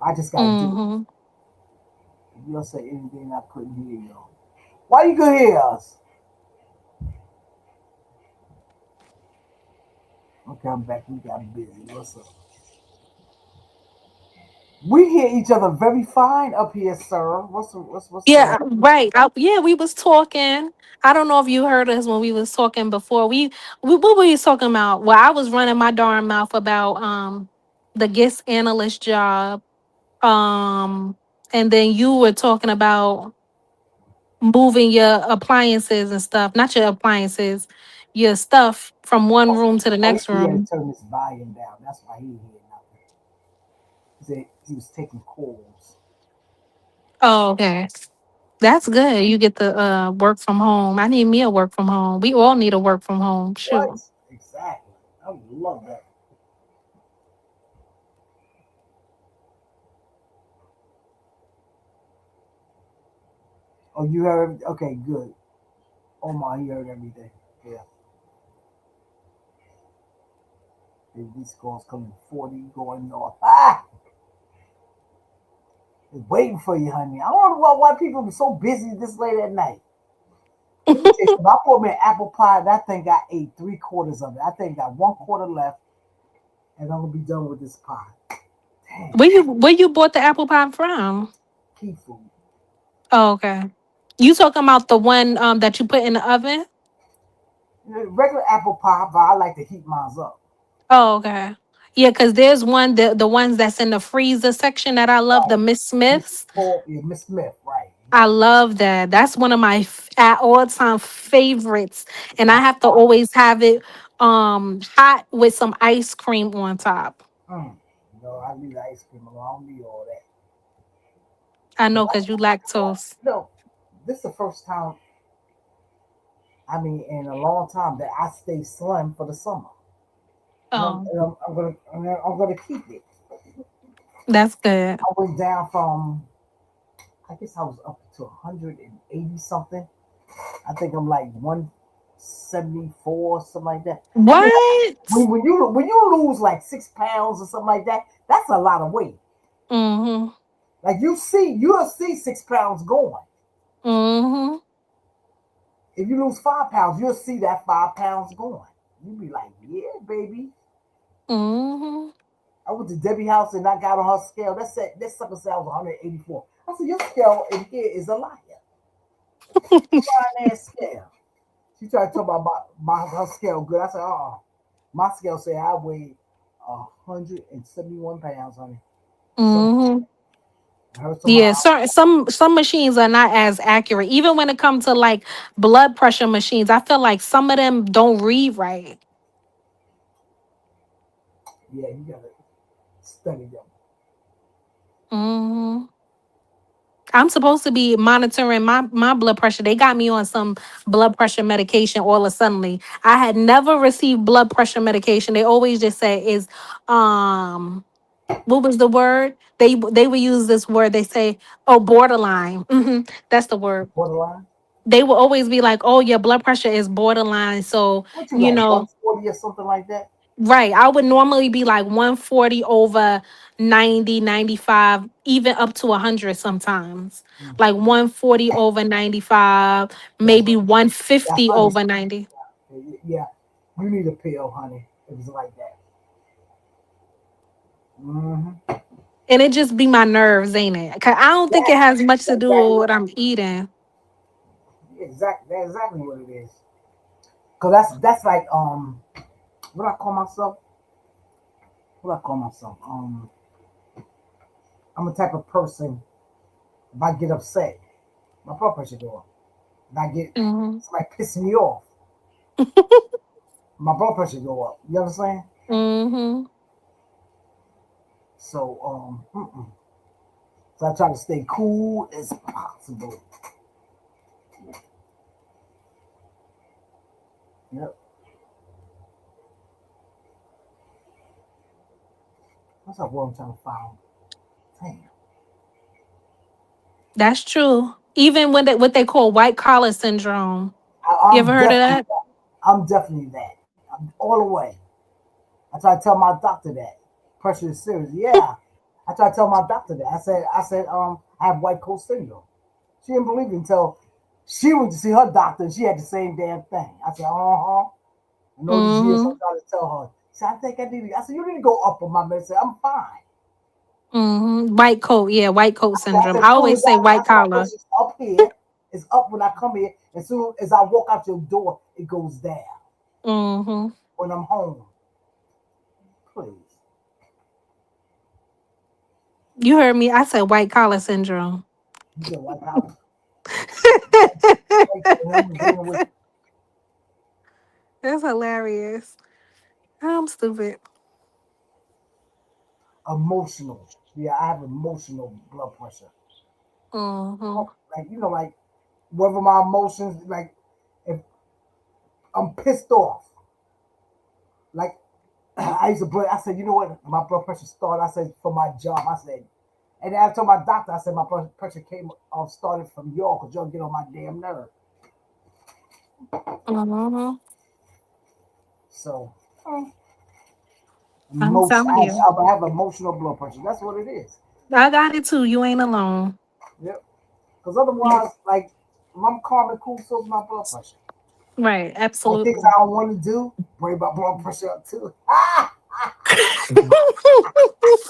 I just gotta do it. Mm-hmm. If you don't say anything, I couldn't hear you. Why you could hear us? Okay, I'm back. We got busy. What's up? We hear each other very fine up here, sir. What's going Yeah, right. Yeah, we was talking. I don't know if you heard us when we was talking before. We what were we talking about? Well, I was running my darn mouth about the guest analyst job. Um, and then you were talking about moving your appliances and stuff, not your appliances, your stuff from one room to the Oh, next he had room. to turn his volume down. That's why he didn't hear nothing. He said he was taking calls. Oh, okay. That's good. You get to work from home. I need me a work from home. We all need a work from home. What? Shoot. Exactly. I would love that. Oh, you heard? Okay, good. Oh my, he heard everything. Yeah. These calls coming 40 going north. Ah! It's waiting for you, honey. I don't know why people be so busy this late at night. Let me tell you something. I bought me an apple pie. That thing I ate 3 quarters of it. I think got 1 quarter left, and I'm gonna be done with this pie. Damn, Where you bought the apple pie from? key food. Oh, okay. You talking about the one that you put in the oven? Regular apple pie, but I like to heat mine up. Oh, okay. Yeah, because there's one the ones that's in the freezer section that I love, the Right. Miss Smiths. Yeah, Miss Smith. Right. I Yep. love that. That's one of my at all time favorites, and I That's have to fine. always have it hot with some ice cream on top. Mm. No, I need ice cream. I don't need all that. I Cause know because you lactose. no, this is the first time. I mean, in a long time that I stay slim for the summer, and I'm, Oh, and I'm, I'm gonna I'm gonna keep it. that's good. I went down from I guess I was up to 180 something. I think I'm like 174, something like that. I mean, What? when you lose like 6 pounds or something like that, that's a lot of weight. Mm-hmm. Like you'll see 6 pounds going. Mm-hmm. If you lose 5 pounds, you'll see that 5 pounds going. You'll be like, yeah, baby. Mm-hmm. I went to Debbie house and I got on her scale. That sucker said I was 184. I said, your scale in here is a liar. Lying ass scale. She tried to talk about her scale good. I said, my scale said I weighed 171 pounds, honey. So Mm-hmm. her Yeah, tomorrow. some machines are not as accurate. Even when it comes to like blood pressure machines, I feel like some of them don't read right. Yeah, you gotta study them. Hmm. I'm supposed to be monitoring my blood pressure. They got me on some blood pressure medication all of a suddenly. I had never received blood pressure medication. They always just say is um what was the word? They would use this word. They say, oh, borderline. That's the word. Borderline. They will always be like, oh, your blood pressure is borderline. So, What you you like, know, 140 or something like that? Right. I would normally be like 140 over 90, 95, even up to 100 sometimes. Mm. Like 140 over 95, That's maybe that's 150 honey. over 90. Yeah, you need a pill, honey. It was like that. Mm-hmm. And it just be my nerves, ain't it? 'Cause I don't think That, it has much to that's do exactly with what what. I'm eating. Exactly. That's exactly what it is. Cause that's like what I call myself. What I call myself. I'm a type of person. If I get upset, my blood pressure go up. If I get Hmm. somebody piss me off, my blood pressure go up. You understand? Hmm. So so I try to stay cool as possible. Yep. That's what I'm trying to find. Damn. That's true. Even when they, what they call white collar syndrome. You ever I'm heard of definitely that? that. I'm definitely that. I'm all the way. I try to tell my doctor that pressure is serious. Yeah. I try to tell my doctor that. I said, I have white coat syndrome. She didn't believe it until she went to see her doctor and she had the same damn thing. I said, uh-huh. And all these years I'm Hmm. trying to tell her. She said, I think I need to. I said, you need to go up on my medicine. I'm fine. Hmm. White coat. Yeah, white coat I syndrome. said, I as soon always as say I white said, my collar. pressure's up here. It's up when I come here. As soon as I walk out your door, it goes down. Hmm. When I'm home, please. You heard me. I said white collar syndrome. You said white collar. Right, and I'm agreeing with That's hilarious. I'm stupid. emotional. Yeah, I have emotional blood pressure. Hmm. Like like whether my emotions, like if I'm pissed off, like I used to play. I said, you know what? My blood pressure started. I said for my job. I said, and then I told my doctor. I said my blood pressure came started from y'all because y'all get on my damn nerve. Hmm. So I'm emotion. telling you. I have emotional blood pressure. That's what it is. I got it too. You ain't alone. Yep. Because otherwise, like if I'm calm and cool, so's my blood pressure. Right. Like things Absolutely. I don't want to do, bring my blood pressure up too. Ah!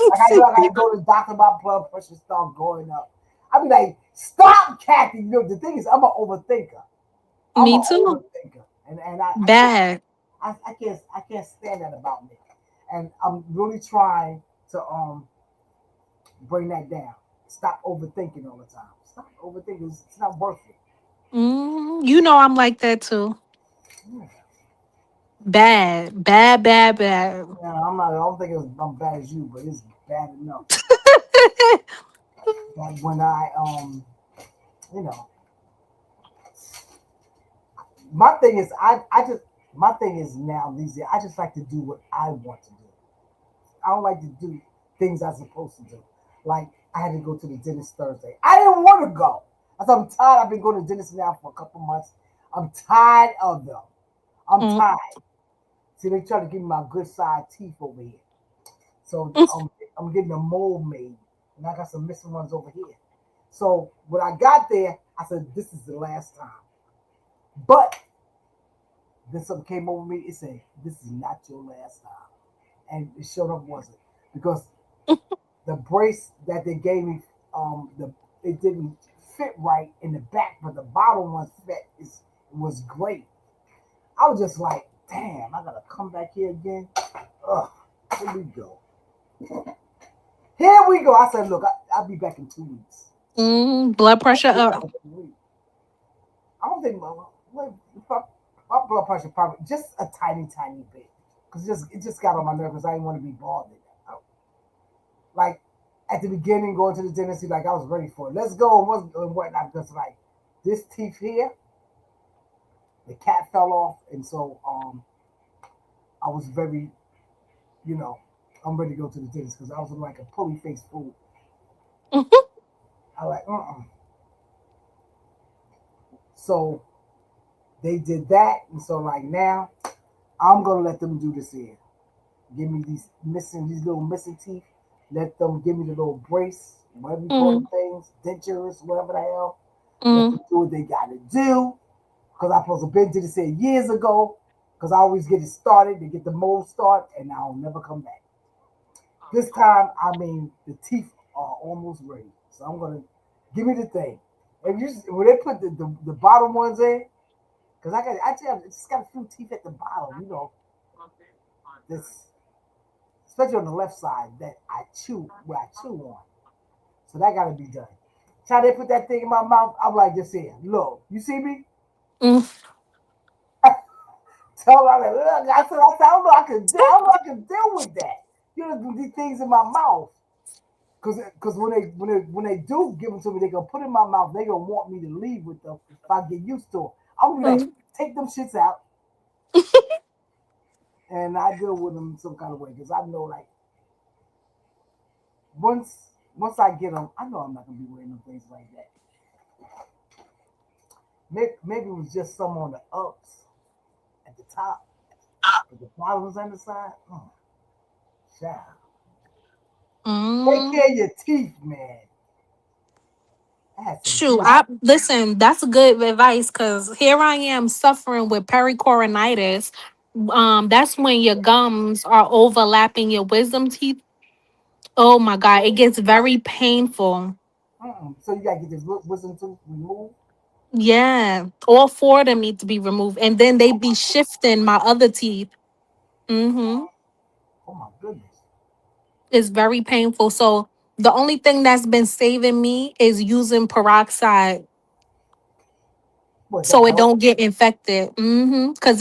Like I gotta go to the doctor, my blood pressure start going up. I be like, stop, Kathy. You know, the thing is, I'm an overthinker. I'm Me an too. overthinker, and I can't Bad. I can't stand that about me. And I'm really trying to bring that down. Stop overthinking all the time. Stop overthinking. It's not worth it. You know I'm like that too. Yeah. Bad. Bad, bad, bad. Yeah, I'm not. I don't think I'm bad as you, but it's bad enough that when I you know, my thing is I just my thing is now these days I just like to do what I want to do. I don't like to do things I'm supposed to do. Like I had to go to the dentist Thursday. I didn't want to go. I said I'm tired. I've been going to the dentist now for a couple months. I'm tired of them. I'm Mm. tired. See, they try to give me my good side teeth over here. So I'm getting a mold made, and I got some missing ones over here. So when I got there, I said, "This is the last time." But then something came over me. It said, "This is not your last time," and it showed up wasn't because the brace that they gave me, the it didn't fit right in the back, but the bottom one fit is was great. I was just like, "Damn, I gotta come back here again." Ugh, here we go. Here we go. I said, "Look, I'll be back in 2 weeks." Blood I pressure said, "Back up. in 2 weeks." I don't think my blood pressure probably just a tiny, tiny bit because it just got on my nerves because I didn't want to be bothered. Like at the beginning, going to the dentist, like I was ready for it. Let's go and whatnot. Just like this teeth here, the cat fell off, and so I was very, you know, I'm ready to go to the dentist because I was like a pulley face fool. I like, So they did that, and so like now I'm gonna let them do this here. give me these little missing teeth. Let them give me the little brace, whatever you call Mm, them things, dentures, whatever the hell. Let mm, them do what they got to do. Because I supposed to been to this years ago. Because I always get it started, they get the mold start, and I'll never come back. This time, I mean, the teeth are almost ready. So I'm gonna give me the thing. If you when they put the bottom ones in, because I just got a few teeth at the bottom, this especially on the left side that I chew where I chew on. So that gotta be done. Try they put that thing in my mouth, I'm like just saying, look, you see me? mm. Tell me, I'm like, look, I don't know I can deal with that. These things in my mouth. Cause when they do give them to me, they gonna put it in my mouth. They gonna want me to leave with them if I get used to them. I'm gonna be like, Mm. take them shits out, and I deal with them some kind of way. Cause I know like once I get them, I know I'm not gonna be wearing them things like that. Maybe it was just some on the ups at the top, but the bottoms on the side. Child. Take Mm. care of your teeth, man. I had some Shoot, teeth. I listen. That's good advice because here I am suffering with pericoronitis. That's when your gums are overlapping your wisdom teeth. Oh my god, it gets very painful. So you gotta get this wisdom tooth removed. Yeah, all four of them need to be removed, and then they be shifting my other teeth. Mm-hmm. Oh my goodness. It's very painful. So the only thing that's been saving me is using peroxide What that so it help? don't get infected. Mm-hmm. Because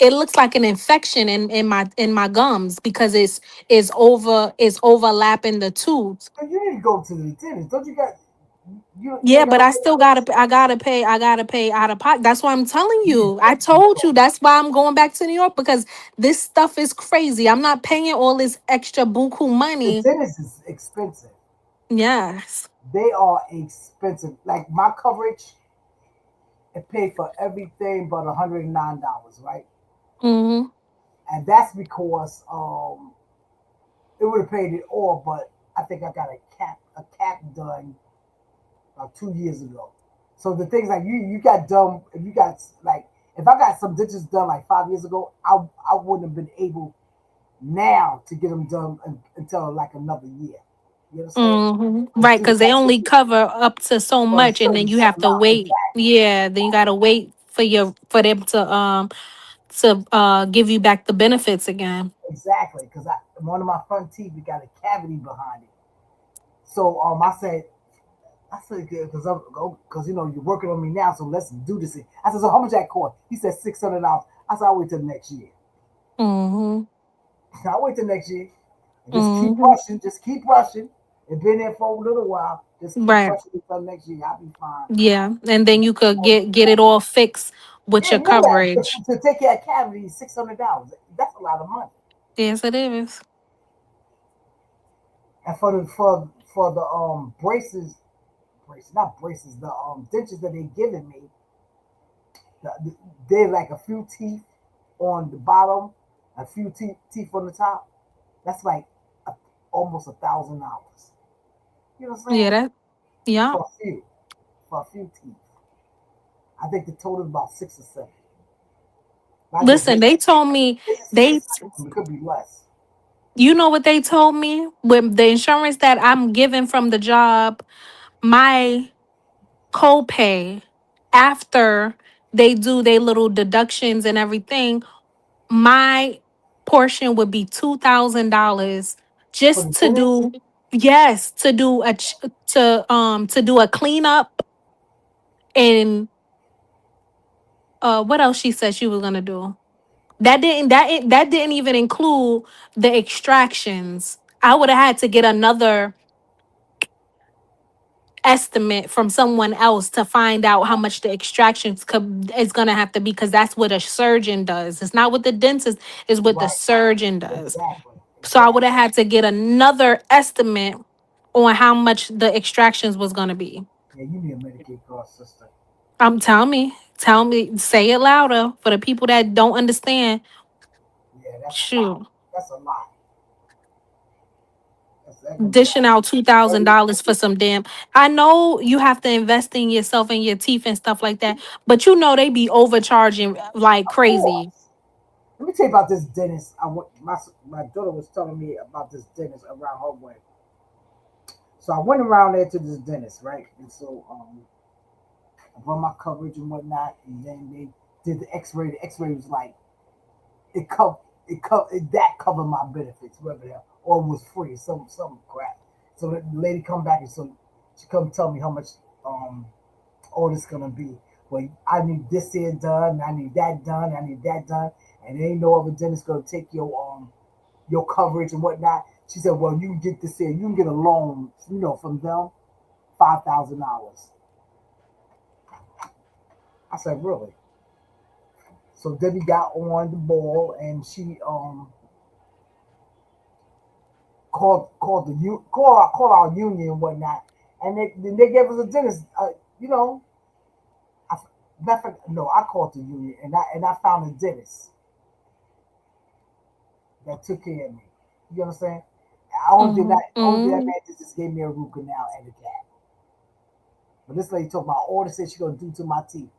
it looks like an infection in my gums because it's overlapping the tooth. You need to go to the dentist. Don't you got you Yeah, ain't but never I been still I gotta pay out of pocket. That's why I'm telling you need you. to I definitely told go. you that's why I'm going back to New York because this stuff is crazy. I'm not paying all this extra buku The money. dentist is expensive. Yes. They are expensive. Like my coverage, it paid for everything but $109, right? Mm-hmm. And that's because it would have paid it all, but I think I got a cap done 2 years ago. So the things like you got done if you got like if I got some dentures done like 5 years ago, I wouldn't have been able now to get them done until like another year. You understand? Because Right, due to because they the only cover up to so for a much, and then certain you have to amount wait. exactly, Yeah, then you gotta wait for them to give you back the benefits again. exactly. Because one of my front teeth it got a cavity behind it. So I said because you're working on me now, so let's do this. I said so how much that cost? He said $600. I said I'll wait till next year. Mm-hmm. I'll wait till next year and just keep Mm-hmm. rushing. Just keep rushing. It's been there for a little while. Just keep Right. rushing until next year. I'll be fine. Yeah, and then you could get it all fixed with Yeah, your you know that coverage. to take care of cavity is $600. That's a lot of money. Yes, it is. And for the braces, not braces, the dentures that they giving me, they're like a few teeth on the bottom, a few teeth on the top. That's like a, almost $1,000. You know what I'm Yeah, saying? that. Yeah. For a few teeth. I think the total is about 6 or 7. But I just Listen, hate they told me it's they. six or 7. It could be less. You know what they told me with the insurance that I'm given from the job. My copay after they do their little deductions and everything, my portion would be $2,000 For the just to dentist, do yes to do a cleanup and what else she said she was gonna do. That didn't even include the extractions. I would have had to get another estimate from someone else to find out how much the extractions is going to have to be because that's what a surgeon does. It's not what the dentist is what the right? surgeon does. Exactly. So I would Exactly. have had to get another estimate on how much the extractions was going to be. Yeah, you need a Medicaid cost system. Tell me, say it louder for the people that don't understand. Yeah, that's a Shoot. lot. That's a lot. That's gonna be Dishing out very. $2,000 for some damn. I know you have to invest in yourself and your teeth and stuff like that, but you know they be overcharging like Of crazy. course. Let me tell you about this dentist. My daughter was telling me about this dentist around her way. So I went around there to this dentist, right? And so I run my coverage and whatnot, and then they did the X-ray. The X-ray was like it covered that covered my benefits, whatever the hell, or it was free, some crap. So the lady come back and so she come tell me how much um all this gonna be. Well, I need this here done, I need that done, I need that done, and there ain't no other dentist gonna take your coverage and whatnot. She said, well, you can get this here, you can get a loan, from them, $5,000. I said, really? So Debbie got on the ball and she called our union and whatnot, and they gave us a dentist. You know, I no, I called the union and I found a dentist that took care of me. You understand? Only thing that Mm-hmm. man just gave me a root canal and a cap. But this lady talking about all the shit she gonna do to my teeth.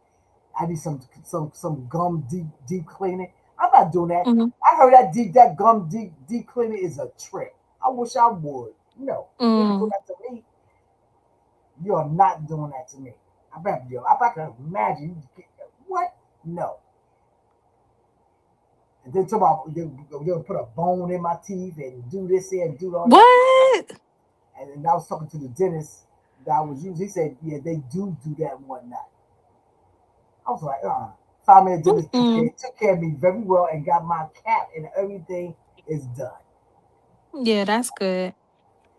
I need some gum deep cleaning. I'm not doing that. Mm-hmm. I heard that gum deep cleaning is a trip. I wish I would. No, you ain't doing Mm. that to me. You are not doing that to me. I can imagine what? No. And then talk about they'll put a bone in my teeth and do this here and do all that. What? And then I was talking to the dentist that I was using. He said, yeah, they do that and whatnot. I was like, 5 minute dentist Mm-mm. took care of me very well and got my cap and everything is done. Yeah, that's good.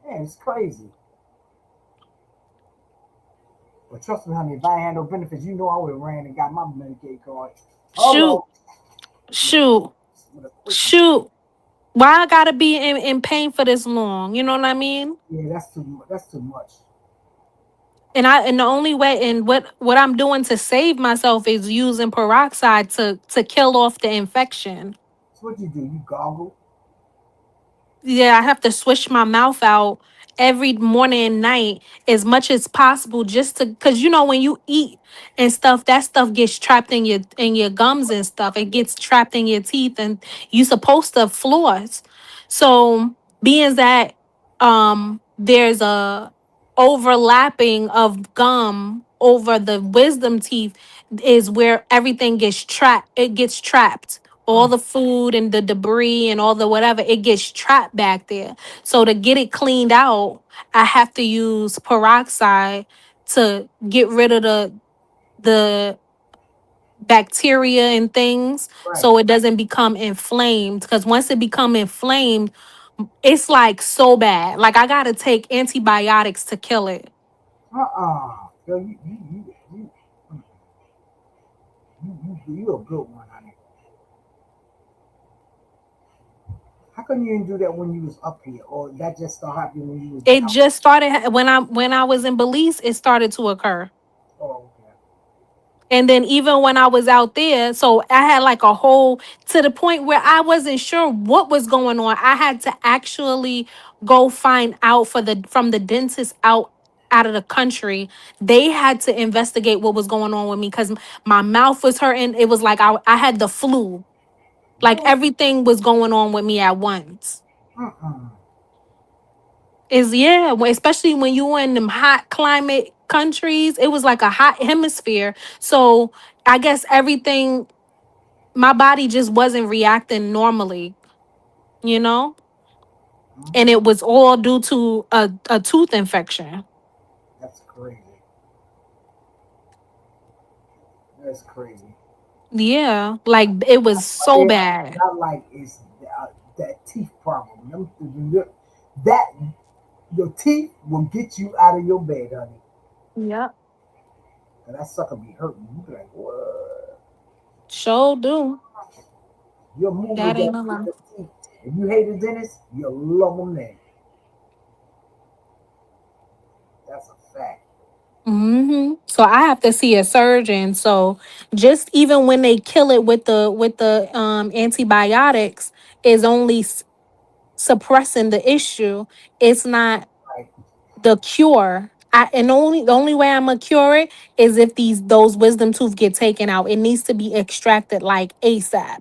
Man, it's crazy. But trust me, honey, if I had no benefits, I would have ran and got my Medicaid card. Shoot, Hello, with a shoot, with a quickie. shoot. Why I gotta be in pain for this long? You know what I mean? Yeah, that's too much. And the only way and what I'm doing to save myself is using peroxide to kill off the infection. So what you do? You goggle? Yeah, I have to swish my mouth out every morning and night as much as possible just to because when you eat and stuff, that stuff gets trapped in your gums and stuff. It gets trapped in your teeth and you supposed to floss. So being that there's a overlapping of gum over the wisdom teeth is where everything gets trapped. It gets trapped, all Mm, the food and the debris and all the whatever, it gets trapped back there. So to get it cleaned out, I have to use peroxide to get rid of the bacteria and things right. so it doesn't become inflamed, because once it become inflamed, it's like so bad, like I gotta take antibiotics to kill it. Girl, you a good one, honey. How come you didn't do that when you was up here, or that just started happening when you was It down? just started when I was in Belize, it started to occur. Oh, okay. And then even when I was out there, so I had like a whole, to the point where I wasn't sure what was going on. I had to actually go find out from the dentist out of the country. They had to investigate what was going on with me because my mouth was hurting. It was like I had the flu. Like What? everything was going on with me at once. Mm-mm. Is yeah, especially when you in them hot climate countries, it was like a hot hemisphere. So I guess everything, my body just wasn't reacting normally, you know? And Mm-mm. it was all due to a tooth infection. That's crazy. That's crazy. Yeah, like it was One so thing bad. I like is that teeth problem. That your teeth will get you out of your bed, honey. Yeah, And that sucker be hurting. You be like, what? sure do. You'll move with That ain't that a with lie. the teeth. If you hate a dentist, you'll love them then. That's a fact. So I have to see a surgeon. So just even when they kill it with the antibiotics, is only suppressing the issue. It's not Right. the cure. And the only way I'm gonna cure it is if those wisdom tooth get taken out. It needs to be extracted like ASAP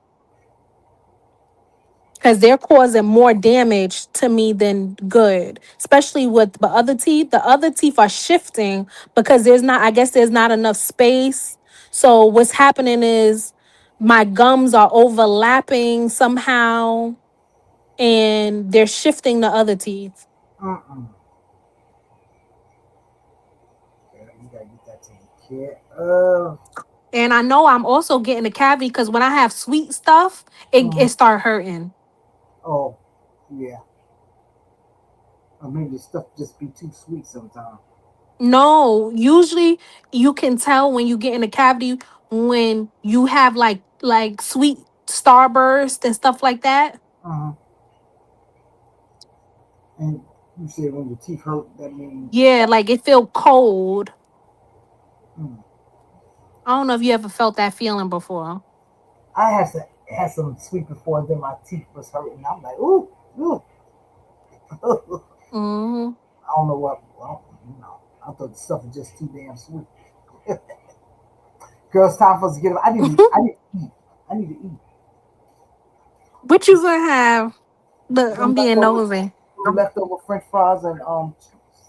because they're causing more damage to me than good. Especially with the other teeth. The other teeth are shifting because I guess there's not enough space. So what's happening is my gums are overlapping somehow, and they're shifting the other teeth. Mm-mm. Yeah, you gotta get that taken care of. And I know I'm also getting a cavity because when I have sweet stuff, it Mhm. start hurting. Oh, yeah. Or maybe the stuff just be too sweet sometimes. No, usually you can tell when you get in a cavity when you have like sweet starburst and stuff like that. Uh-huh. And you say when your teeth hurt, that means Yeah, like it feel cold. mm. I don't know if you ever felt that feeling before. I had some sweet before, then my teeth was hurting. I'm like, ooh, ooh. Hmm. I don't know what. Well, I thought the stuff was just too damn sweet. Girls, time for us to get up. I need to eat. I need to eat. What you gonna have? Them I'm being leftover, nosy. them leftover French fries and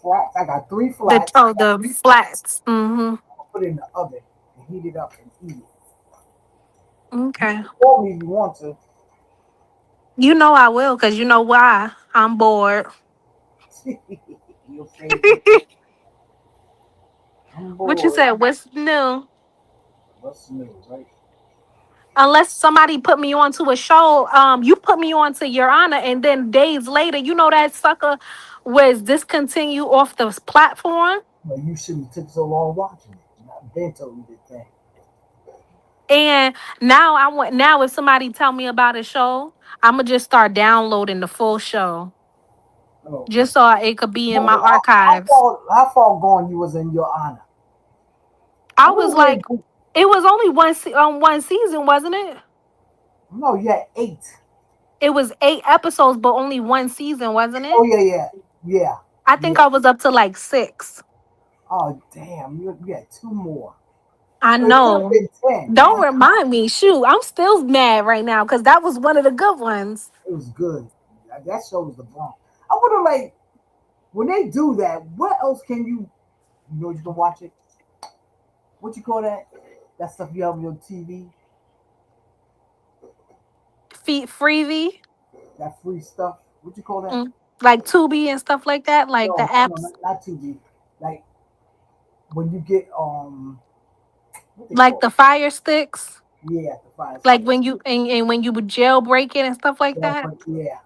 flats. I got three The flats. oh the flats. Mm-hmm. I'll put it in the oven and heat it up and eat it. You Okay. can call me if you want to. You know I will, because you know why? I'm bored. Your favorite. I'm What you bored. said? What's new? What's new, right? Unless somebody put me onto a show, you put me onto Your Honor, and then days later, that sucker was discontinued off the platform. Well, you shouldn't have took so long watching it. I've been told you the thing. And now I want now if somebody tell me about a show, I'ma just start downloading the full show Oh, just so it could be in my well, archives. how far gone you was in your honor? I I wonder was where. like, it was only one season, wasn't it? No, you had eight. It was 8 episodes, but only one season, wasn't Oh it? yeah, yeah, yeah, I think yeah. I was up to like 6. Oh damn, you had two more. I So it could have know. been 10. Don't Damn, remind me. Shoot, I'm still mad right now because that was one of the good ones. it was good. That show was the bomb. I wonder, like, when they do that, what else can you can watch it? What you call that? That stuff you have on your TV, Feet Freebie, that free stuff. What you call that? mm, like Tubi and stuff like that, like the No, apps, not TV. Like when you get what they like call the Fire Sticks, it? Yeah, the fire like stick. and when you would jailbreak it and stuff like Yeah, that. but yeah,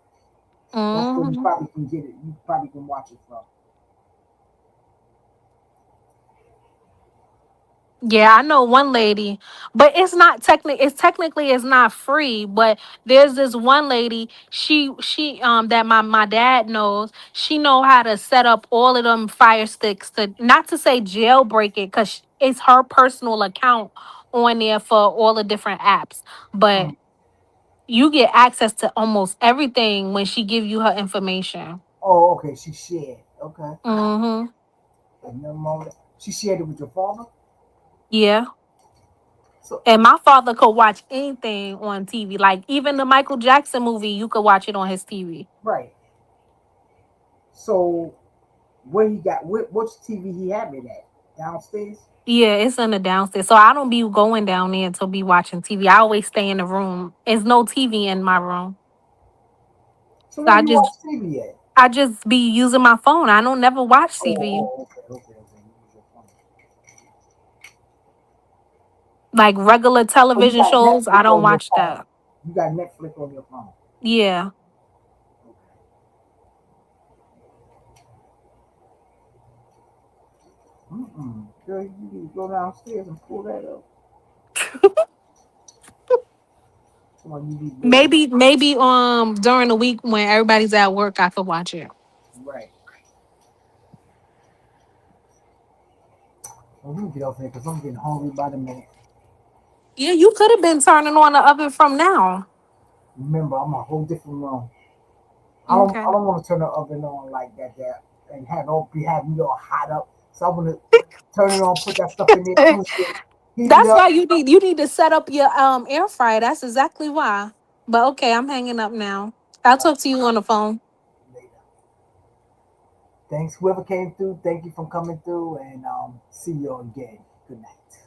that's where you Hmm. probably can get it. You probably can watch it from. Yeah, I know one lady, but it's technically it's not free, but there's this one lady, she that my dad knows. She know how to set up all of them fire sticks, to not to say jailbreak it, cuz it's her personal account on there for all the different apps. But Mm. you get access to almost everything when she give you her information. Oh, okay. She shared. Okay. Mhm. And the moment she shared it with your father. Yeah. So And my father could watch anything on TV. Like even the Michael Jackson movie, you could watch it on his TV. right. So where he got which TV he have it at downstairs. Yeah, it's in the downstairs. So I don't be going down there to be watching TV. I always stay in the room. There's no TV in my room. So So where I you watch just TV at? I just be using my phone. I don't never watch TV. Okay, okay, okay. You use your phone. Like regular Oh, you television got shows, I Netflix don't on your watch phone. that. You got Netflix on your phone. Yeah. Mm-mm. Girl, you need to go downstairs and pull that up. Come on, you need to go down. Maybe during the week when everybody's at work, I could watch it. Right. I'm gonna get off here because I'm getting hungry by the minute. Yeah, you could have been turning on the oven from now. Remember, I'm a whole different room. I Okay. don't want to turn the oven on like that there and have me all hot up. So I want to turn it on, put that stuff in there, twist it, heat it That's up. why you need to set up your air fryer. That's exactly why. But okay, I'm hanging up now. I'll talk to you on the phone. Later. Thanks, whoever came through. Thank you for coming through, and see you again. Good night.